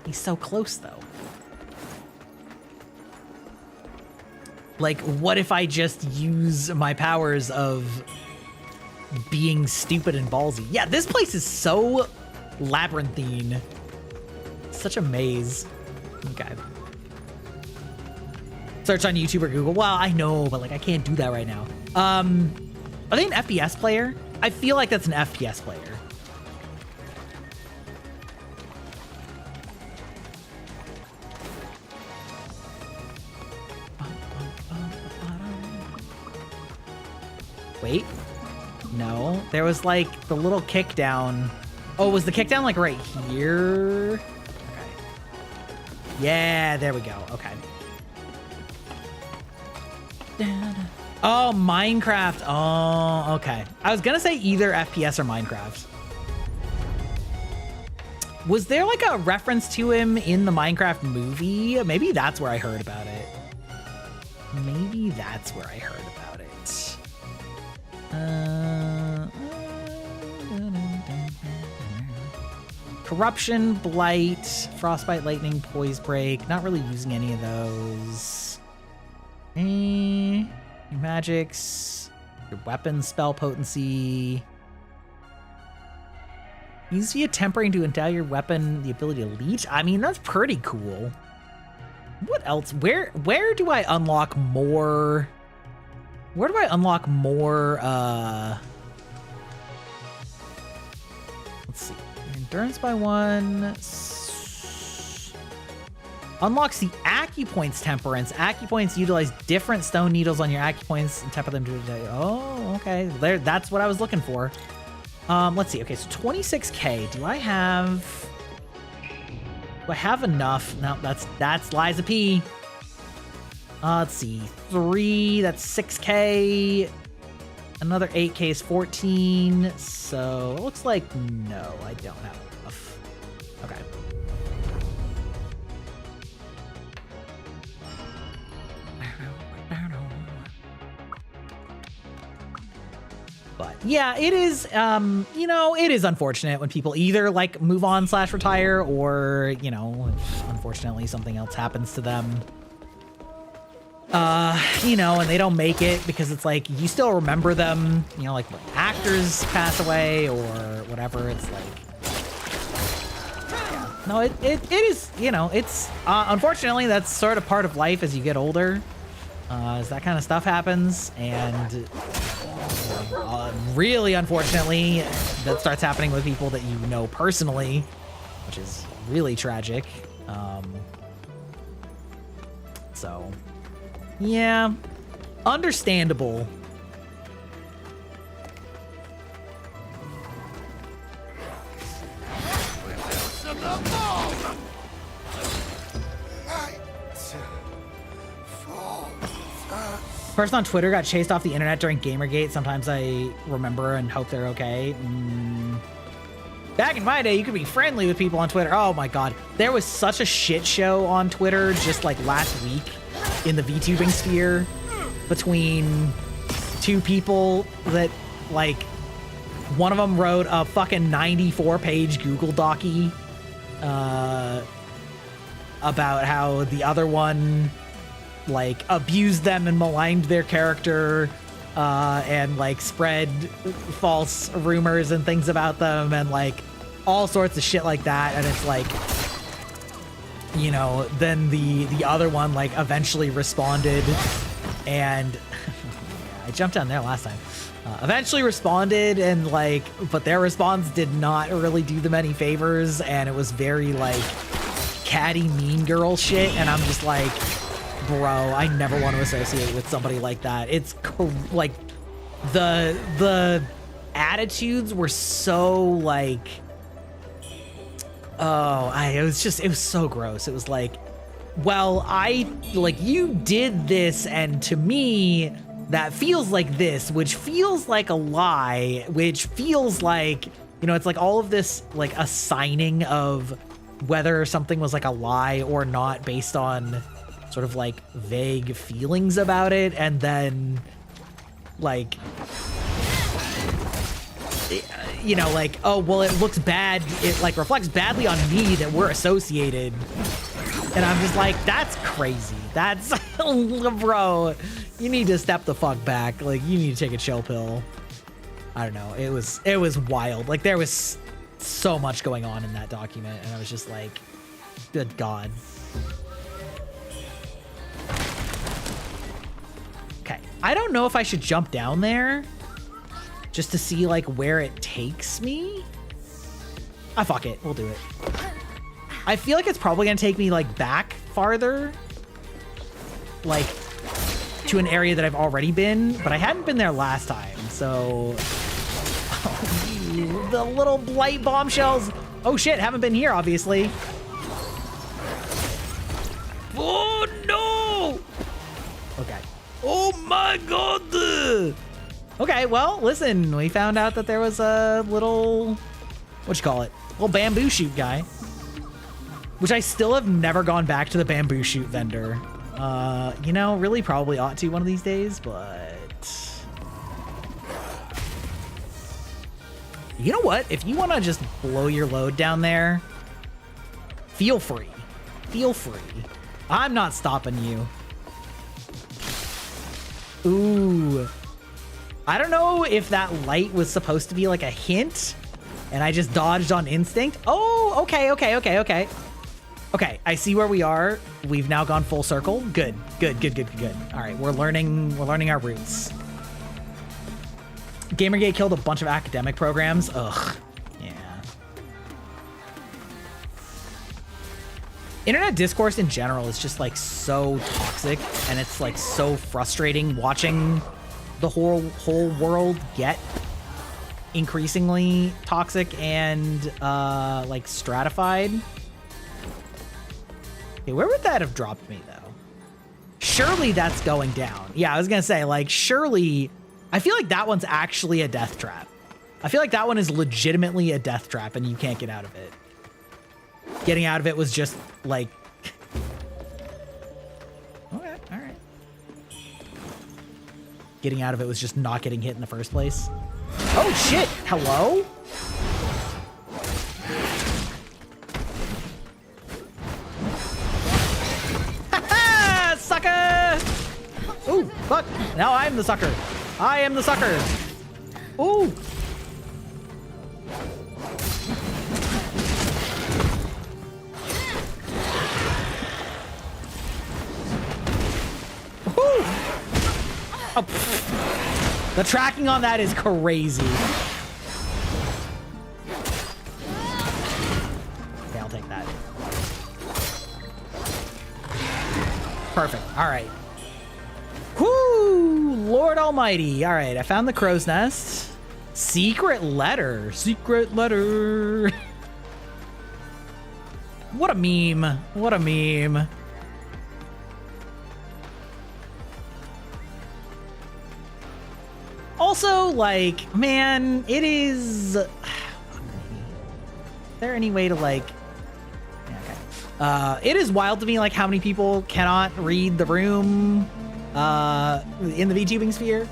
He's so close, though. Like, what if I just use my powers of being stupid and ballsy? Yeah, this place is so labyrinthine. Such a maze. Okay. Search on YouTube or Google. Well, I know, but like I can't do that right now. Are they an FPS player? I feel like that's an FPS player. Wait. No, there was like the little kick down. Oh, was the kick down like right here? Okay. Yeah, there we go. Okay. Oh, Minecraft. Oh, okay. I was gonna say either FPS or Minecraft. Was there like a reference to him in the Minecraft movie? Maybe that's where I heard about it. Maybe that's where I heard about it. Corruption, Blight, Frostbite, Lightning, Poise Break. Not really using any of those. Your magics, your weapon spell potency. Use via tempering to endow your weapon the ability to leech. I mean, that's pretty cool. What else? Where do I unlock more? Where do I unlock more? Let's see. Endurance by 1. Unlocks the Acupoints Temperance. Acupoints utilize different stone needles on your Acupoints and temper them to... Oh, okay. There, that's what I was looking for. Let's see. Okay, so 26k. Do I have enough? No, that's Liza P. Let's see. 3, that's 6k. Another 8k is 14. So it looks like no, I don't have enough. Okay. But yeah, it is, you know, it is unfortunate when people either like move on / retire or, you know, unfortunately something else happens to them. You know, and they don't make it because it's like, you still remember them, you know, like when actors pass away or whatever. It's like, yeah. No, it is, you know, it's, unfortunately that's sort of part of life as you get older. As that kind of stuff happens, and really unfortunately that starts happening with people that you know personally, which is really tragic. So yeah, understandable. Person on Twitter got chased off the internet during Gamergate. Sometimes I remember and hope they're okay. Back in my day, you could be friendly with people on Twitter. Oh my God. There was such a shit show on Twitter just like last week in the VTubing sphere between two people that like, one of them wrote a fucking 94-page Google Docie about how the other one like abused them and maligned their character and like spread false rumors and things about them and like all sorts of shit like that. And it's like, you know, then the other one like eventually responded and I jumped down there last time. Eventually responded and like, but their response did not really do them any favors, and it was very like catty mean girl shit, and I'm just like, bro, I never want to associate with somebody like that. It's like the attitudes were so like, it was so gross. It was like, well, you did this, and to me that feels like this, which feels like a lie, which feels like, you know, it's like all of this like assigning of whether something was like a lie or not based on sort of like vague feelings about it, and then like, you know, like, oh well, it looks bad, it like reflects badly on me that we're associated, and I'm just like, that's crazy. That's bro, you need to step the fuck back. Like, you need to take a chill pill. I don't know, it was wild. Like, there was so much going on in that document, and I was just like, good God. Okay, I don't know if I should jump down there just to see like where it takes me. Fuck it, we'll do it. I feel like it's probably gonna take me like back farther, like to an area that I've already been, but I hadn't been there last time, so the little blight bombshells. Oh shit, haven't been here obviously. Oh no! Okay. Oh my god! Okay, well, listen, we found out that there was a little, what you call it? Little bamboo shoot guy. Which I still have never gone back to the bamboo shoot vendor. You know, really probably ought to one of these days, but... You know what? If you want to just blow your load down there, feel free. Feel free. I'm not stopping you. Ooh. I don't know if that light was supposed to be like a hint, and I just dodged on instinct. Oh, okay. Okay, I see where we are. We've now gone full circle. Good. All right, we're learning our roots. Gamergate killed a bunch of academic programs. Ugh. Yeah. Internet discourse in general is just like so toxic, and it's like so frustrating watching the whole world get increasingly toxic and like stratified. Okay, where would that have dropped me though? Surely that's going down. Yeah, I was gonna say, like, surely, I feel like that one's actually a death trap. I feel like that one is legitimately a death trap and you can't get out of it. Getting out of it was just like, okay, all right. Getting out of it was just not getting hit in the first place. Oh shit, hello? Sucker! Ooh, fuck. Now I'm the sucker. I am the sucker. Ooh. Ooh. Oh, the tracking on that is crazy. Okay, I'll take that. Perfect. All right. Whoo! Lord Almighty. All right, I found the crow's nest. Secret letter. Secret letter. What a meme. What a meme. Also, like, man, it is... Is there any way to, like... It is wild to me, like, how many people cannot read the room in the VTubing sphere.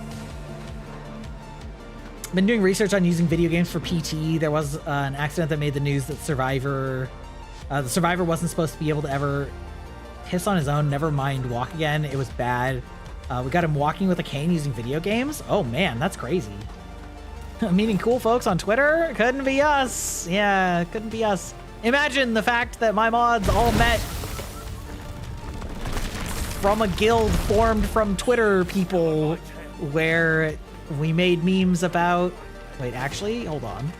Been doing research on using video games for PT. There was an accident that made the news that the survivor wasn't supposed to be able to ever piss on his own, never mind walk again. It was bad. We got him walking with a cane using video games. Oh man, that's crazy. Meeting cool folks on Twitter? Couldn't be us. Yeah, couldn't be us. Imagine the fact that my mods all met from a guild formed from Twitter people where we made memes about... Wait, actually, hold on.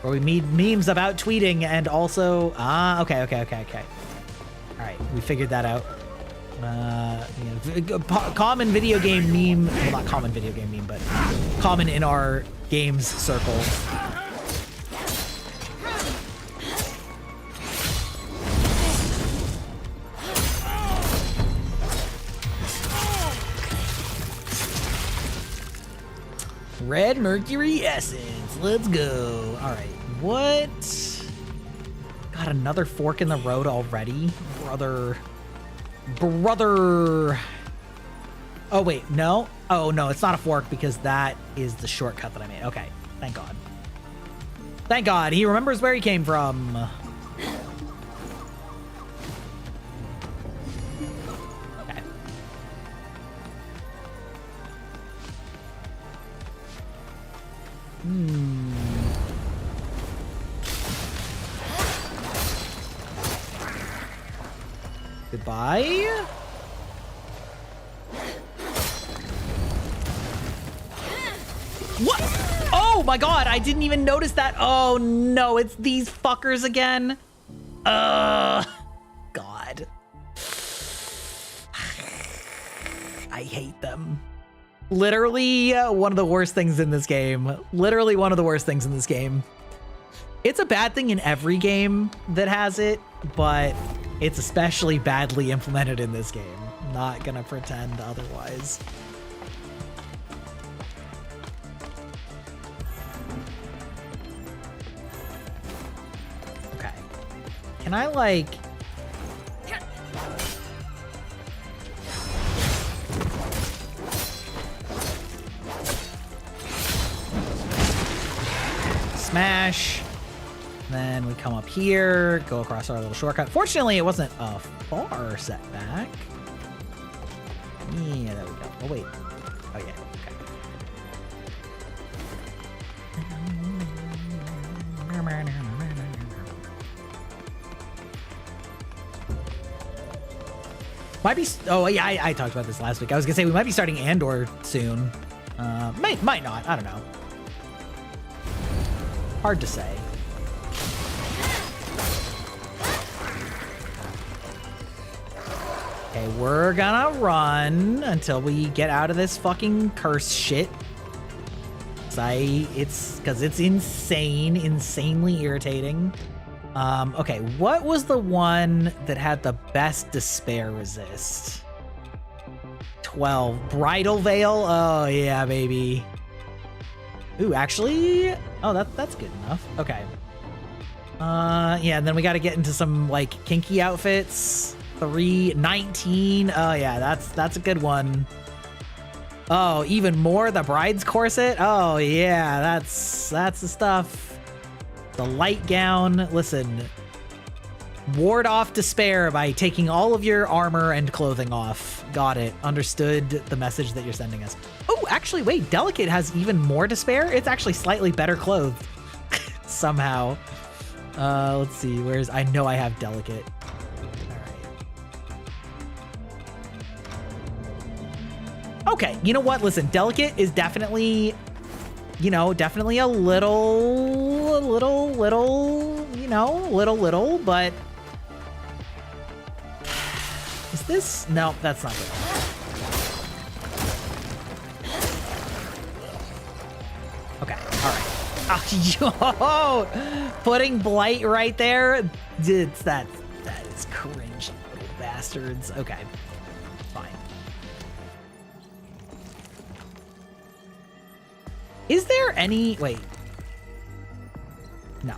Where we made memes about tweeting and also... Okay. All right, we figured that out. Common video game meme... Well, not common video game meme, but common in our games circle. Red Mercury Essence. Let's go. All right. What? Got another fork in the road already? Brother. Oh, wait. No? Oh, no. It's not a fork because that is the shortcut that I made. Okay. Thank God. Thank God. He remembers where he came from. Okay. Goodbye. What? Oh my God, I didn't even notice that. Oh no, it's these fuckers again. God. I hate them. Literally one of the worst things in this game. Literally one of the worst things in this game. It's a bad thing in every game that has it, but It's especially badly implemented in this game. I'm not gonna pretend otherwise. Okay. Can I, like... Smash. Then we come up here, go across our little shortcut. Fortunately, it wasn't a far setback. Yeah, there we go. Oh, wait. Oh, yeah. Okay. Might be... Oh, yeah, I talked about this last week. I was going to say we might be starting Andor soon. Might not. I don't know. Hard to say. Okay, we're gonna run until we get out of this fucking curse shit. Because it's insane, insanely irritating. Okay, what was the one that had the best despair resist? 12. Bridal Veil? Oh, yeah, baby. Ooh, actually... Oh, that's good enough. Okay. Yeah, and then we gotta get into some, like, kinky outfits. 319. Oh, yeah, that's a good one. Oh, even more? The bride's corset? Oh, yeah, that's the stuff. The light gown. Listen. Ward off despair by taking all of your armor and clothing off. Got it. Understood the message that you're sending us. Oh, actually, wait. Delicate has even more despair? It's actually slightly better clothed. Somehow. Let's see. I know I have Delicate. Okay, you know what? Listen, Delicate is definitely, definitely a little, but is this? No, that's not good. Okay, all right. Oh, putting Blight right there, that is cringe, little bastards. Okay. Is there any... Wait. No.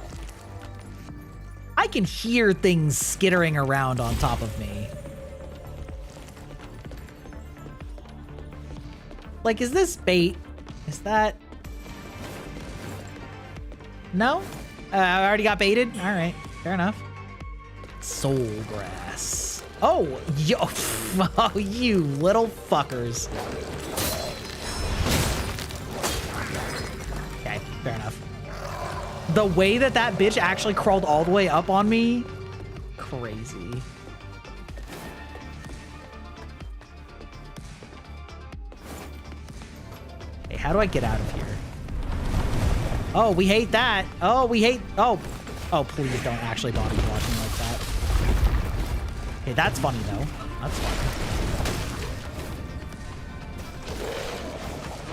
I can hear things skittering around on top of me. Like, is this bait? Is that... No? I already got baited? Alright, fair enough. Soul grass. Oh, yo, oh, you little fuckers. Fair enough. The way that bitch actually crawled all the way up on me, crazy. Hey, how do I get out of here? Oh, we hate that. Oh, we hate... Oh, please don't actually bother watching like that. Okay, that's funny, though. That's funny.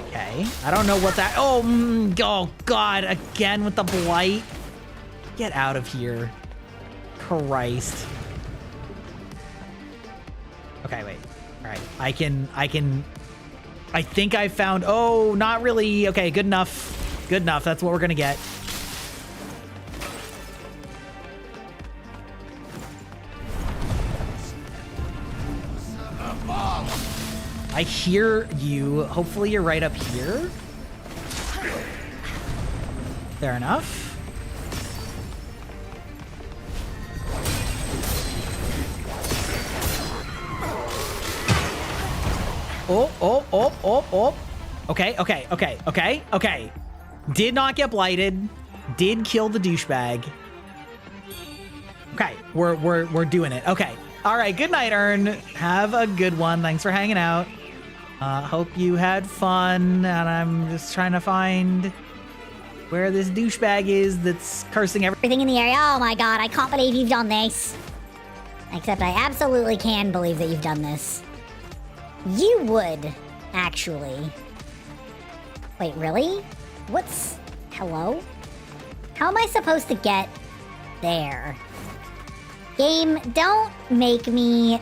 Okay, I don't know what that... Oh, God, again with the blight. Get out of here. Christ. Okay, wait. All right, I think I found... Oh, not really. Okay, good enough. Good enough. That's what we're gonna get. I hear you. Hopefully you're right up here. Fair enough. Oh. Okay. Did not get blighted. Did kill the douchebag. Okay, we're doing it. Okay. All right, good night, Ern. Have a good one. Thanks for hanging out. Hope you had fun, and I'm just trying to find where this douchebag is that's cursing everything in the area. Oh my god, I can't believe you've done this. Except I absolutely can believe that you've done this. You would, actually. Wait, really? Hello? How am I supposed to get there? Game, don't make me...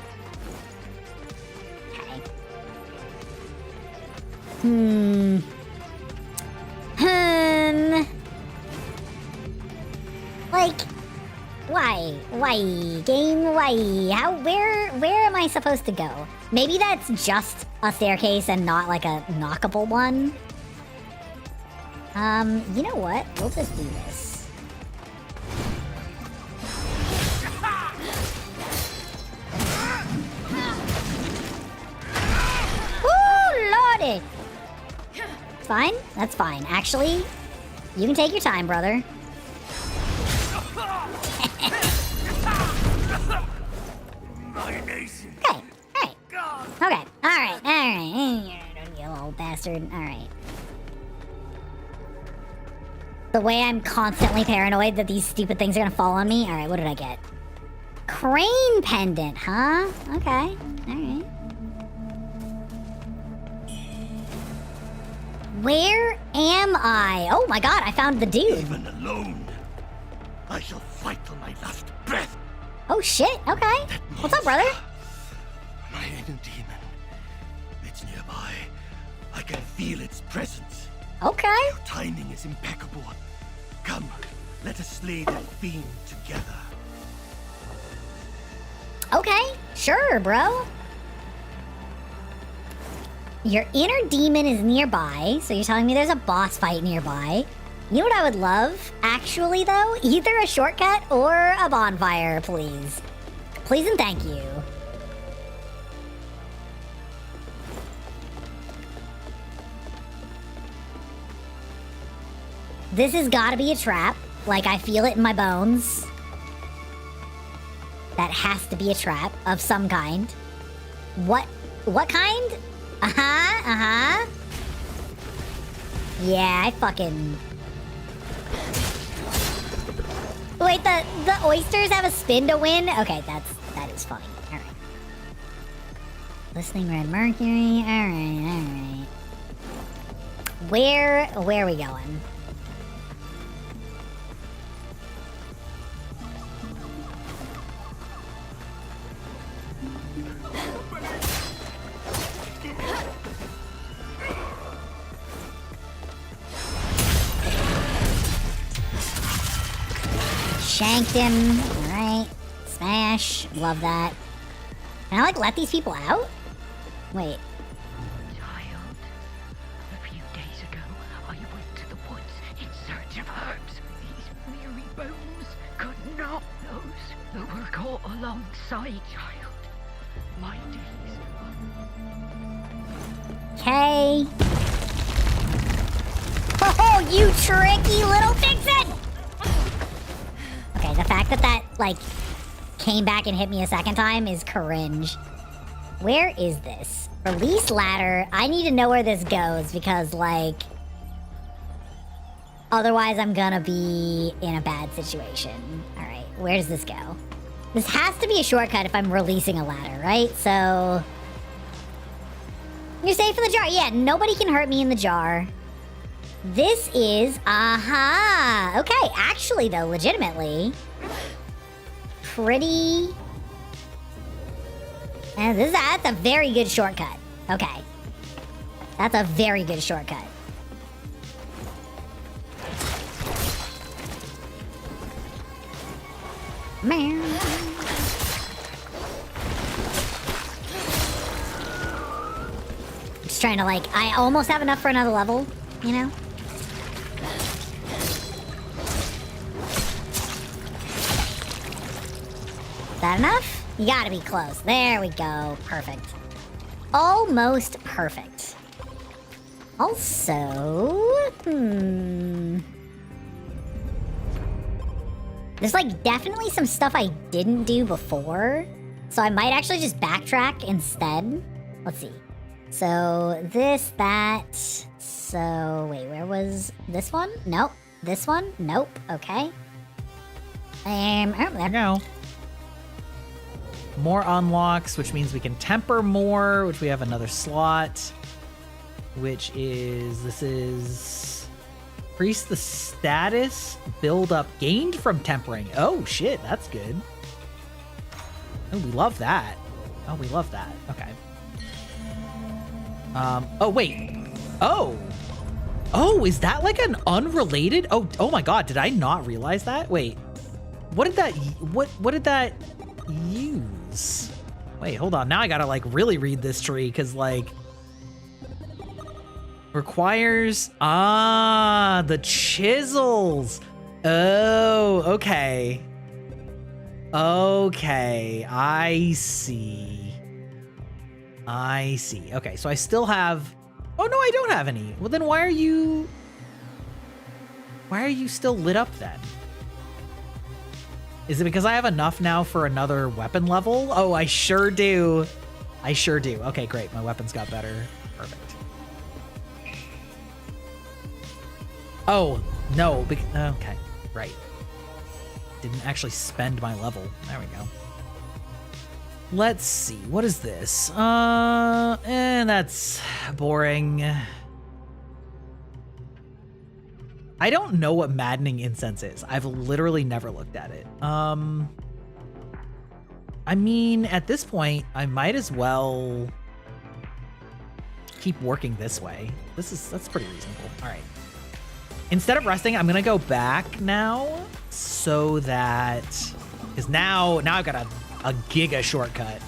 Okay. Like, why? Why? Game, why? How, where am I supposed to go? Maybe that's just a staircase and not like a knockable one. You know what? We'll just do this. Ooh, lordy! It's fine? That's fine. Actually, you can take your time, brother. Okay, alright. You little bastard. Alright. The way I'm constantly paranoid that these stupid things are gonna fall on me. Alright, what did I get? Crane pendant, huh? Okay, alright. Where am I? Oh my god, I found the dude. Even alone, I shall fight till my last breath. Oh shit, okay. What's up, brother? My inner demon. It's nearby. I can feel its presence. Okay. Your timing is impeccable. Come, let us slay that fiend together. Okay, sure, bro. Your inner demon is nearby, so you're telling me there's a boss fight nearby. You know what I would love, actually, though? Either a shortcut or a bonfire, please. Please and thank you. This has got to be a trap. Like, I feel it in my bones. That has to be a trap of some kind. What kind? Uh-huh. Yeah, I fucking... Wait, the oysters have a spin to win? Okay, that is funny. Alright. Listening red mercury. Alright. Where are we going? Shanked him. Alright. Smash. Love that. Can I, like, let these people out? Wait. Child, a few days ago, I went to the woods in search of herbs. These weary bones could not those that were caught alongside, child. My days. Okay. Oh, you tricky little vixen! Okay, the fact that like, came back and hit me a second time is cringe. Where is this? Release ladder. I need to know where this goes because, like... Otherwise, I'm gonna be in a bad situation. Alright, where does this go? This has to be a shortcut if I'm releasing a ladder, right? So... You're safe in the jar. Yeah, nobody can hurt me in the jar. This is... Aha! Okay, actually, though, legitimately... Pretty... And that's a very good shortcut. Okay. That's a very good shortcut. Man. Just trying to, like, I almost have enough for another level, you know? Is that enough? You gotta be close. There we go. Perfect. Almost perfect. Also, there's, like, definitely some stuff I didn't do before. So I might actually just backtrack instead. Let's see. So, this, that... So, wait, where was this one? Nope. This one? Nope. Okay. Oh, There there. we go. More unlocks, which means we can temper more, which we have another slot. Which is... This is... Increase the status build up gained from tempering. Oh, shit, that's good. Oh, we love that. Oh, we love that. Okay. Oh, wait. Oh. Oh, is that like an unrelated? Oh my God, did I not realize that? Wait, what did that use? Wait, hold on. Now I gotta like really read this tree because like requires, the chisels. Oh, okay. Okay, I see. Okay, so I still have, oh no, I don't have any. Well then why are you still lit up then? Is it because I have enough now for another weapon level? Oh, I sure do. Okay, great. My weapons got better. Perfect. Oh, no. Okay, right. Didn't actually spend my level. There we go. Let's see. What is this? That's boring. I don't know what maddening incense is. I've literally never looked at it. I mean, at this point, I might as well keep working this way. That's pretty reasonable. All right. Instead of resting, I'm gonna go back now so that, because now I've got a giga shortcut.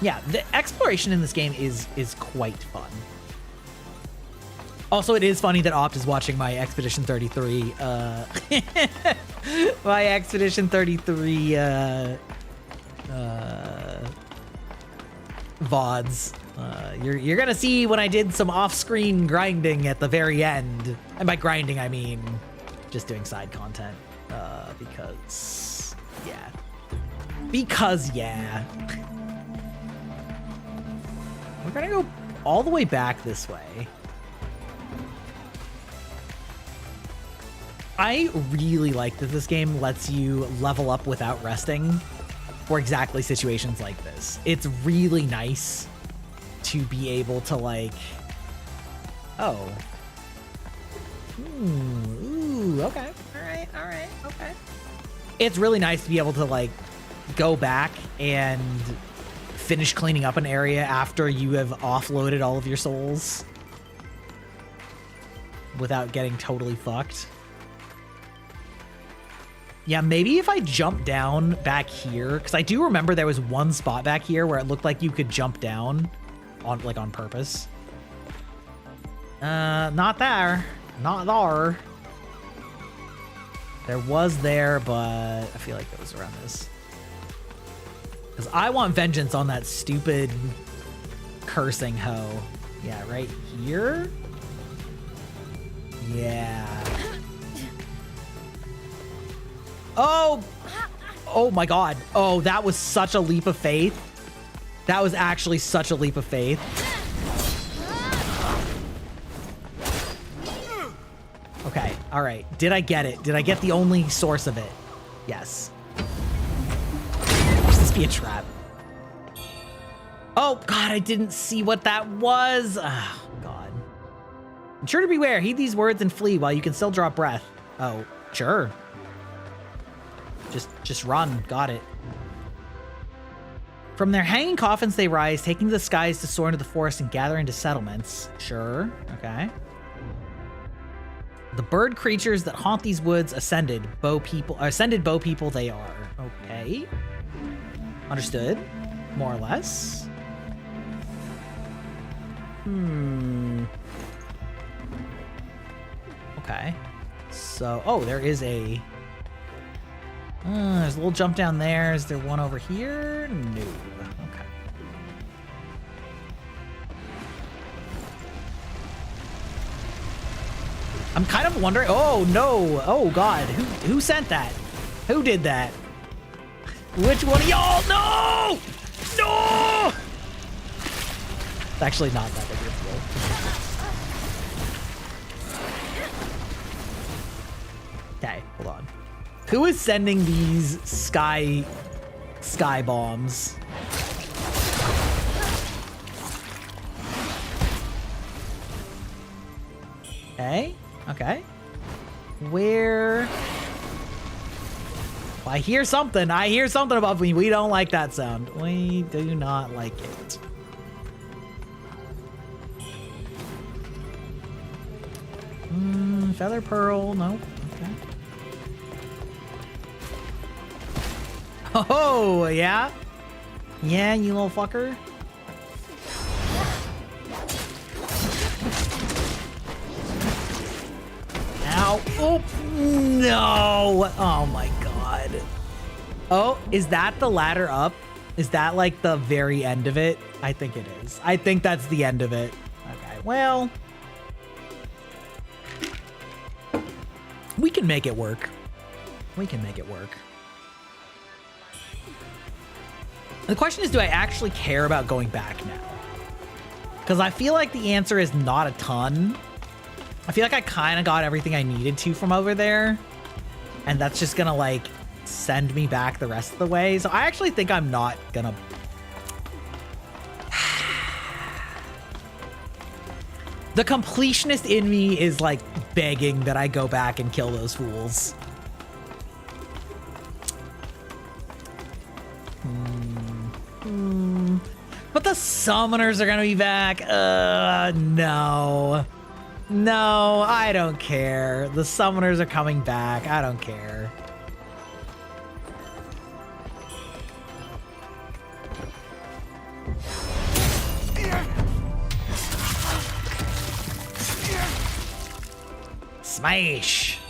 Yeah, the exploration in this game is quite fun. Also, it is funny that Opt is watching my Expedition 33, my Expedition 33, VODs. You're gonna see when I did some off-screen grinding at the very end. And by grinding, I mean just doing side content, because, yeah. We're gonna go all the way back this way. I really like that this game lets you level up without resting for exactly situations like this. It's really nice to be able to like, oh. Ooh, okay. All right, okay. It's really nice to be able to like go back and finish cleaning up an area after you have offloaded all of your souls without getting totally fucked. Yeah, maybe if I jump down back here, because I do remember there was one spot back here where it looked like you could jump down on purpose. Not there. Not there. There was there, but I feel like it was around this. Because I want vengeance on that stupid cursing hoe. Yeah, right here? Yeah. Oh my God. Oh, that was such a leap of faith. That was actually such a leap of faith. Okay, all right. Did I get it? Did I get the only source of it? Yes. Must this be a trap? Oh God, I didn't see what that was. Oh God. Ensure to beware. Heed these words and flee while you can still draw breath. Oh, sure. Just run. Got it. From their hanging coffins they rise, taking to the skies to soar into the forest and gather into settlements. Sure. Okay. The bird creatures that haunt these woods ascended bow people they are. Okay. Understood. More or less. Okay. So, oh, there is a... there's a little jump down there. Is there one over here? No. Okay. I'm kind of wondering. Oh no! Oh God! Who sent that? Who did that? Which one of y'all? No! No! It's actually not that big of a deal. Okay, hold on. Who is sending these sky bombs? Okay. Okay. Where? I hear something. I hear something above me. We don't like that sound. We do not like it. Feather pearl. No. Okay. Oh, yeah? Yeah, you little fucker. Ow. Oh, no. Oh, my God. Oh, is that the ladder up? Is that like the very end of it? I think it is. I think that's the end of it. Okay, well. We can make it work. We can make it work. The question is, do I actually care about going back now? Because I feel like the answer is not a ton. I feel like I kind of got everything I needed to from over there. And that's just going to, like, send me back the rest of the way. So I actually think I'm not going to... The completionist in me is, like, begging that I go back and kill those fools. But the summoners are gonna be back. No. No, I don't care. The summoners are coming back. I don't care. Smash.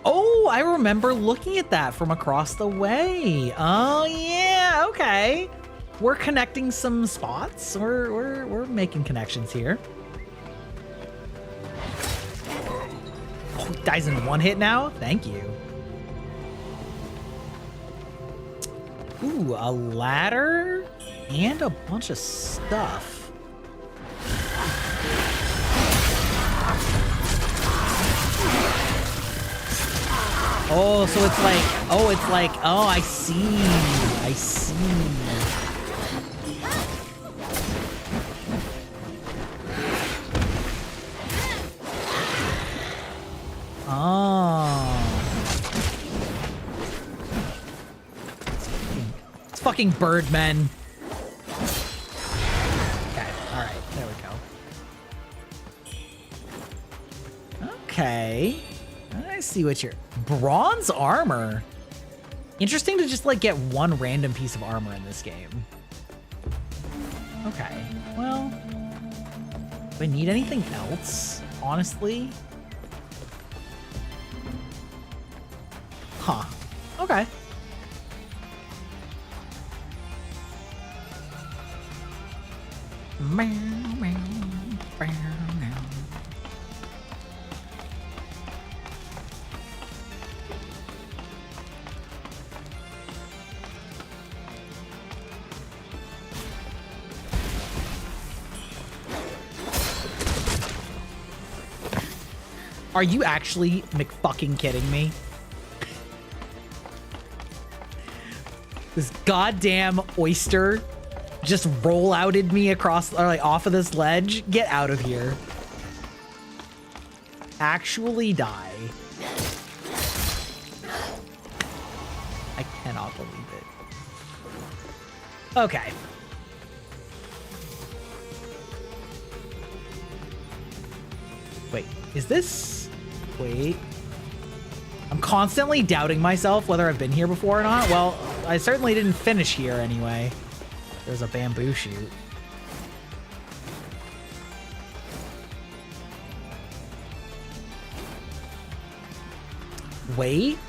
Oh, I remember looking at that from across the way. Oh yeah, okay. We're connecting some spots. We're making connections here. Oh, he dies in one hit now. Thank you. Ooh, a ladder and a bunch of stuff. Oh, so it's like, oh, I see. I see. Oh. It's fucking Birdmen. Okay, alright, there we go. Okay. I see what you're... Bronze armor. Interesting to just, like, get one random piece of armor in this game. Okay, well... Do I need anything else, honestly? Huh. Okay. Meow, meow, meow, meow. Are you actually McFucking kidding me? This goddamn oyster just roll-outed me across, or like off of this ledge. Get out of here. Actually die. I cannot believe it. Okay. Wait, is this... Wait. I'm constantly doubting myself whether I've been here before or not. Well, I certainly didn't finish here anyway. There's a bamboo shoot. Wait.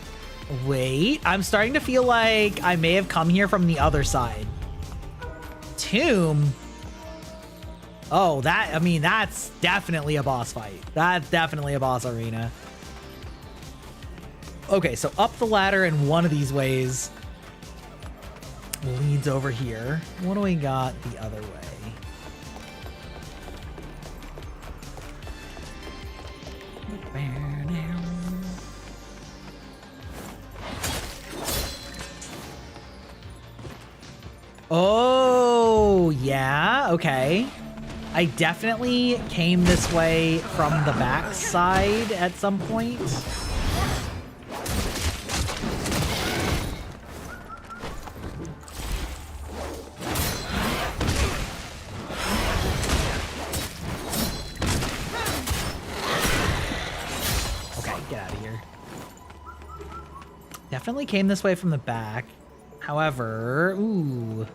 Wait. I'm starting to feel like I may have come here from the other side. Tomb? Oh, that, I mean, that's definitely a boss fight. That's definitely a boss arena. Okay, so up the ladder in one of these ways leads over here. What do we got the other way? Oh, yeah, okay. I definitely came this way from the back side at some point. Get out of here. Definitely came this way from the back. However, ooh.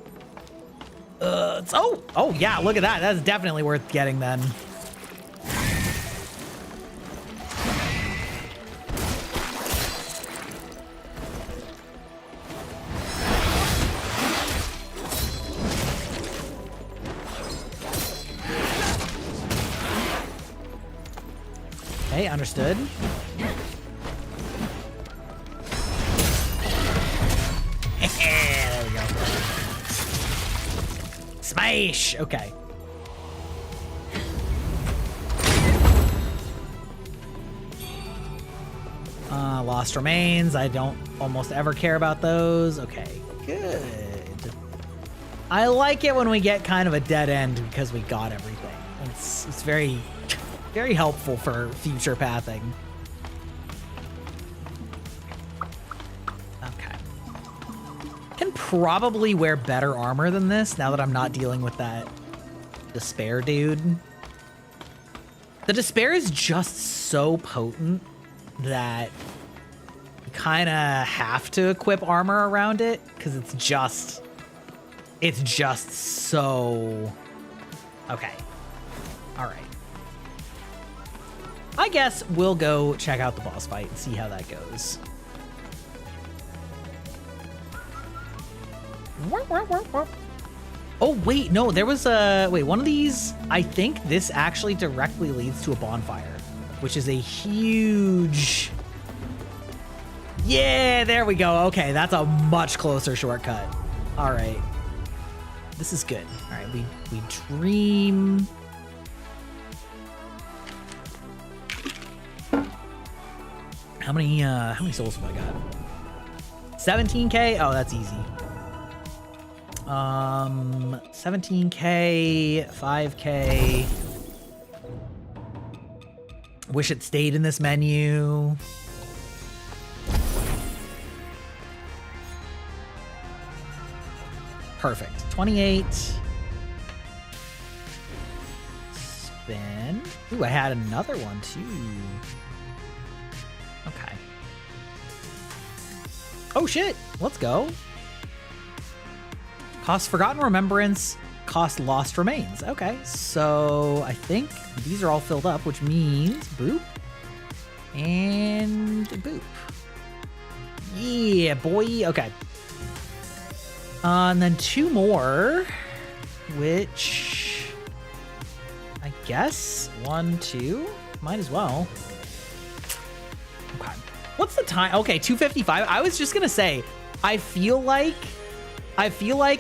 Oh, yeah, look at that. That's definitely worth getting then. Okay, understood. There we go. Smash! Okay. Lost remains. I don't almost ever care about those. Okay, good. I like it when we get kind of a dead end because we got everything. It's very, very helpful for future pathing. Okay. Can probably wear better armor than this now that I'm not dealing with that despair dude. The despair is just so potent that you kind of have to equip armor around it because it's just so... Okay. All right. I guess we'll go check out the boss fight and see how that goes. Oh, wait, no, there was a... Wait, one of these... I think this actually directly leads to a bonfire, which is a huge... Yeah, there we go. Okay, that's a much closer shortcut. All right. This is good. All right, we dream... How many souls have I got? 17K? Oh, that's easy. 17K, 5K. Wish it stayed in this menu. Perfect. 28. Spin. Ooh, I had another one too. Okay. Oh shit, let's go. Cost Forgotten Remembrance, cost Lost Remains. Okay, so I think these are all filled up, which means boop and boop. Yeah, boy. Okay. And then two more, which I guess 1, 2, might as well. Okay. What's the time? Okay, 2:55. I was just gonna say, I feel like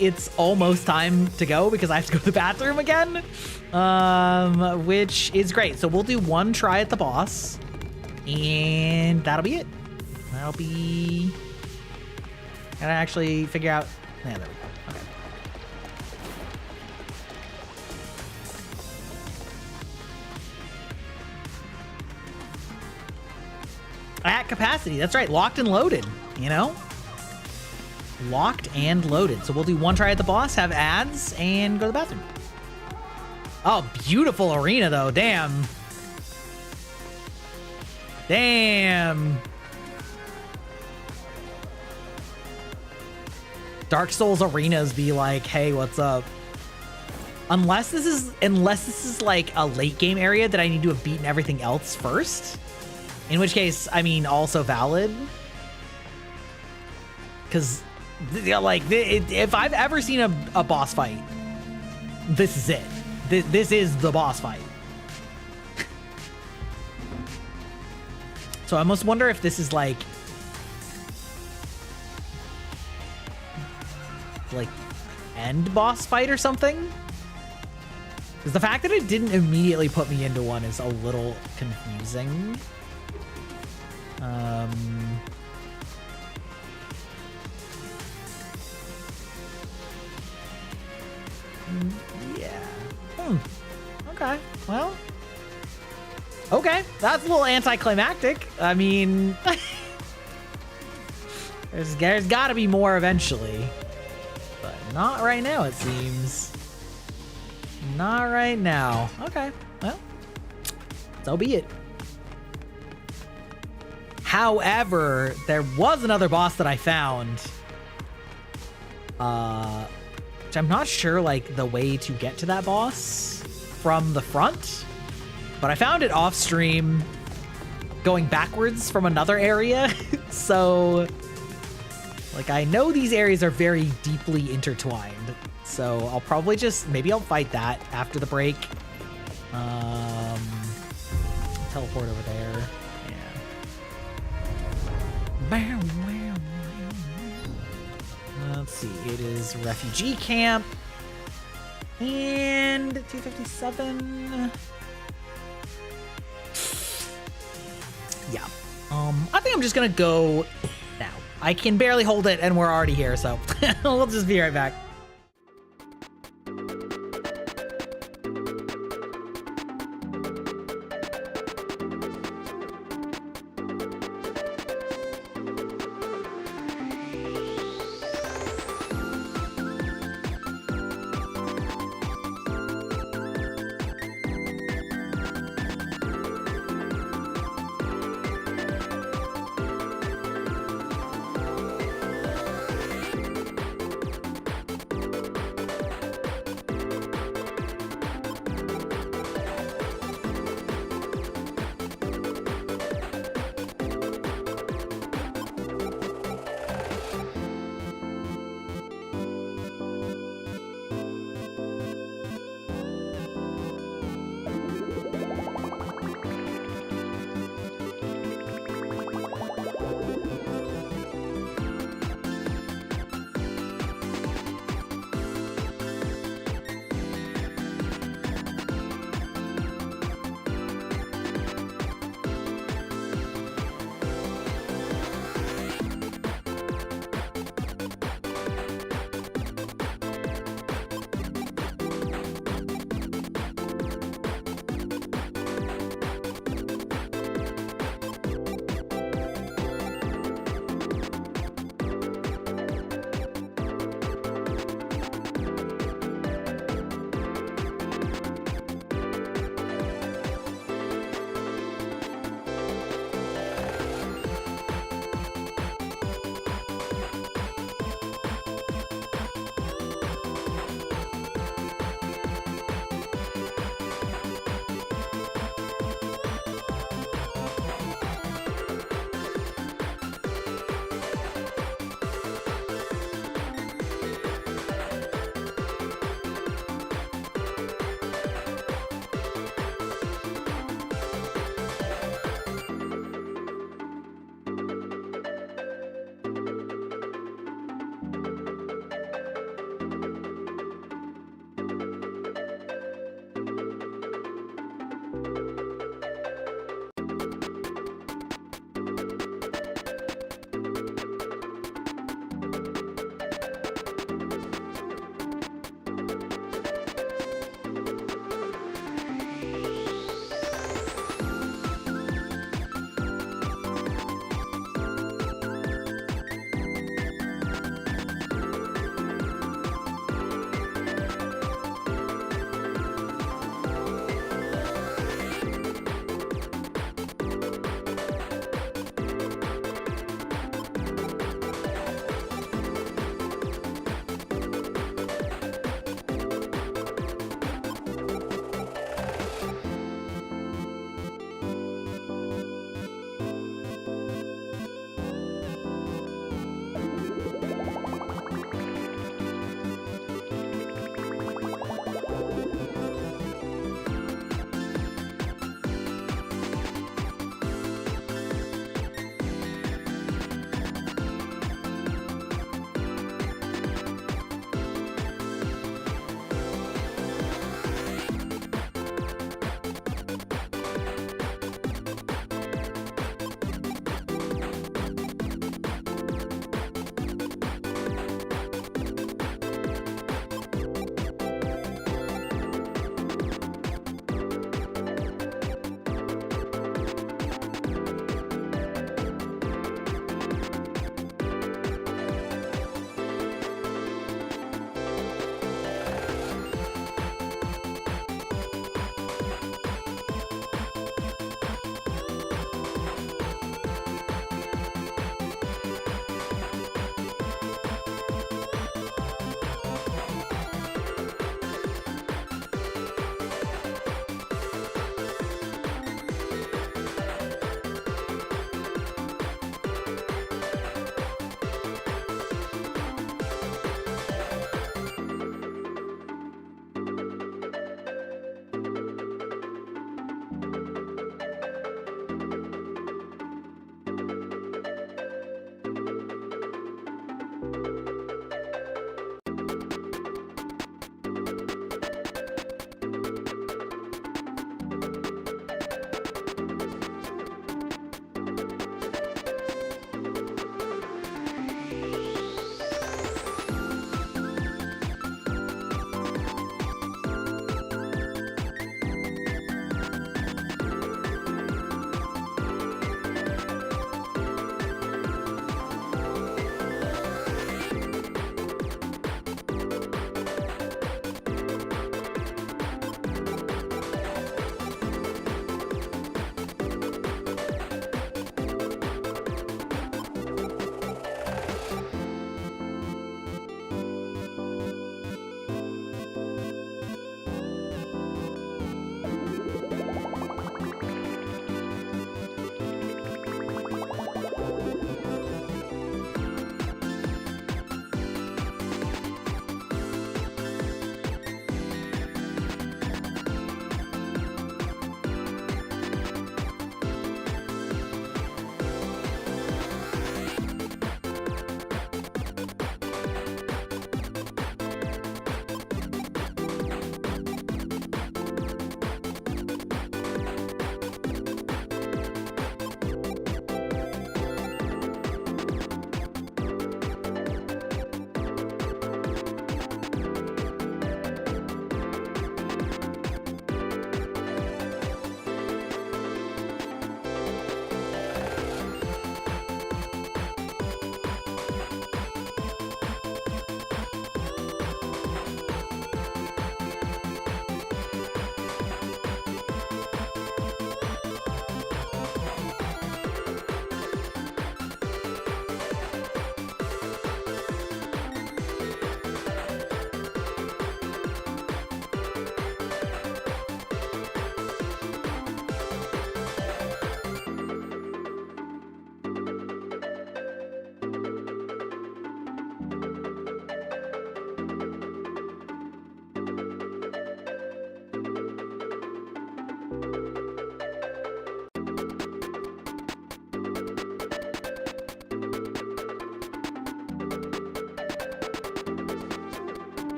it's almost time to go because I have to go to the bathroom again, which is great. So we'll do one try at the boss, and that'll be it. That'll be... Gotta actually figure out... Yeah, there we go. Okay. At capacity. That's right. Locked and loaded, you know? Locked and loaded. So we'll do one try at the boss, have ads, and go to the bathroom. Oh, beautiful arena, though. Damn. Damn. Dark Souls arenas be like, hey, what's up? Unless this is like a late game area that I need to have beaten everything else first. In which case, I mean, also valid. Because, like, if I've ever seen a boss fight, this is it. This is the boss fight. So I almost wonder if this is like end boss fight or something. Because the fact that it didn't immediately put me into one is a little confusing. Yeah. Okay. Well. Okay. That's a little anticlimactic. I mean, there's got to be more eventually. But not right now, it seems. Not right now. Okay. Well, so be it. However, there was another boss that I found. Which I'm not sure, like, the way to get to that boss from the front. But I found it off stream going backwards from another area. So, like, I know these areas are very deeply intertwined. So I'll probably just, maybe I'll fight that after the break. Teleport over there. Yeah. Let's see. It is refugee camp. And 257. Yeah. I think I'm just gonna go now. I can barely hold it and we're already here, so we'll just be right back.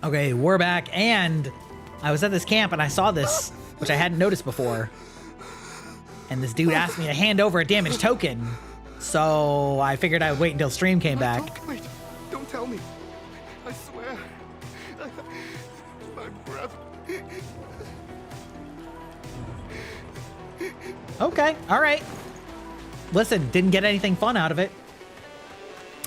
Okay, we're back, and I was at this camp and I saw this, which I hadn't noticed before. And this dude asked me to hand over a damaged token. So I figured I would wait until stream came back. Wait, don't tell me. I swear. My brother. Okay, all right. Listen, didn't get anything fun out of it.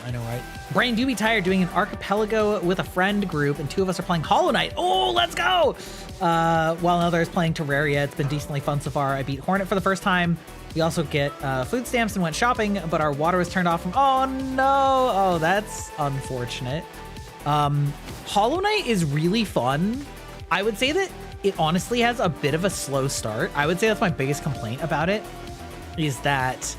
I know, right? Brain do be tired doing an archipelago with a friend group, and 2 of us are playing Hollow Knight. Oh, let's go! While another is playing Terraria. It's been decently fun so far. I beat Hornet for the first time. We also get food stamps and went shopping, but our water was turned off from... Oh, no! Oh, that's unfortunate. Hollow Knight is really fun. I would say that it honestly has a bit of a slow start. I would say that's my biggest complaint about it, is that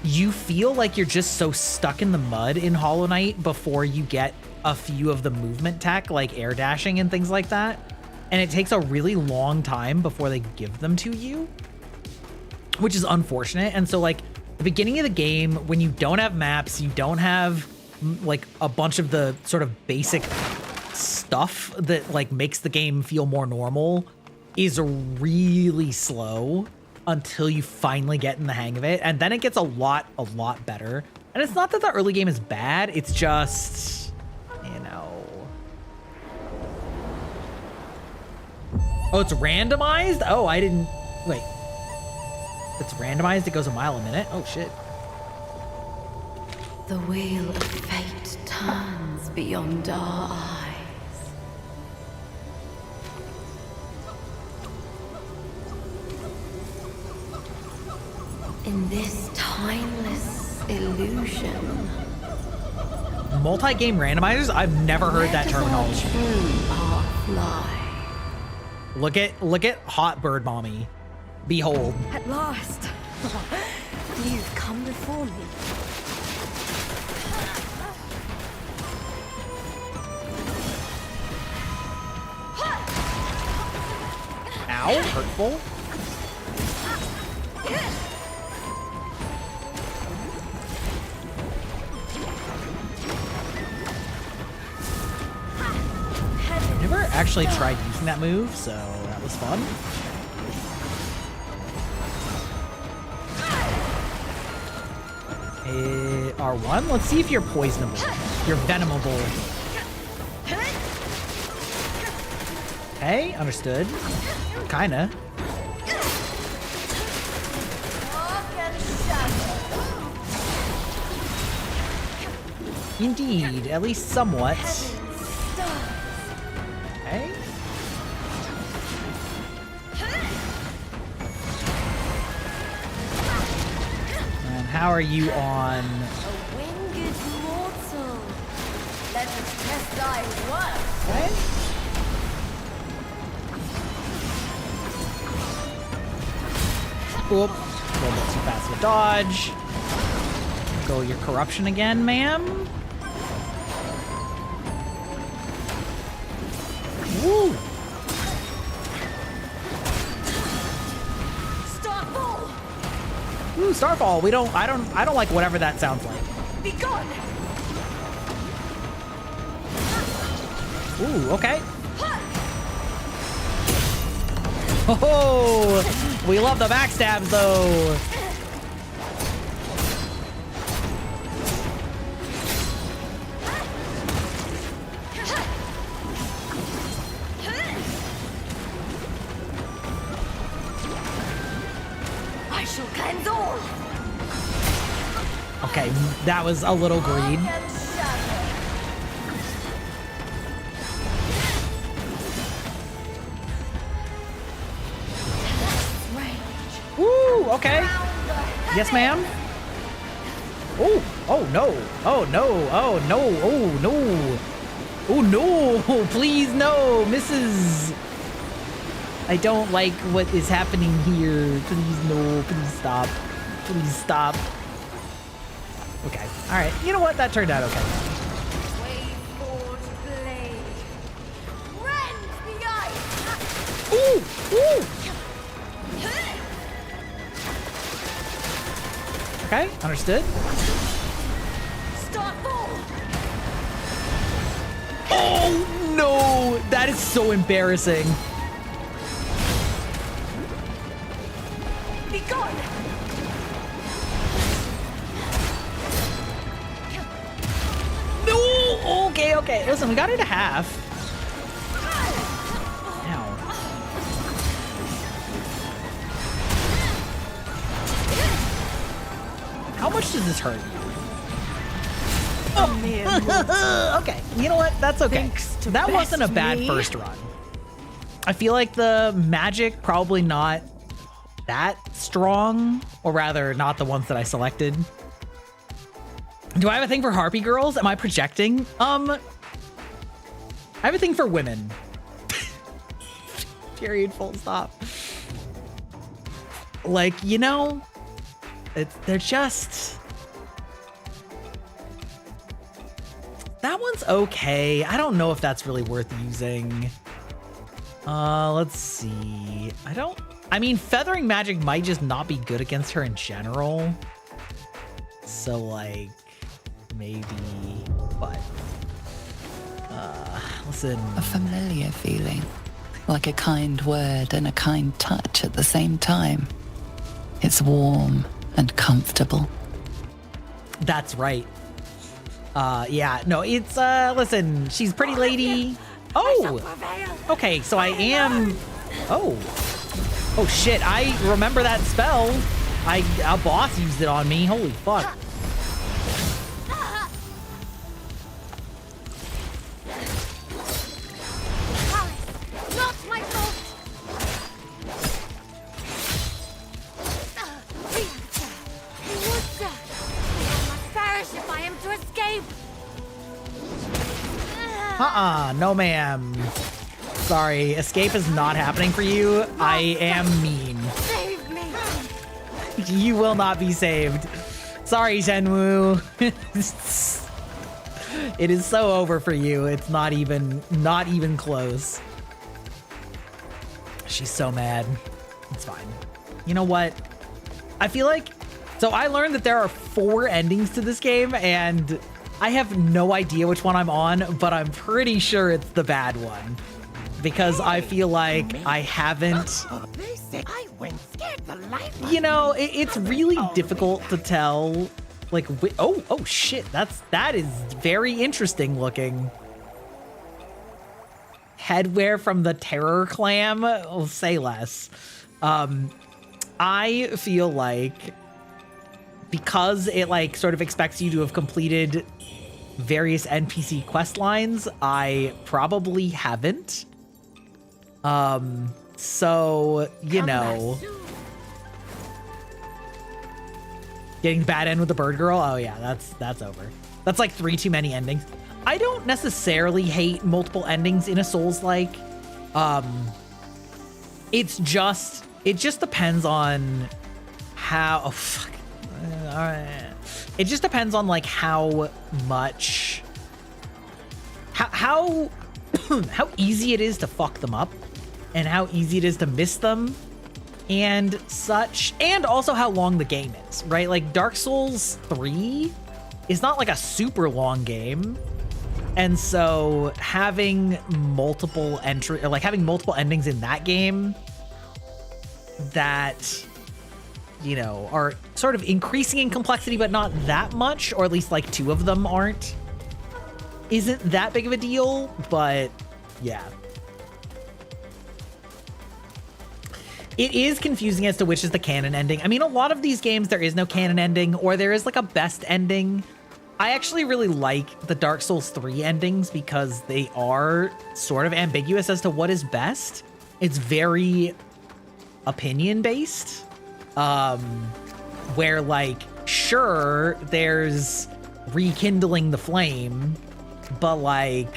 you feel like you're just so stuck in the mud in Hollow Knight before you get a few of the movement tech, like air dashing and things like that. And it takes a really long time before they give them to you, which is unfortunate. And so like the beginning of the game, when you don't have maps, you don't have like a bunch of the sort of basic stuff that like makes the game feel more normal, is really slow until you finally get in the hang of it. And then it gets a lot better. And it's not that the early game is bad, it's just, you know. Oh, it's randomized? Oh, I didn't, wait. It's randomized, it goes a mile a minute? Oh shit. The wheel of fate turns beyond our eyes. In this timeless illusion. Multi-game randomizers? I've never heard that terminology. Look at Hot Bird Mommy. Behold. At last, you've come before me. Ow, hurtful. Never actually tried using that move, so that was fun. R1? Let's see if you're poisonable. You're venomable. Okay, understood. Kinda. Indeed, at least somewhat. Okay. And how are you on? A winged mortal. Let us test thy worth. Okay. Oop. A little bit too fast to dodge. Go your corruption again, ma'am. Woo! Starfall! Ooh, Starfall. I don't like whatever that sounds like. Be gone! Ooh, okay. Oh, we love the backstabs though. I shall cleanse all! Okay, that was a little greed. Woo, okay. Yes, ma'am. Oh, oh no. Oh no. Oh no. Oh no. Oh no. Please no, Mrs. I don't like what is happening here. Please no. Please stop. Please stop. Okay. All right. You know what? That turned out okay. Ooh. Ooh. Okay, understood. Oh no! That is so embarrassing. Be gone! No! Okay, okay. Listen, we got her to half. Ow. How much does this hurt you? Oh. Okay, you know what? That's okay. That wasn't a bad first run. I feel like the magic probably not that strong, or rather not the ones that I selected. Do I have a thing for harpy girls? Am I projecting? I have a thing for women. Period, full stop. Like, you know, they're just... That one's okay. I don't know if that's really worth using. Let's see. I mean, feathering magic might just not be good against her in general. So, like, maybe, but, listen. A familiar feeling, like a kind word and a kind touch at the same time. It's warm and comfortable. That's right. Yeah, no, it's, listen, she's pretty lady. Oh, okay, so I am, oh shit, I remember that spell. A boss used it on me, holy fuck. Not my fault! I must perish if I am to escape! No ma'am. Sorry, escape is not happening for you. I am mean. Save me! You will not be saved. Sorry, Shenwu. It is so over for you. It's not even close. She's so mad. It's fine. You know what? I feel like, so I learned that there are 4 endings to this game, and I have no idea which one I'm on, but I'm pretty sure it's the bad one. Because I feel like I haven't... They said I went scared the life. You know, it's really difficult to tell, like, oh shit, that is very interesting looking. Headwear from the Terror Clam? Oh, say less. I feel like because it, like, sort of expects you to have completed various NPC quest lines, I probably haven't. So, you know, getting the bad end with the bird girl. Oh yeah, that's over. That's like 3 too many endings. I don't necessarily hate multiple endings in a Souls-like. It just depends on how, oh fuck. All right. It just depends on like how much, how easy it is to fuck them up and how easy it is to miss them and such, and also how long the game is, right? Like Dark Souls 3 is not like a super long game. And so having multiple having multiple endings in that game that, you know, are sort of increasing in complexity, but not that much, or at least like 2 of them aren't, isn't that big of a deal, but yeah. It is confusing as to which is the canon ending. I mean, a lot of these games, there is no canon ending, or there is like a best ending. I actually really like the Dark Souls 3 endings because they are sort of ambiguous as to what is best. It's very opinion-based. Where, like, sure, there's rekindling the flame, but, like,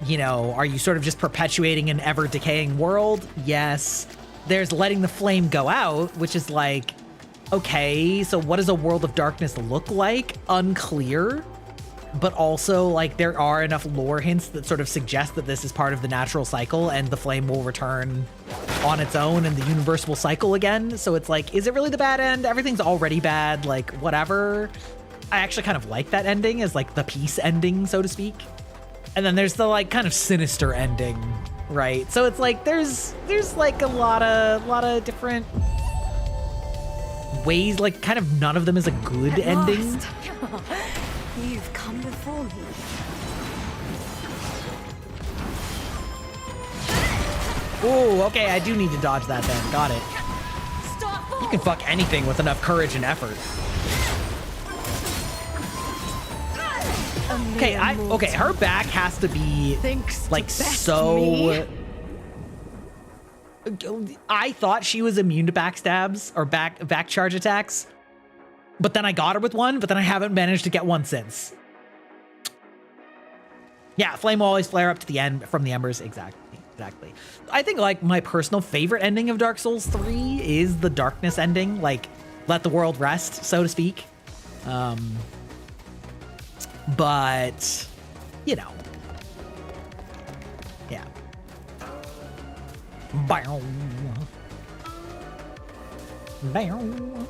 you know, are you sort of just perpetuating an ever-decaying world? Yes. There's letting the flame go out, which is like, okay, so what does a world of darkness look like? Unclear. But also, like, there are enough lore hints that sort of suggest that this is part of the natural cycle and the flame will return on its own and the universe will cycle again. So it's like, is it really the bad end? Everything's already bad, like, whatever. I actually kind of like that ending as, like, the peace ending, so to speak. And then there's the like kind of sinister ending, right? So it's like there's like a lot of different ways, like kind of none of them is a good ending. Last. You've come before me. Oh, okay, I do need to dodge that then. Got it. Stop. You can fuck anything with enough courage and effort. Okay, okay, her back has to be like so. I thought she was immune to backstabs or back charge attacks, but then I got her with one, but then I haven't managed to get one since. Yeah, flame will always flare up to the end from the embers. Exactly. I think like my personal favorite ending of Dark Souls 3 is the darkness ending, like let the world rest, so to speak. But you know, yeah. Bow. Bow.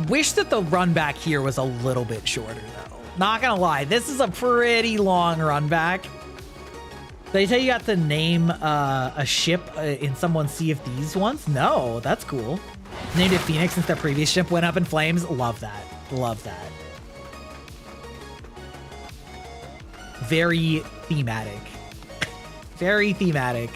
Wish that the run back here was a little bit shorter though. Not gonna lie, this is a pretty long run back. They tell you got to name a ship in someone's Sea of Thieves once? No, that's cool. Named it Phoenix since their previous ship went up in flames. Love that. Love that. Very thematic. Very thematic.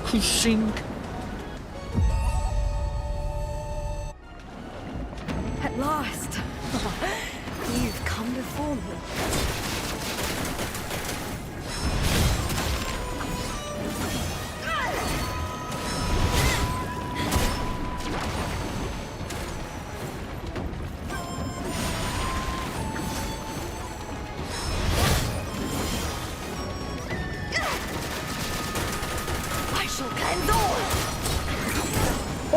Kushink. At last. You've come before me.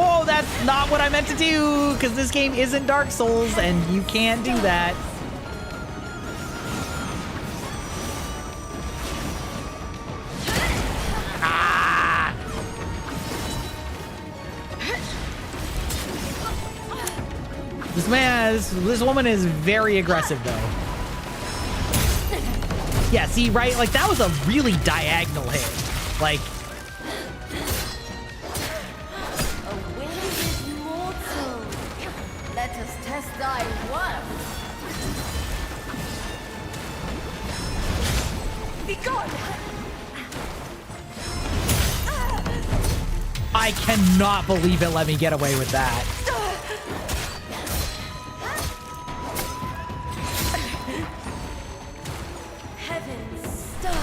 Oh, that's not what I meant to do, because this game isn't Dark Souls, and you can't do that. Ah! This woman is very aggressive, though. Yeah, see, right? Like, that was a really diagonal hit. Like, Let us test thy worth. Be gone. I cannot believe it let me get away with that. Heaven's star.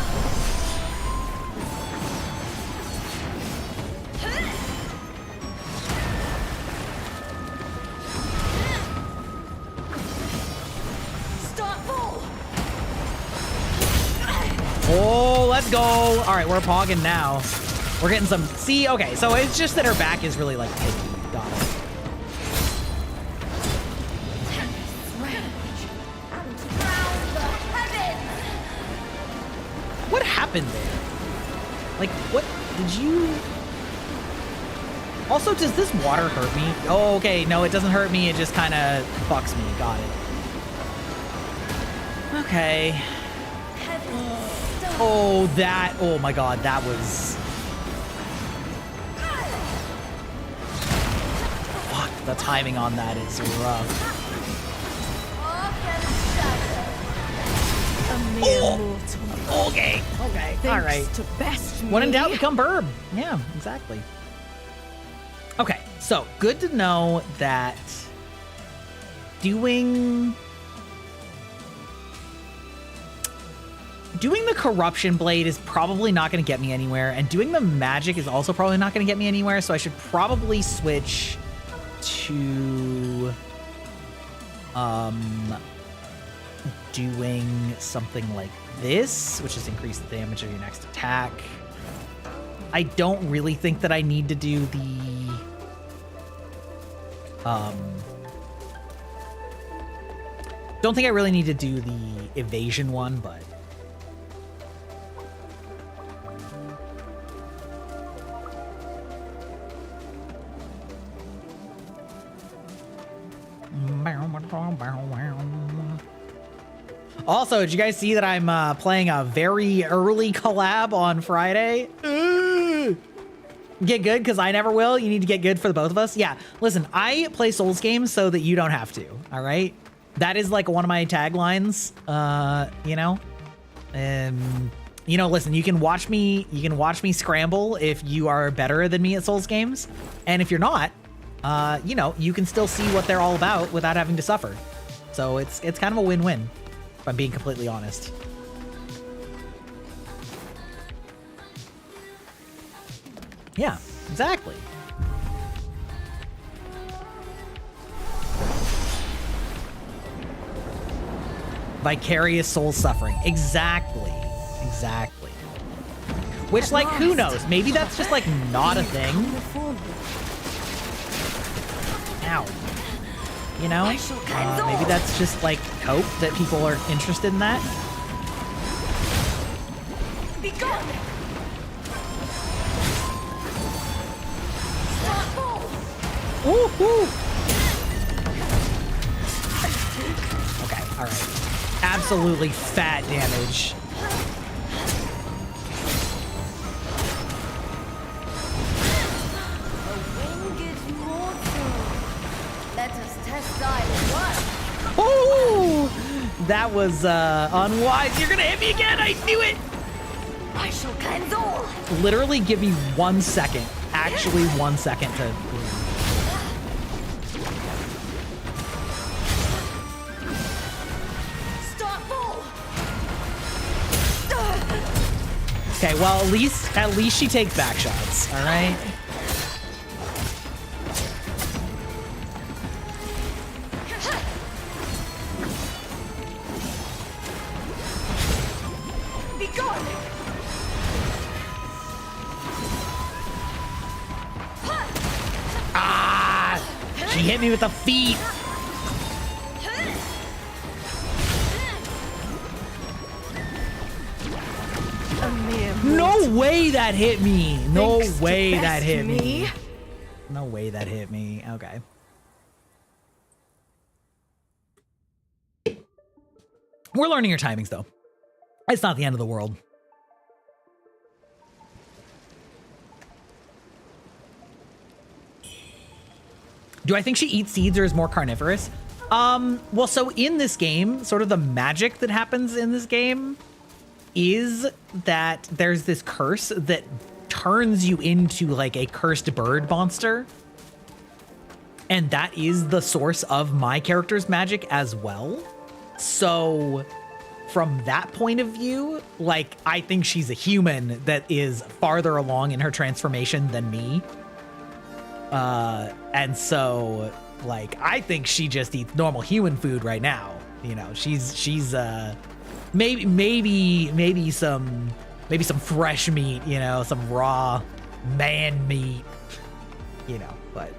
Oh, let's go. All right, we're pogging now. We're getting some... See, okay, so it's just that her back is really, like, picky. Got it. What happened there? Like, what... Did you... Also, does this water hurt me? Oh, okay. No, it doesn't hurt me. It just kind of fucks me. Got it. Okay. Oh, that... Oh, my God. That was... Fuck. The timing on that is rough. Oh, okay. Okay. All right. When in doubt, become Burb. Yeah, exactly. Okay. So, good to know that doing the corruption blade is probably not going to get me anywhere, and doing the magic is also probably not going to get me anywhere, so I should probably switch to doing something like this, which is increase the damage of your next attack. I don't really think that I need to do the don't think I really need to do the evasion one, but also, did you guys see that I'm playing a very early collab on Friday? Get good, because I never will. You need to get good for the both of us. Yeah, listen, I play Souls games so that you don't have to, all right? That is like one of my taglines, you know? You know, listen, you can watch me scramble if you are better than me at Souls games. And if you're not, you know, you can still see what they're all about without having to suffer. So it's kind of a win-win, if I'm being completely honest. Yeah, exactly. Vicarious soul suffering. Exactly. Exactly. Which, like, who knows? Maybe that's just, like, not a thing. Ow. You know? Maybe that's just, like, hope that people are interested in that. Be gone! Woo-hoo! Okay, alright. Absolutely fat damage. Winged mortal. Let us test thy worth. Oh! That was unwise. You're gonna hit me again! I knew it! I shall cleanse all. Literally give me 1 second. Actually 1 second to... Okay, well, at least she takes back shots, all right? Be gone. Ah! She hit me with the feet. No way that hit me. No way that hit me. No way that hit me. Okay. We're learning your timings, though. It's not the end of the world. Do I think she eats seeds or is more carnivorous? Well, so in this game, sort of the magic that happens in this game is that there's this curse that turns you into like a cursed bird monster. And that is the source of my character's magic as well. So from that point of view, like, I think she's a human that is farther along in her transformation than me. And so, like, I think she just eats normal human food right now. You know, she's maybe some fresh meat, you know, some raw man meat, you know, but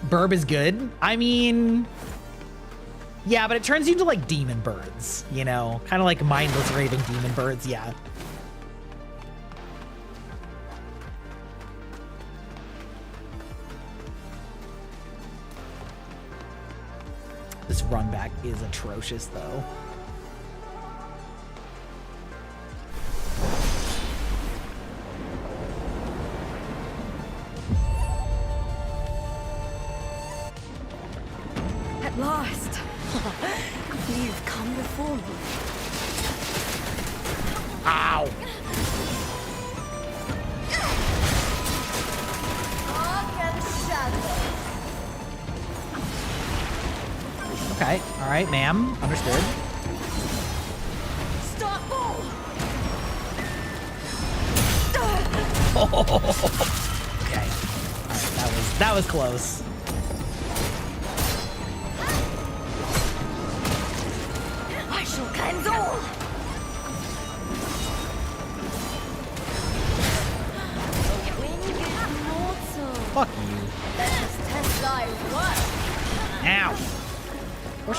burb is good. I mean, yeah, but it turns you into like demon birds, you know, kind of like mindless raving demon birds. Yeah. This run back is atrocious, though. At last. You've come before me. Ow! Dark and shadow. Okay, all right, ma'am. Understood. Stop all. Okay. All right, that was close. I shall cleanse all.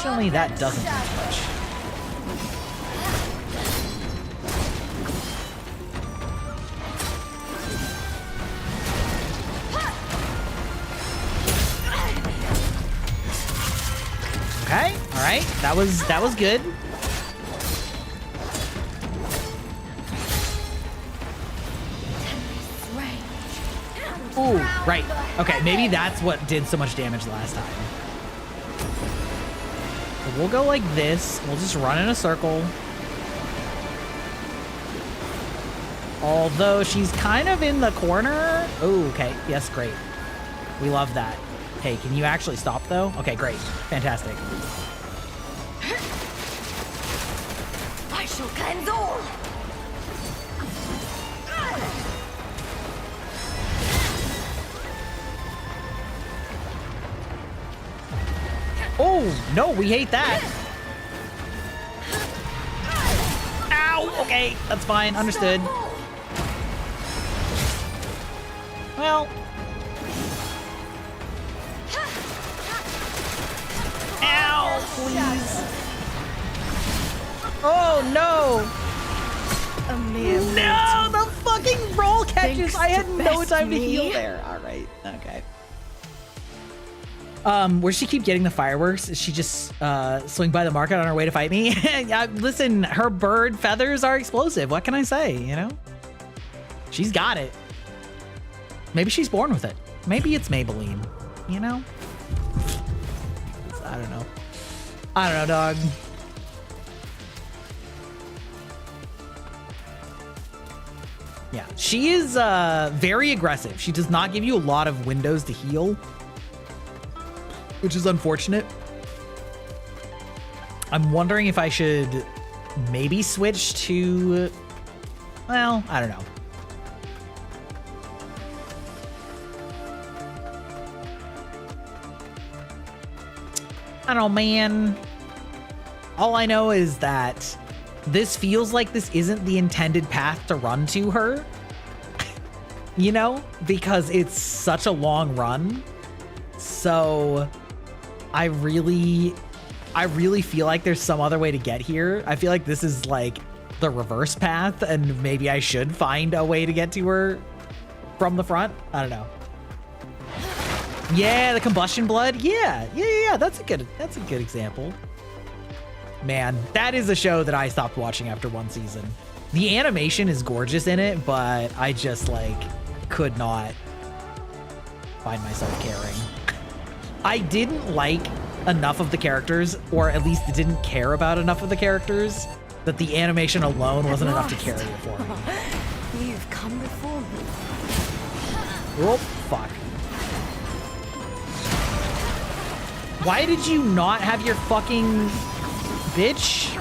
Unfortunately, that doesn't do much. Okay, all right, that was good. Ooh, right. Okay, maybe that's what did so much damage last time. So we'll go like this. We'll just run in a circle. Although she's kind of in the corner. Oh, okay. Yes, great. We love that. Okay, can you actually stop though? Okay, great. Fantastic. I shall cleanse all. Oh, no, we hate that. Ow, okay, that's fine, understood. Well. Ow, please. Oh, no. No, the fucking roll catches. I had no time to heal there. All right, okay. Where's she keep getting the fireworks? Is she just swing by the market on her way to fight me? Listen, her bird feathers are explosive. What can I say, you know? She's got it. Maybe she's born with it. Maybe it's Maybelline, you know? I don't know. I don't know, dog. Yeah, she is very aggressive. She does not give you a lot of windows to heal, which is unfortunate. I'm wondering if I should maybe switch to, well, I don't know. I don't know, man. All I know is that this feels like this isn't the intended path to run to her, you know, because it's such a long run. So I really feel like there's some other way to get here. I feel like this is like the reverse path, and maybe I should find a way to get to her from the front. I don't know. Yeah, the combustion blood. Yeah. That's a good example. Man, that is a show that I stopped watching after one season. The animation is gorgeous in it, but I just like could not find myself caring. I didn't like enough of the characters, or at least didn't care about enough of the characters, that the animation alone wasn't enough to carry it for me. You've come before me. Oh, fuck. Why did you not have your fucking... Bitch?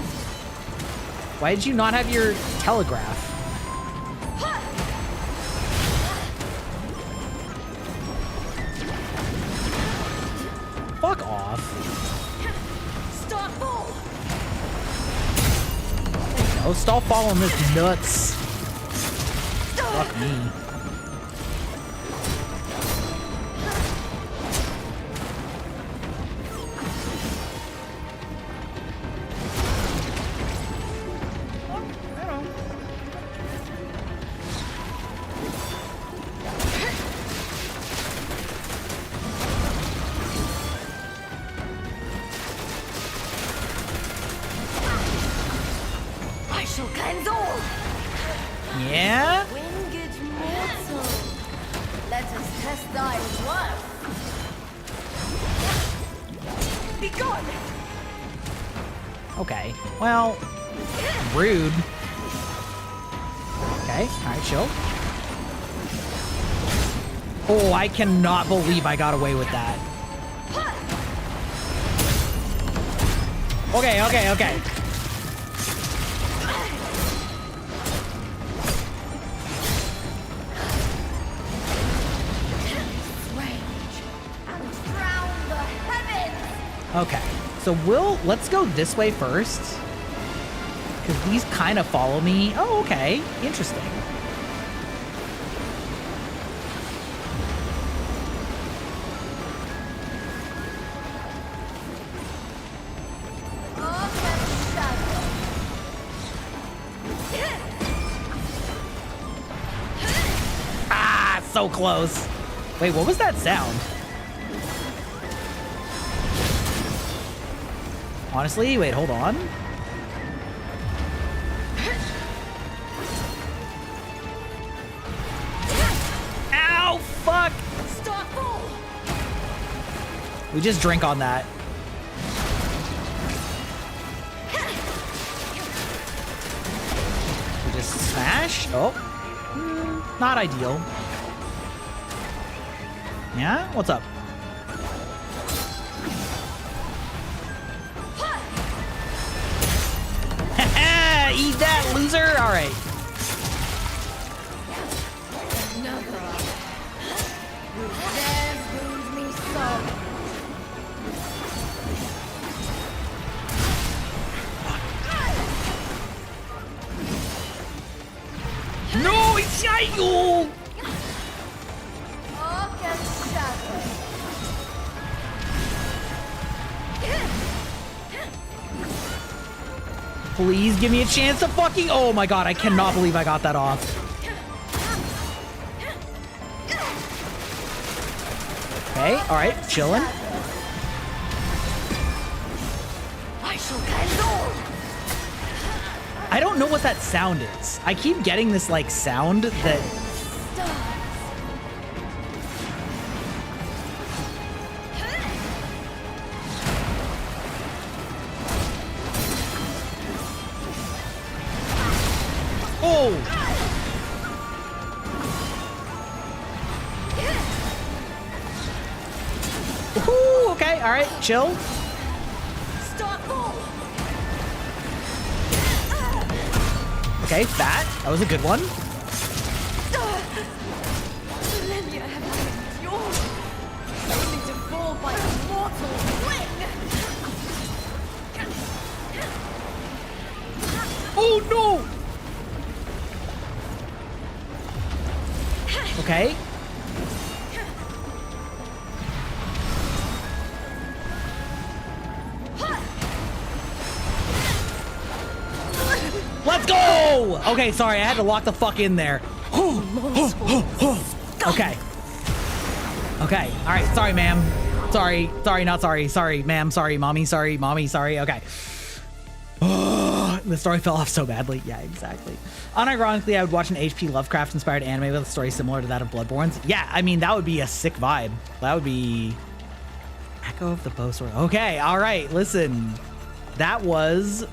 Why did you not have your telegraph? Fuck off. Stop ball. Oh, stop following this nuts. Fuck me. Yeah? Winged mortal. Let us test thy worth. Be gone. Okay. Well, rude. Okay. Alright, chill. Oh, I cannot believe I got away with that. Okay. Okay, so let's go this way first, because these kind of follow me. Oh, okay, interesting. so close. Wait, what was that sound? Honestly, wait, hold on. Ow, fuck. We just drink on that. We just smash. Oh, not ideal. Yeah, what's up? Eat that, loser! Alright. No, it's you! Please give me a chance to fucking... Oh my god, I cannot believe I got that off. Okay, alright, chilling. I don't know what that sound is. I keep getting this, like, sound that... Oh! Ooh, okay, all right, chill. Okay, fat. That was a good one. Oh no! Okay. Let's go! Okay, sorry, I had to lock the fuck in there. Okay. Okay, all right, sorry, ma'am. Sorry, not sorry. Sorry, ma'am, sorry, mommy, sorry, okay. The story fell off so badly. Yeah, exactly. Unironically, I would watch an H.P. Lovecraft-inspired anime with a story similar to that of Bloodborne's. Yeah, I mean, that would be a sick vibe. That would be... Echo of the Bow Sword. Okay, all right, listen. That was...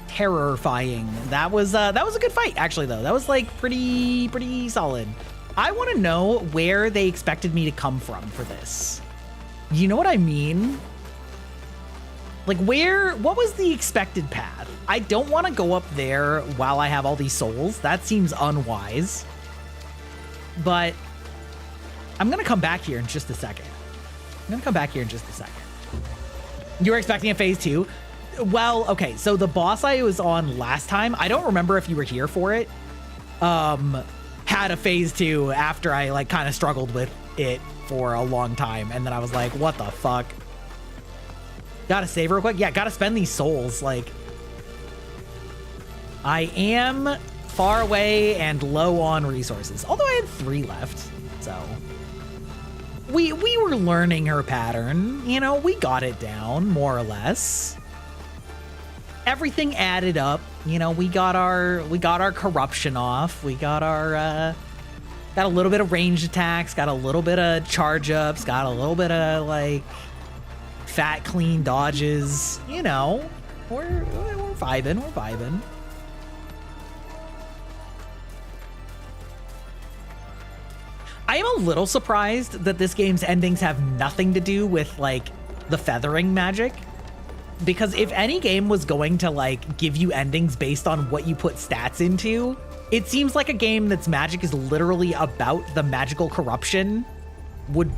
terrifying. That was a good fight, actually, though. That was, like, pretty solid. I want to know where they expected me to come from for this. You know what I mean? Like, what was the expected path? I don't want to go up there while I have all these souls. That seems unwise. But I'm going to come back here in just a second. You were expecting a phase 2? Well, okay, so the boss I was on last time, I don't remember if you were here for it, had a phase 2 after I, like, kind of struggled with it for a long time. And then I was like, what the fuck? Gotta save real quick. Yeah, gotta spend these souls. Like, I am far away and low on resources. Although I had 3 left, so we were learning her pattern. You know, we got it down more or less. Everything added up. You know, we got our corruption off. We got our got a little bit of ranged attacks. Got a little bit of charge ups. Got a little bit of like fat, clean dodges. You know, we're vibing. We're vibing. I am a little surprised that this game's endings have nothing to do with like the feathering magic. Because if any game was going to like give you endings based on what you put stats into, it seems like a game that's magic is literally about the magical corruption would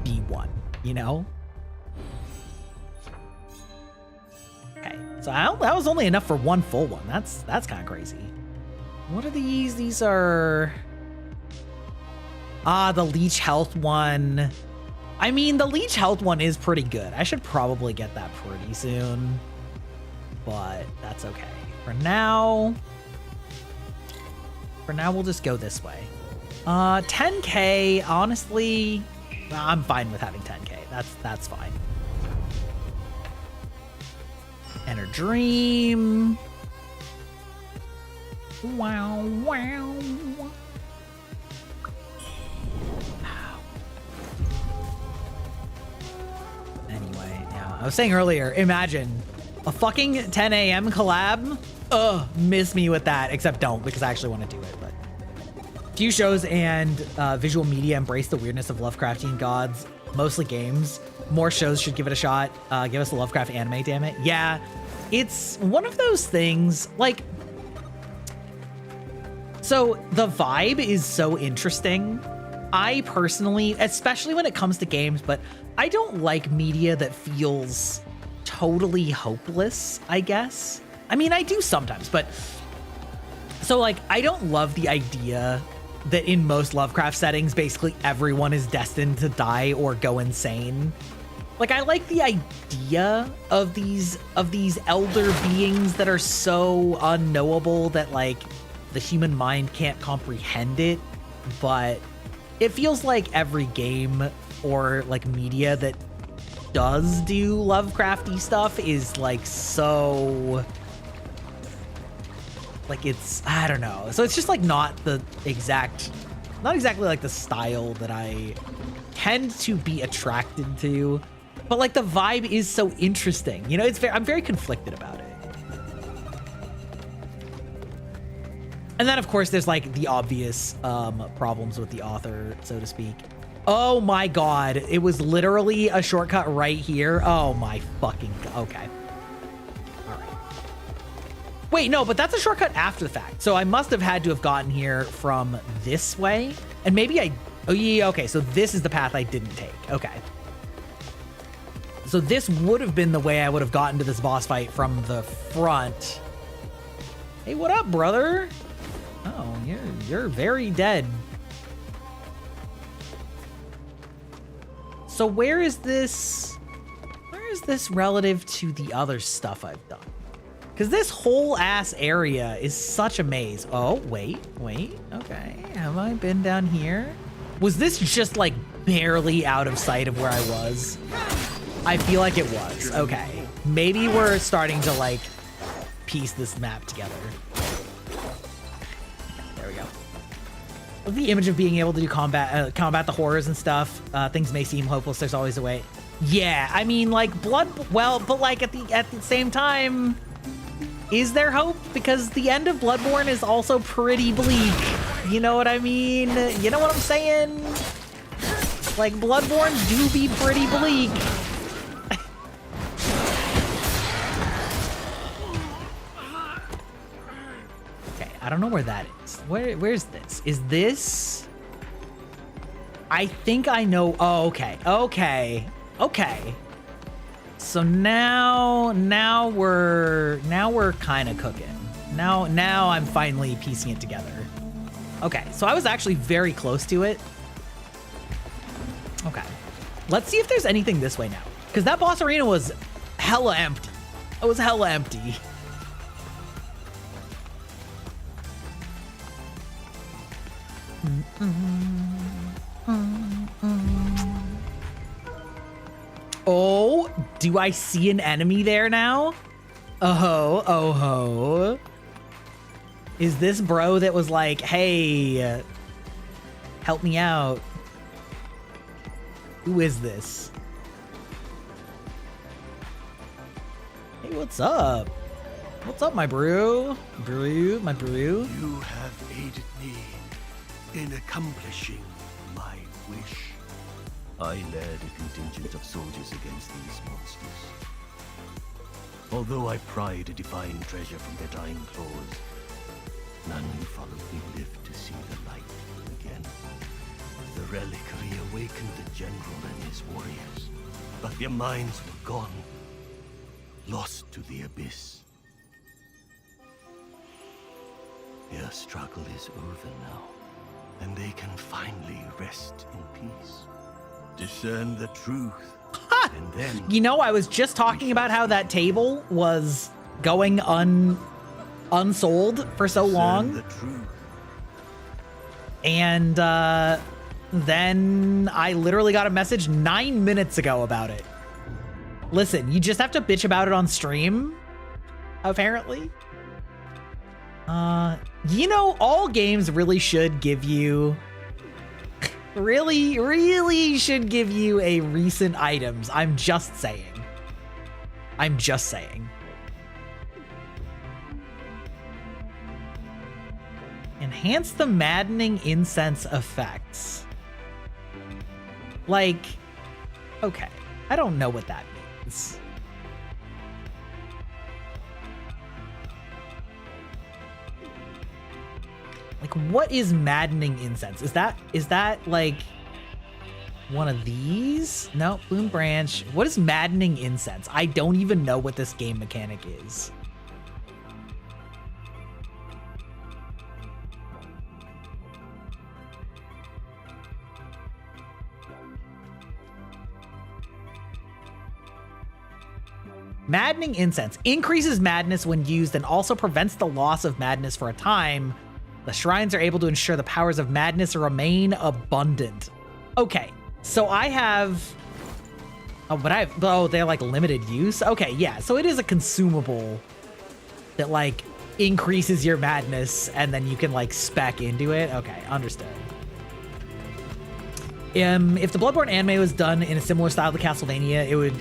be one, you know? Okay, so that was only enough for one full one. That's kind of crazy. What are these? These are... Ah, the leech health one. I mean, the leech health one is pretty good. I should probably get that pretty soon, but that's okay. For now, we'll just go this way. 10K, honestly, I'm fine with having 10K. That's fine. Enter Dream. Wow, wow. Anyway, yeah, I was saying earlier, imagine a fucking 10 a.m. collab. Miss me with that, except don't, because I actually want to do it, but. Few shows and visual media embrace the weirdness of Lovecraftian gods, mostly games. More shows should give it a shot. Give us a Lovecraft anime, damn it. Yeah, it's one of those things, like, so the vibe is so interesting. I personally, especially when it comes to games, but I don't like media that feels totally hopeless, I guess. I mean, I do sometimes, but so like, I don't love the idea that in most Lovecraft settings, basically everyone is destined to die or go insane. Like, I like the idea of these elder beings that are so unknowable that like the human mind can't comprehend it, but it feels like every game or like media that does do Lovecrafty stuff is like so like it's, I don't know. So it's just like not exactly like the style that I tend to be attracted to, but like the vibe is so interesting. You know, I'm very conflicted about it. And then of course there's like the obvious problems with the author, so to speak. Oh my God, it was literally a shortcut right here. Oh my fucking, okay. Wait, no, but that's a shortcut after the fact. So I must have had to have gotten here from this way. And maybe oh yeah, okay, so this is the path I didn't take. Okay. So this would have been the way I would have gotten to this boss fight from the front. Hey, what up, brother? Oh, you're very dead. So where is this relative to the other stuff I've done? Because this whole ass area is such a maze. Oh, wait. Okay, have I been down here? Was this just like barely out of sight of where I was? I feel like it was. Okay, maybe we're starting to like piece this map together. There we go. The image of being able to do combat the horrors and stuff. Things may seem hopeless. There's always a way. Yeah, I mean, like but like at the same time, is there hope? Because the end of Bloodborne is also pretty bleak. You know what I mean? You know what I'm saying? Like, Bloodborne do be pretty bleak. Okay, I don't know where that is. Where's this? Is this? I think I know. Oh, okay. So now we're kind of cooking. Now I'm finally piecing it together. Okay, so I was actually very close to it. Okay, let's see if there's anything this way now, because that boss arena was hella empty. It was hella empty. Oh, do I see an enemy there now? Oh ho. Is this bro that was like, hey, help me out? Who is this? Hey, what's up? What's up, my brew? My brew? You have aided me in accomplishing my wish. I led a contingent of soldiers against these monsters. Although I pried a divine treasure from their dying claws, none who followed me lived to see the light again. The relic reawakened the general and his warriors, but their minds were gone, lost to the abyss. Their struggle is over now, and they can finally rest in peace. Discern the truth, and then... You know, I was just talking about how that table was going unsold for so long. The truth, And then I literally got a message 9 minutes ago about it. Listen, you just have to bitch about it on stream, apparently. You know, all games really should give you, really should give you a recent items. I'm just saying. I'm just saying. Enhance the maddening incense effects. Like, okay. I don't know what that means. Like, what is maddening incense? Is that like one of these? No, Bloom Branch. What is maddening incense? I don't even know what this game mechanic is. Maddening incense increases madness when used and also prevents the loss of madness for a time. The shrines are able to ensure the powers of madness remain abundant. Okay, so I have... Oh, they're like limited use? Okay, yeah, so it is a consumable that like increases your madness and then you can like spec into it. Okay, understood. If the Bloodborne anime was done in a similar style to Castlevania, it would,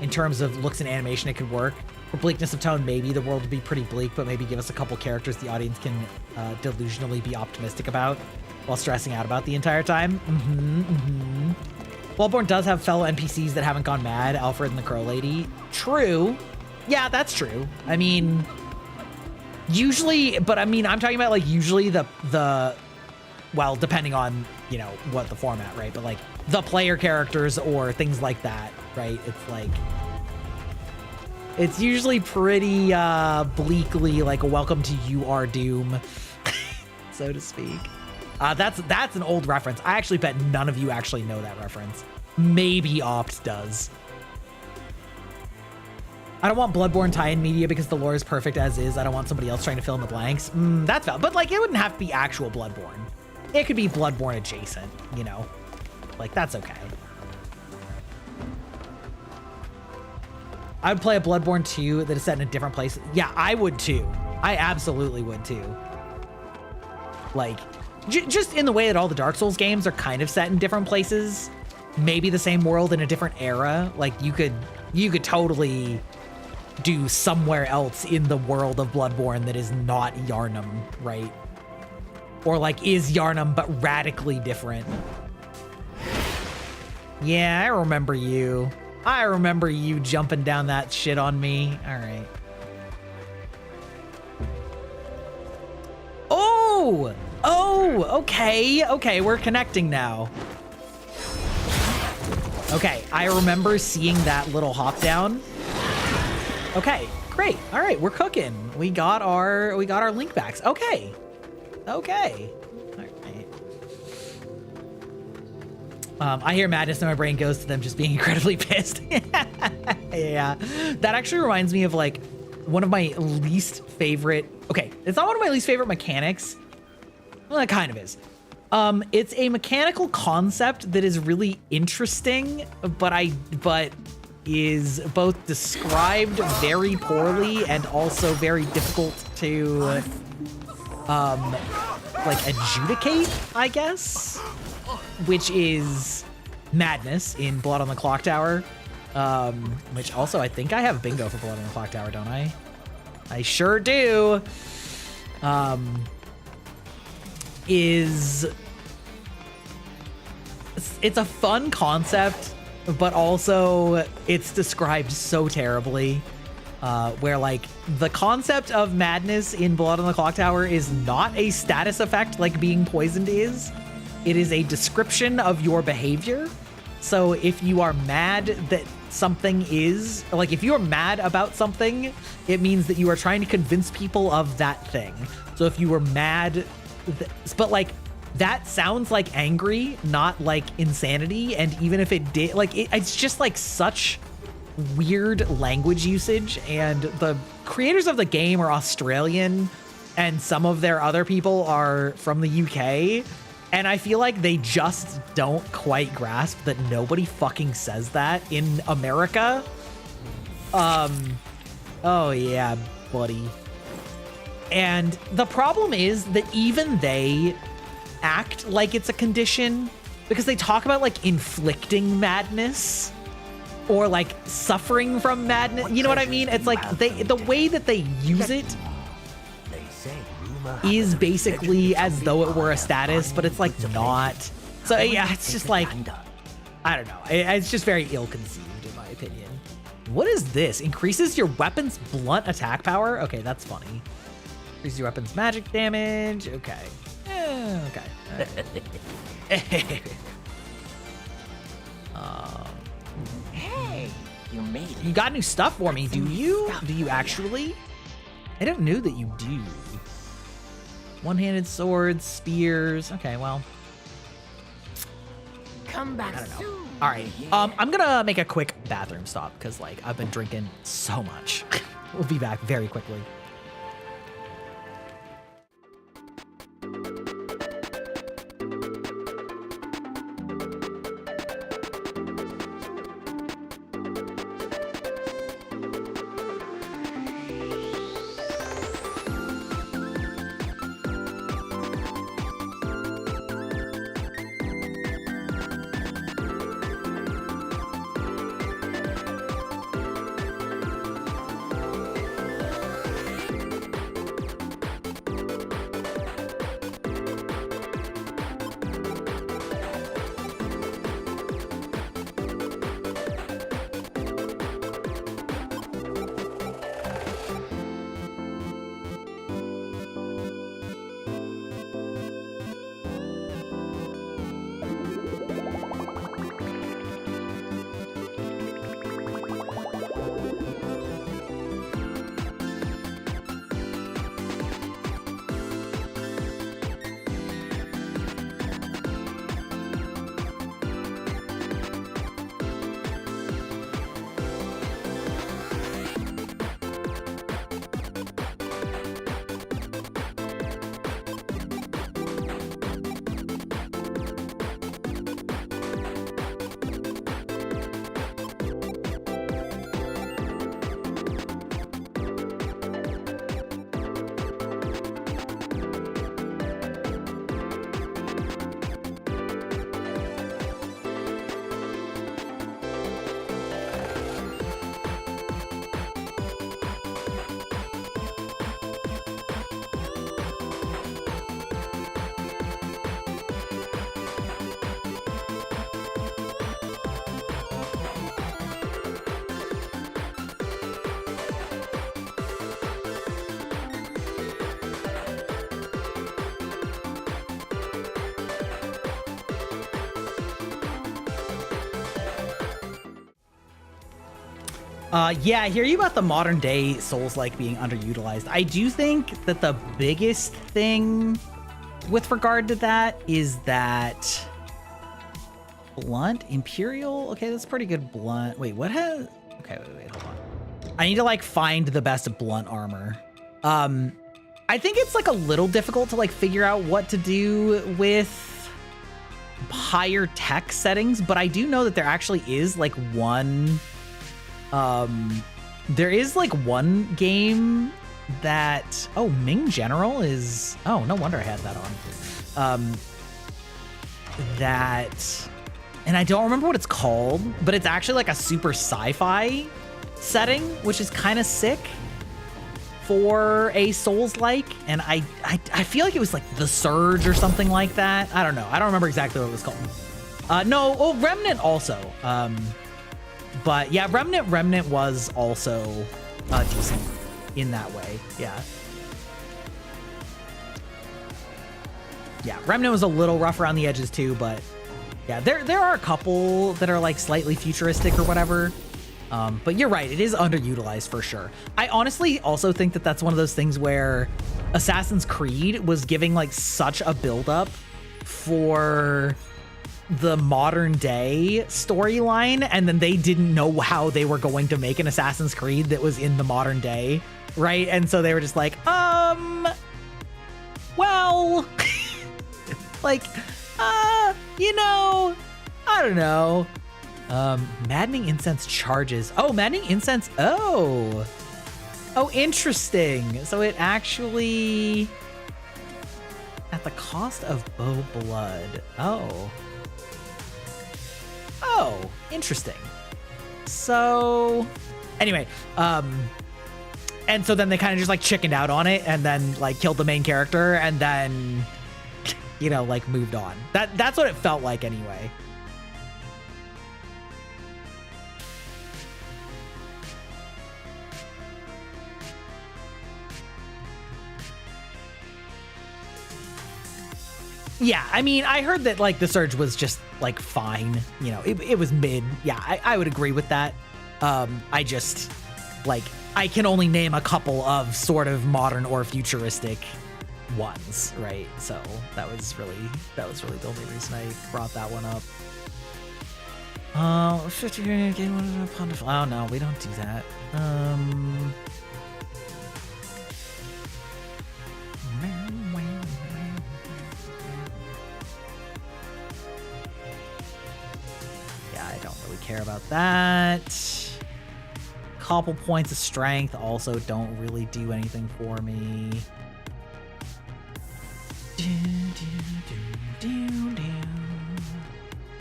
in terms of looks and animation, it could work. For bleakness of tone, maybe the world would be pretty bleak, but maybe give us a couple characters the audience can delusionally be optimistic about while stressing out about the entire time. Bloodborne does have fellow NPCs that haven't gone mad, Alfred and the Crow Lady. True. Yeah, that's true. I mean, usually, but I mean, I'm talking about like usually the well, depending on, you know, what the format, right? But like the player characters or things like that, right? It's like, it's usually pretty bleakly like a welcome to you are doom, so to speak. That's an old reference. I actually bet none of you actually know that reference. Maybe Opt does. I don't want Bloodborne tie-in media because the lore is perfect as is. I don't want somebody else trying to fill in the blanks. That's valid. But like, it wouldn't have to be actual Bloodborne. It could be Bloodborne adjacent, you know? Like, that's okay. I would play a Bloodborne 2 that is set in a different place. Yeah, I would too. I absolutely would too. Like, just in the way that all the Dark Souls games are kind of set in different places. Maybe the same world in a different era. Like, you could totally do somewhere else in the world of Bloodborne that is not Yharnam, right? Or like is Yharnam but radically different. Yeah, I remember you. I remember you jumping down that shit on me. All right. Oh, okay. Okay, we're connecting now. Okay, I remember seeing that little hop down. Okay, great. All right, we're cooking. We got our link backs. Okay. Okay. All right. I hear madness and my brain goes to them just being incredibly pissed. Yeah. That actually reminds me of like one of my least favorite. Okay, it's not one of my least favorite mechanics. Well, it kind of is. It's a mechanical concept that is really interesting, but is both described very poorly and also very difficult to like adjudicate, I guess, which is madness in Blood on the Clock Tower, which also I think I have bingo for Blood on the Clock Tower, don't I? I sure do. It's a fun concept, but also it's described so terribly, where like the concept of madness in Blood on the Clock Tower is not a status effect like being poisoned is. It is a description of your behavior. So if you are mad that something is, like if you're mad about something, it means that you are trying to convince people of that thing. So if you were mad, but like that sounds like angry, not like insanity. And even if it did, like it's just like such weird language usage. And the creators of the game are Australian, and some of their other people are from the UK. And I feel like they just don't quite grasp that nobody fucking says that in America. Oh yeah, buddy. And the problem is that even they act like it's a condition because they talk about like inflicting madness or like suffering from madness. You know what I mean? It's like the way that they use it is basically as though it were a status, but it's like not. So yeah, it's just like, I don't know. It's just very ill-conceived in my opinion. What is this? Increases your weapon's blunt attack power? Okay, that's funny. Increases your weapon's magic damage. Okay. Okay. Hey, you made it. You got new stuff for me, do you? Do you actually? I don't know that you do. One-handed swords, spears. Okay, well. Come back I don't know. soon. All right. I'm gonna make a quick bathroom stop because like I've been drinking so much. We'll be back very quickly. Yeah, I hear you about the modern day Souls-like being underutilized. I do think that the biggest thing with regard to that is that blunt Imperial. Okay, that's pretty good blunt. Wait, what has? Okay, wait, hold on. I need to like find the best blunt armor. I think it's like a little difficult to like figure out what to do with higher tech settings, but I do know that there actually is like one. There is like one game that, oh, Ming General is, oh, no wonder I had that on. And I don't remember what it's called, but it's actually like a super sci-fi setting, which is kind of sick for a Souls-like. And I feel like it was like The Surge or something like that. I don't know. I don't remember exactly what it was called. No, oh, Remnant also. But yeah, Remnant was also decent in that way. Yeah. Yeah, Remnant was a little rough around the edges too, but yeah, there are a couple that are like slightly futuristic or whatever. But you're right, it is underutilized for sure. I honestly also think that that's one of those things where Assassin's Creed was giving like such a buildup for the modern day storyline, and then they didn't know how they were going to make an Assassin's Creed that was in the modern day, right? And so they were just like, lol. Like, you know, I don't know. Maddening Incense charges. Oh, Maddening Incense. Oh, interesting. So it actually, at the cost of bow blood. Oh, interesting. So anyway, and so then they kind of just like chickened out on it and then like killed the main character and then, you know, like moved on. That's what it felt like anyway. Yeah, I mean, I heard that like the surge was just like fine, you know, it was mid. Yeah, I would agree with that. I just like, I can only name a couple of sort of modern or futuristic ones, right? So that was really the only reason I brought that one up. 50 game. Oh no, we don't do that. Yeah, I don't really care about that. Couple points of strength also don't really do anything for me.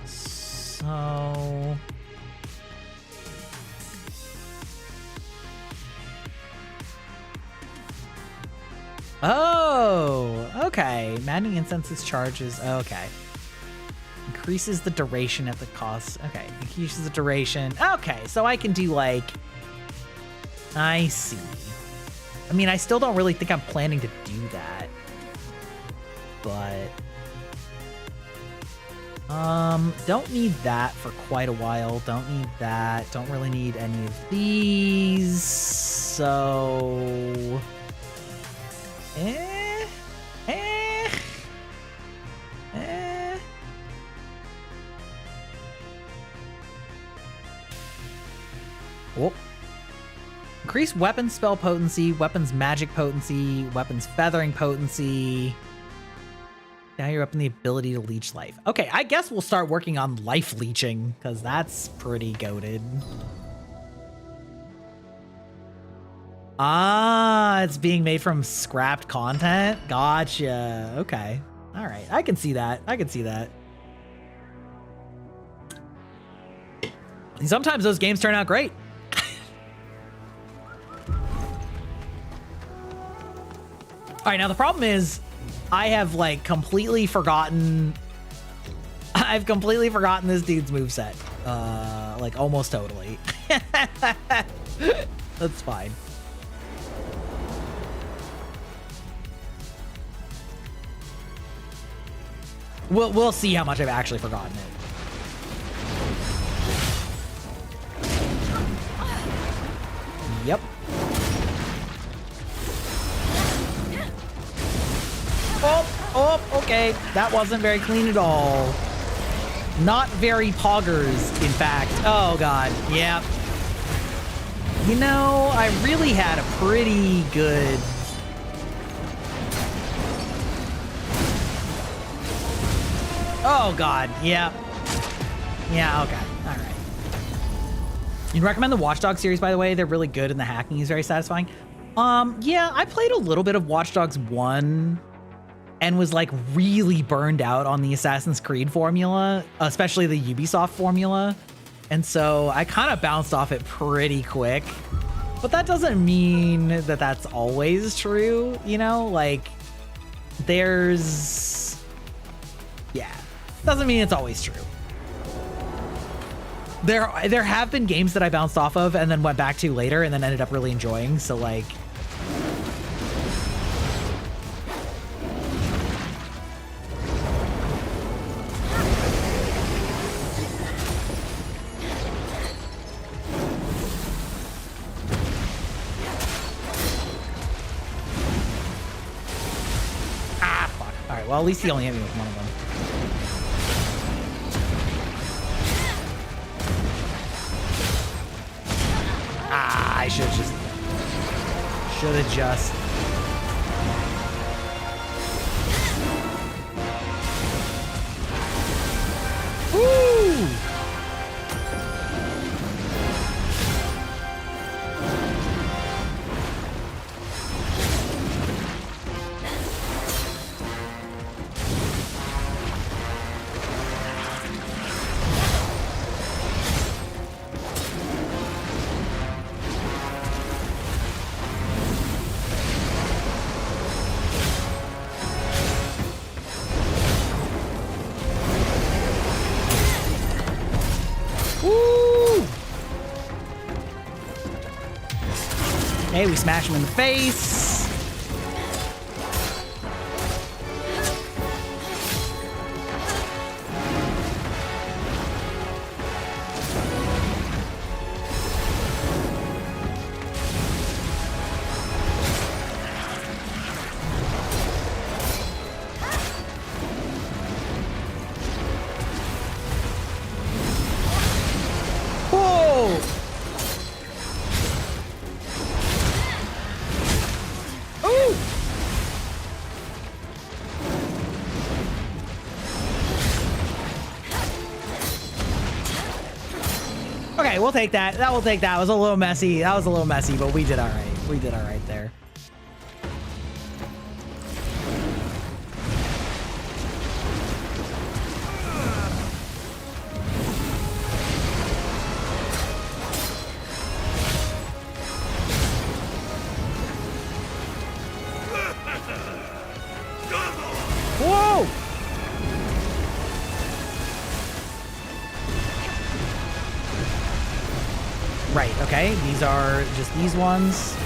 So okay. Maddening Incense's charges. Okay. Increases the duration at the cost. Okay. Increases the duration. Okay. So I can do like, I see. I mean, I still don't really think I'm planning to do that. But don't need that for quite a while. Don't need that. Don't really need any of these. So Whoop. Increase weapon spell potency, weapons magic potency, weapons feathering potency. Now you're up in the ability to leech life. Okay, I guess we'll start working on life leeching, because that's pretty goated. Ah, it's being made from scrapped content? Gotcha. Okay. All right. I can see that. And sometimes those games turn out great. All right, now the problem is I have like completely forgotten. I've completely forgotten this dude's moveset. Like almost totally. That's fine. We'll see how much I've actually forgotten it. Yep. Oh, okay. That wasn't very clean at all. Not very poggers, in fact. Oh, God. Yep. You know, I really had a pretty good... Oh, God. Yep. Yeah, okay. All right. You'd recommend the Watch Dogs series, by the way. They're really good and the hacking is very satisfying. Yeah, I played a little bit of Watch Dogs 1 and was like really burned out on the Assassin's Creed formula, especially the Ubisoft formula. And so I kind of bounced off it pretty quick, but that doesn't mean that that's always true. You know, like there's, yeah, doesn't mean it's always true. There have been games that I bounced off of and then went back to later and then ended up really enjoying. So like, well, at least he only hit me with one of them. Ah, I should have just... Okay, we smash him in the face. Okay, we'll take that. That will take that. It was a little messy. That was a little messy, but we did all right. We did all right there. Whoa! Right, okay. These are just these ones.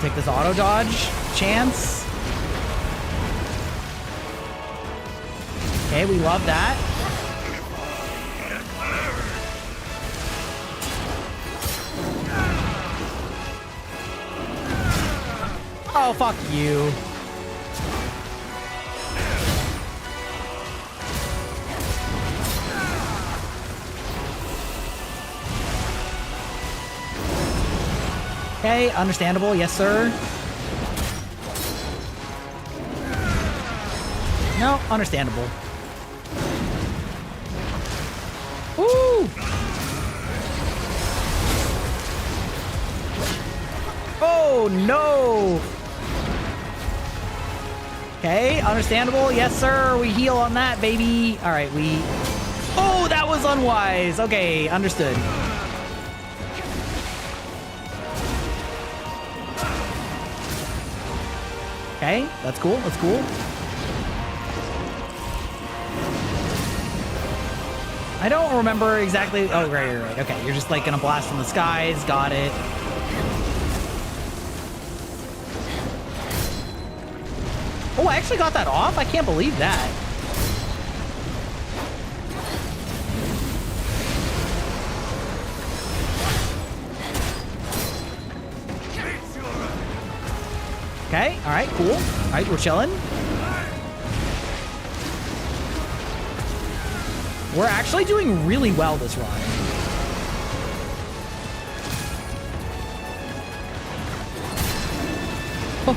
Take this auto dodge chance. Okay, we love that. Oh, fuck you. Okay, understandable. Yes, sir. No, understandable. Woo! Oh, no! Okay, understandable. Yes, sir. We heal on that, baby. All right, we... Oh, that was unwise. Okay, understood. Okay, that's cool. That's cool. I don't remember exactly. Oh, right. Okay, you're just like gonna blast from the skies. Got it. Oh, I actually got that off? I can't believe that. Okay, all right, cool. All right, we're chilling. We're actually doing really well this run.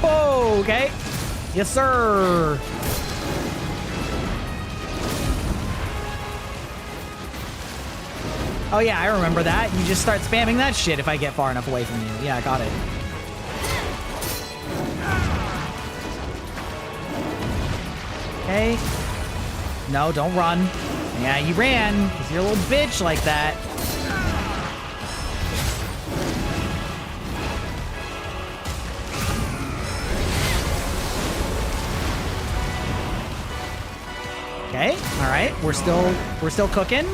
Oh, okay. Yes, sir. Oh, yeah, I remember that. You just start spamming that shit if I get far enough away from you. Yeah, I got it. Okay. No, don't run. Yeah, you ran because you're a little bitch like that. Okay. All right. We're still cooking.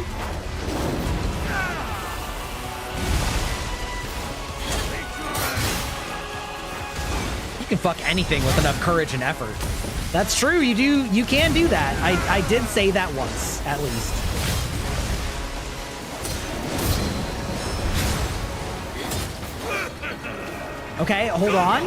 You can fuck anything with enough courage and effort. That's true. You can do that. I did say that once, at least. Okay, hold on.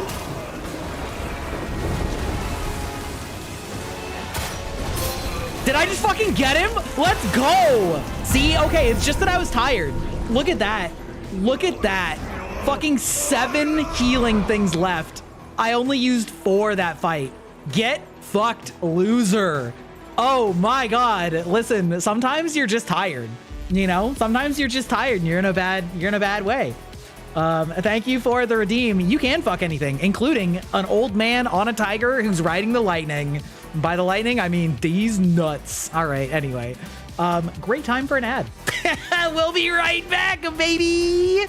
Did I just fucking get him? Let's go. See, okay, it's just that I was tired. Look at that. Look at that. Fucking 7 healing things left. I only used 4 that fight. Get fucked, loser. Oh my god. Listen, sometimes you're just tired. You know, sometimes you're just tired and you're in a bad way. Thank you for the redeem. You can fuck anything, including an old man on a tiger who's riding the lightning. By the lightning, I mean these nuts. All right, anyway. Great time for an ad. We'll be right back, baby.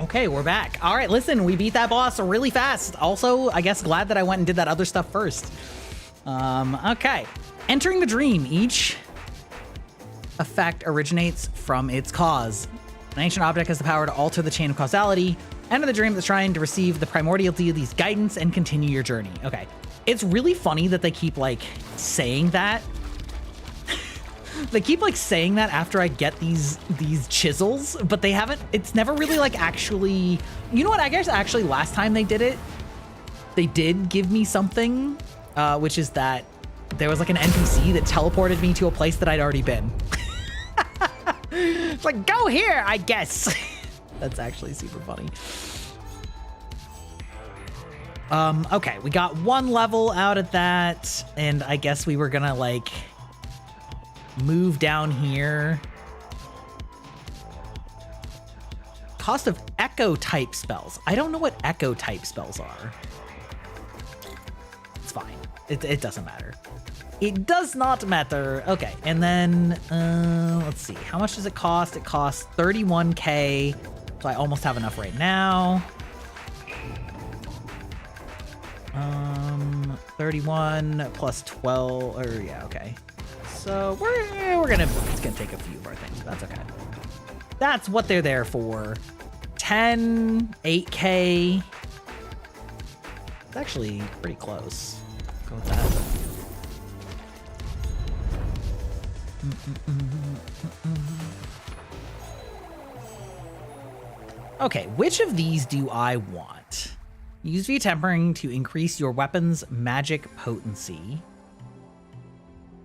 Okay, we're back. All right, listen, we beat that boss really fast. Also, I guess glad that I went and did that other stuff first. Okay. Entering the dream. Each effect originates from its cause. An ancient object has the power to alter the chain of causality. Enter the dream that's trying to receive the primordial deity's guidance and continue your journey. Okay. It's really funny that they keep, like, saying that. They keep, like, saying that after I get these chisels, but they haven't, it's never really, like, actually, you know what, I guess actually last time they did it, they did give me something, which is that there was, like, an NPC that teleported me to a place that I'd already been. It's like, go here, I guess. That's actually super funny. Okay, we got one level out of that, and I guess we were gonna, like, move down here. Cost of echo type spells. I don't know what echo type spells are. It's fine. It doesn't matter. It does not matter. Okay, and then let's see. How much does it cost? It costs 31k. So I almost have enough right now. 31 plus 12, or yeah, okay. So it's gonna take a few of our things, but that's okay. That's what they're there for. 10, 8k. It's actually pretty close. Go with that. Okay, which of these do I want? Use V-tempering to increase your weapon's magic potency.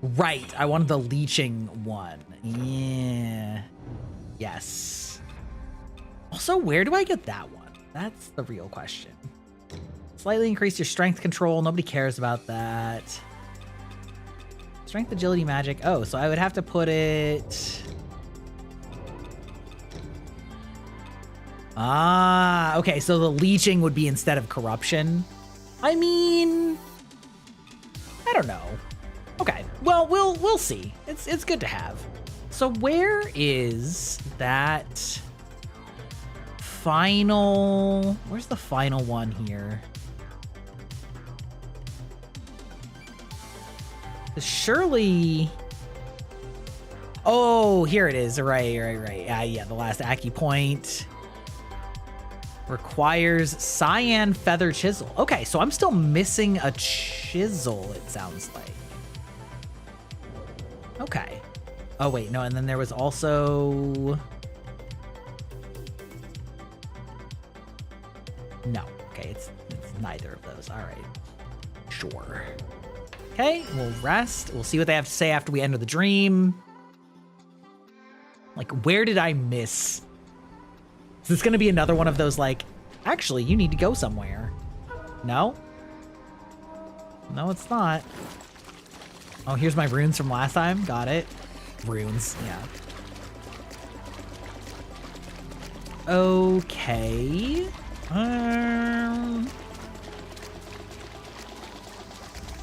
Right, I wanted the leeching one. Yeah. Yes. Also, where do I get that one? That's the real question. Slightly increase your strength control. Nobody cares about that. Strength, agility, magic. Oh, so I would have to put it... Ah, okay, so the leeching would be instead of corruption. I mean, I don't know. Okay, well, we'll see. It's good to have. So where is that final? Where's the final one here? Surely. Oh, here it is. Right. Yeah, the last acupoint. Requires cyan feather chisel. Okay, so I'm still missing a chisel, it sounds like. Okay. Oh, wait, no, and then there was also... No, okay, it's neither of those. All right, sure. Okay, we'll rest. We'll see what they have to say after we enter the dream. Like, where did I miss? Is this gonna be another one of those, like, actually, you need to go somewhere? No? No, it's not. Oh, here's my runes from last time. Got it. Runes, yeah. Okay.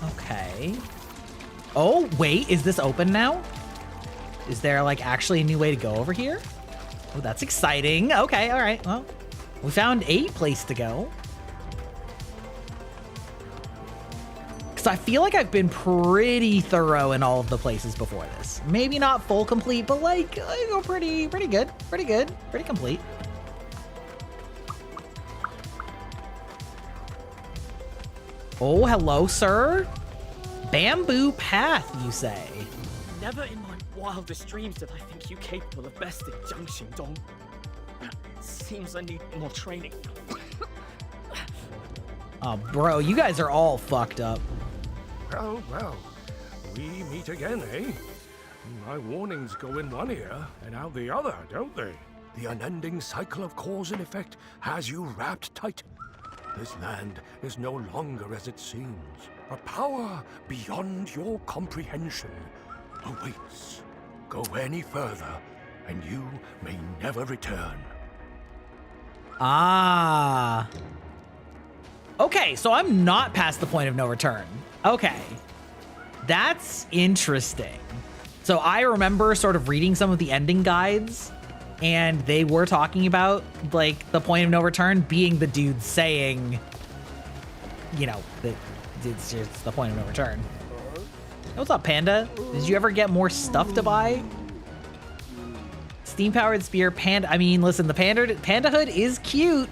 Okay. Oh, wait, is this open now? Is there, like, actually a new way to go over here? Oh, that's exciting. Okay, all right. Well, we found a place to go. Because I feel like I've been pretty thorough in all of the places before this. Maybe not full complete, but like, I go pretty good. Pretty good. Pretty complete. Oh, hello, sir. Bamboo path, you say? Never in my wildest dreams did I think you capable of besting Jiang Xingdong. Seems I need more training. Oh, bro, you guys are all fucked up. Oh, well, we meet again, eh? My warnings go in one ear and out the other, don't they? The unending cycle of cause and effect has you wrapped tight. This land is no longer as it seems. A power beyond your comprehension awaits. Go any further, and you may never return. Ah. Okay, so I'm not past the point of no return. Okay. That's interesting. So I remember sort of reading some of the ending guides, and they were talking about like the point of no return being the dude saying, you know, that it's the point of no return. Hey, what's up, Panda? Did you ever get more stuff to buy? Steam-powered spear, Panda. I mean, listen, the Panda hood is cute.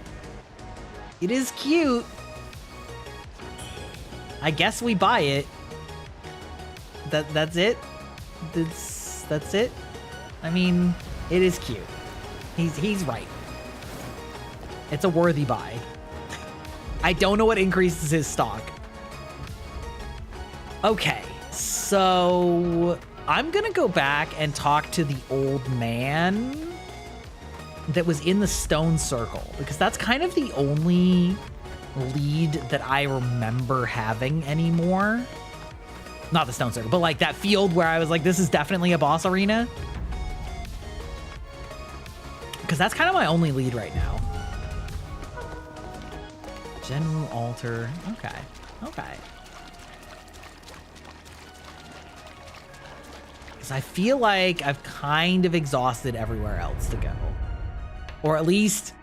It is cute. I guess we buy it. That's it. That's it. I mean, it is cute. He's right. It's a worthy buy. I don't know what increases his stock. Okay, so I'm gonna go back and talk to the old man that was in the stone circle, because that's kind of the only lead that I remember having anymore. Not the stone circle, but like that field where I was like, this is definitely a boss arena. Because that's kind of my only lead right now. General altar. Okay. Okay. Because I feel like I've kind of exhausted everywhere else to go. Or at least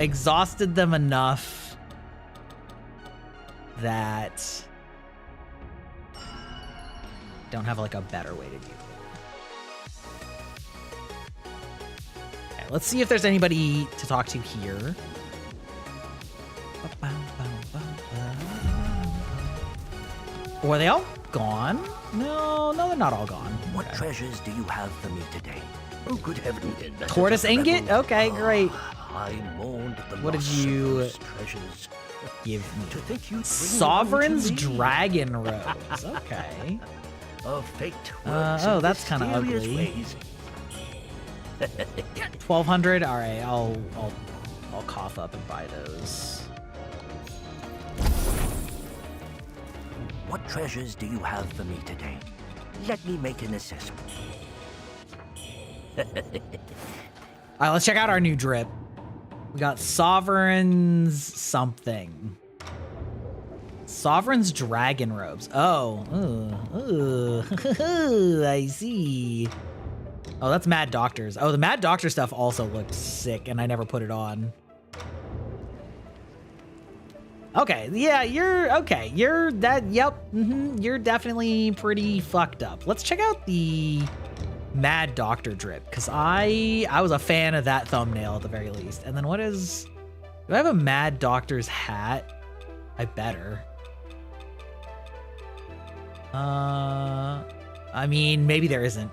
exhausted them enough that don't have like a better way to do it. Okay, let's see if there's anybody to talk to here. Or are they all gone? No, they're not all gone. What Okay. treasures do you have for me today? Oh, good heaven. Tortoise ingot? Okay, great. I mourned the What did loss of you those treasures. give To me? think you'd bring Sovereign's them to me. Dragon Rose. Okay. Of fate oh, works that's in kinda mysterious ugly. ways. 1,200. All right, I'll cough up and buy those. What treasures do you have for me today? Let me make an assessment. All right, let's check out our new drip. We got Sovereign's something. Sovereign's Dragon Robes. Oh, I see. Oh, that's Mad Doctor's. Oh, the Mad Doctor stuff also looked sick, and I never put it on. Okay, yeah, you're okay. You're that. Yep, you're definitely pretty fucked up. Let's check out the Mad Doctor drip, because I was a fan of that thumbnail at the very least. And then what is? Do I have a Mad Doctor's hat? I better. I mean, maybe there isn't.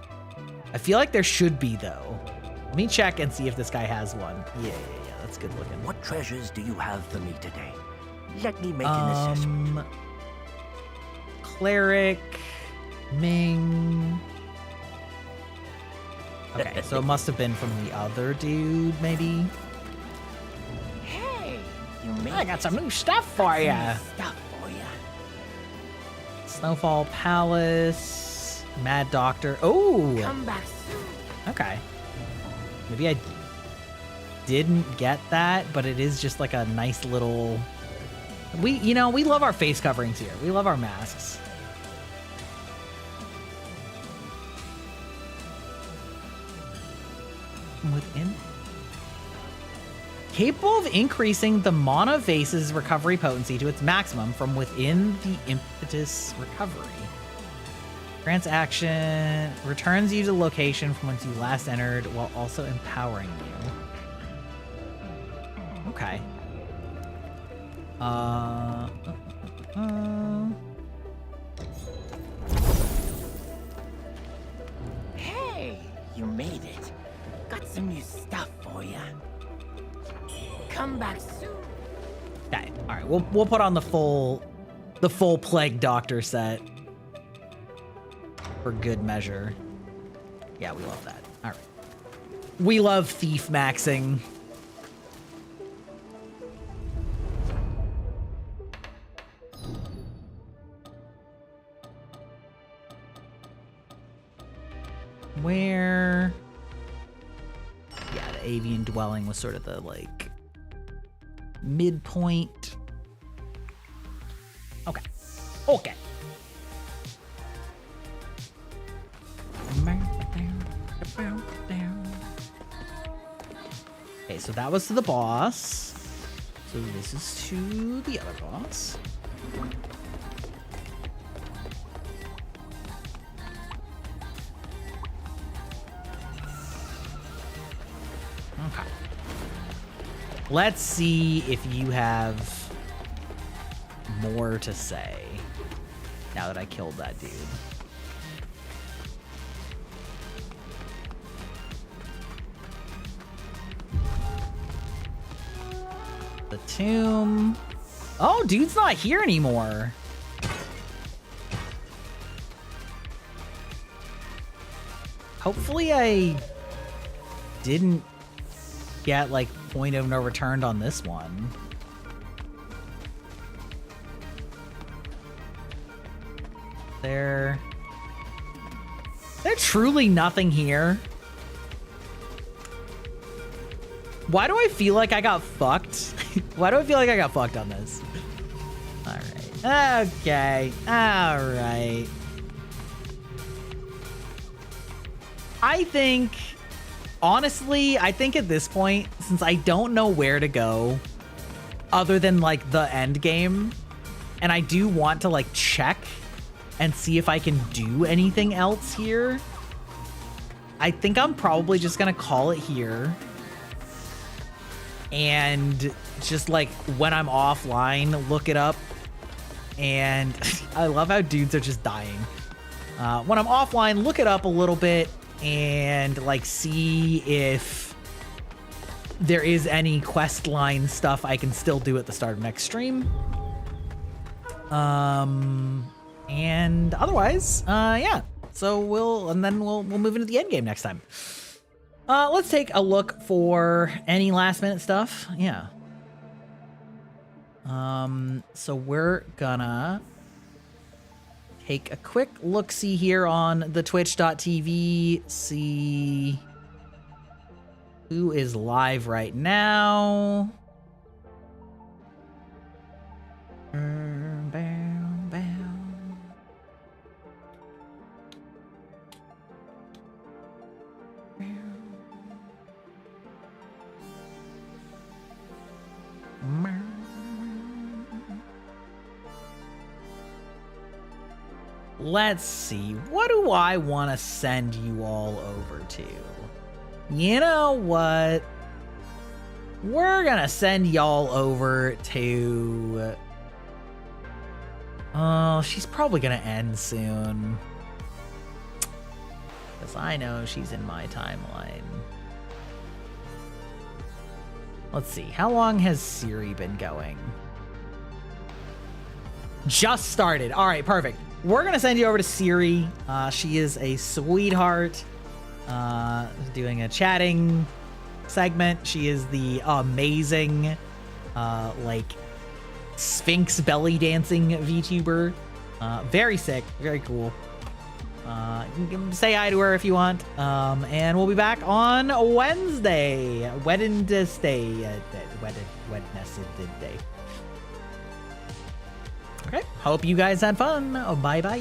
I feel like there should be though. Let me check and see if this guy has one. Yeah, that's good looking. What treasures do you have for me today? Let me make an assessment. Cleric, Ming. Okay, so it must have been from the other dude, maybe. Hey, you made I got some new stuff for you. stuff for you. Snowfall Palace, Mad Doctor. Oh, Come back soon. okay. Maybe I didn't get that, but it is just like a nice little. We love our face coverings here. We love our masks. Within. Capable of increasing the mana vase's recovery potency to its maximum from within the impetus recovery. Grants action, returns you to the location from whence you last entered while also empowering you. Okay. Hey, you made it. Got some new stuff for you. Come back soon. Okay. All right. We'll put on the full Plague Doctor set for good measure. Yeah, we love that. All right. We love thief maxing. Where? Yeah, the avian dwelling was sort of the like midpoint. Okay. Okay. Okay, so that was to the boss. So this is to the other boss. Okay. Let's see if you have more to say now that I killed that dude. The tomb. Oh, dude's not here anymore. Hopefully I didn't get like point of no return on this one. There's truly nothing here. Why do I feel like I got fucked? Why do I feel like I got fucked on this? All right. Okay. All right. I think, honestly, I think at this point, since I don't know where to go other than like the end game, and I do want to like check and see if I can do anything else here, I think I'm probably just gonna call it here. And just like when I'm offline, look it up. And I love how dudes are just dying. When I'm offline, look it up a little bit and like see if there is any quest line stuff I can still do at the start of next stream. And otherwise, yeah. So we'll move into the end game next time. Let's take a look for any last minute stuff. Yeah. So we're gonna take a quick look-see here on the twitch.tv, see who is live right now. Let's see, what do I want to send you all over to? You know what? We're gonna send y'all over to... Oh, she's probably gonna end soon. Because I know she's in my timeline. Let's see, how long has Siri been going? Just started. All right, perfect. We're gonna send you over to Siri. She is a sweetheart. Doing a chatting segment. She is the amazing, like, Sphinx belly dancing VTuber. Very sick, very cool. You can say hi to her if you want. And we'll be back on Wednesday. Wednesday. Okay, hope you guys had fun. Bye-bye.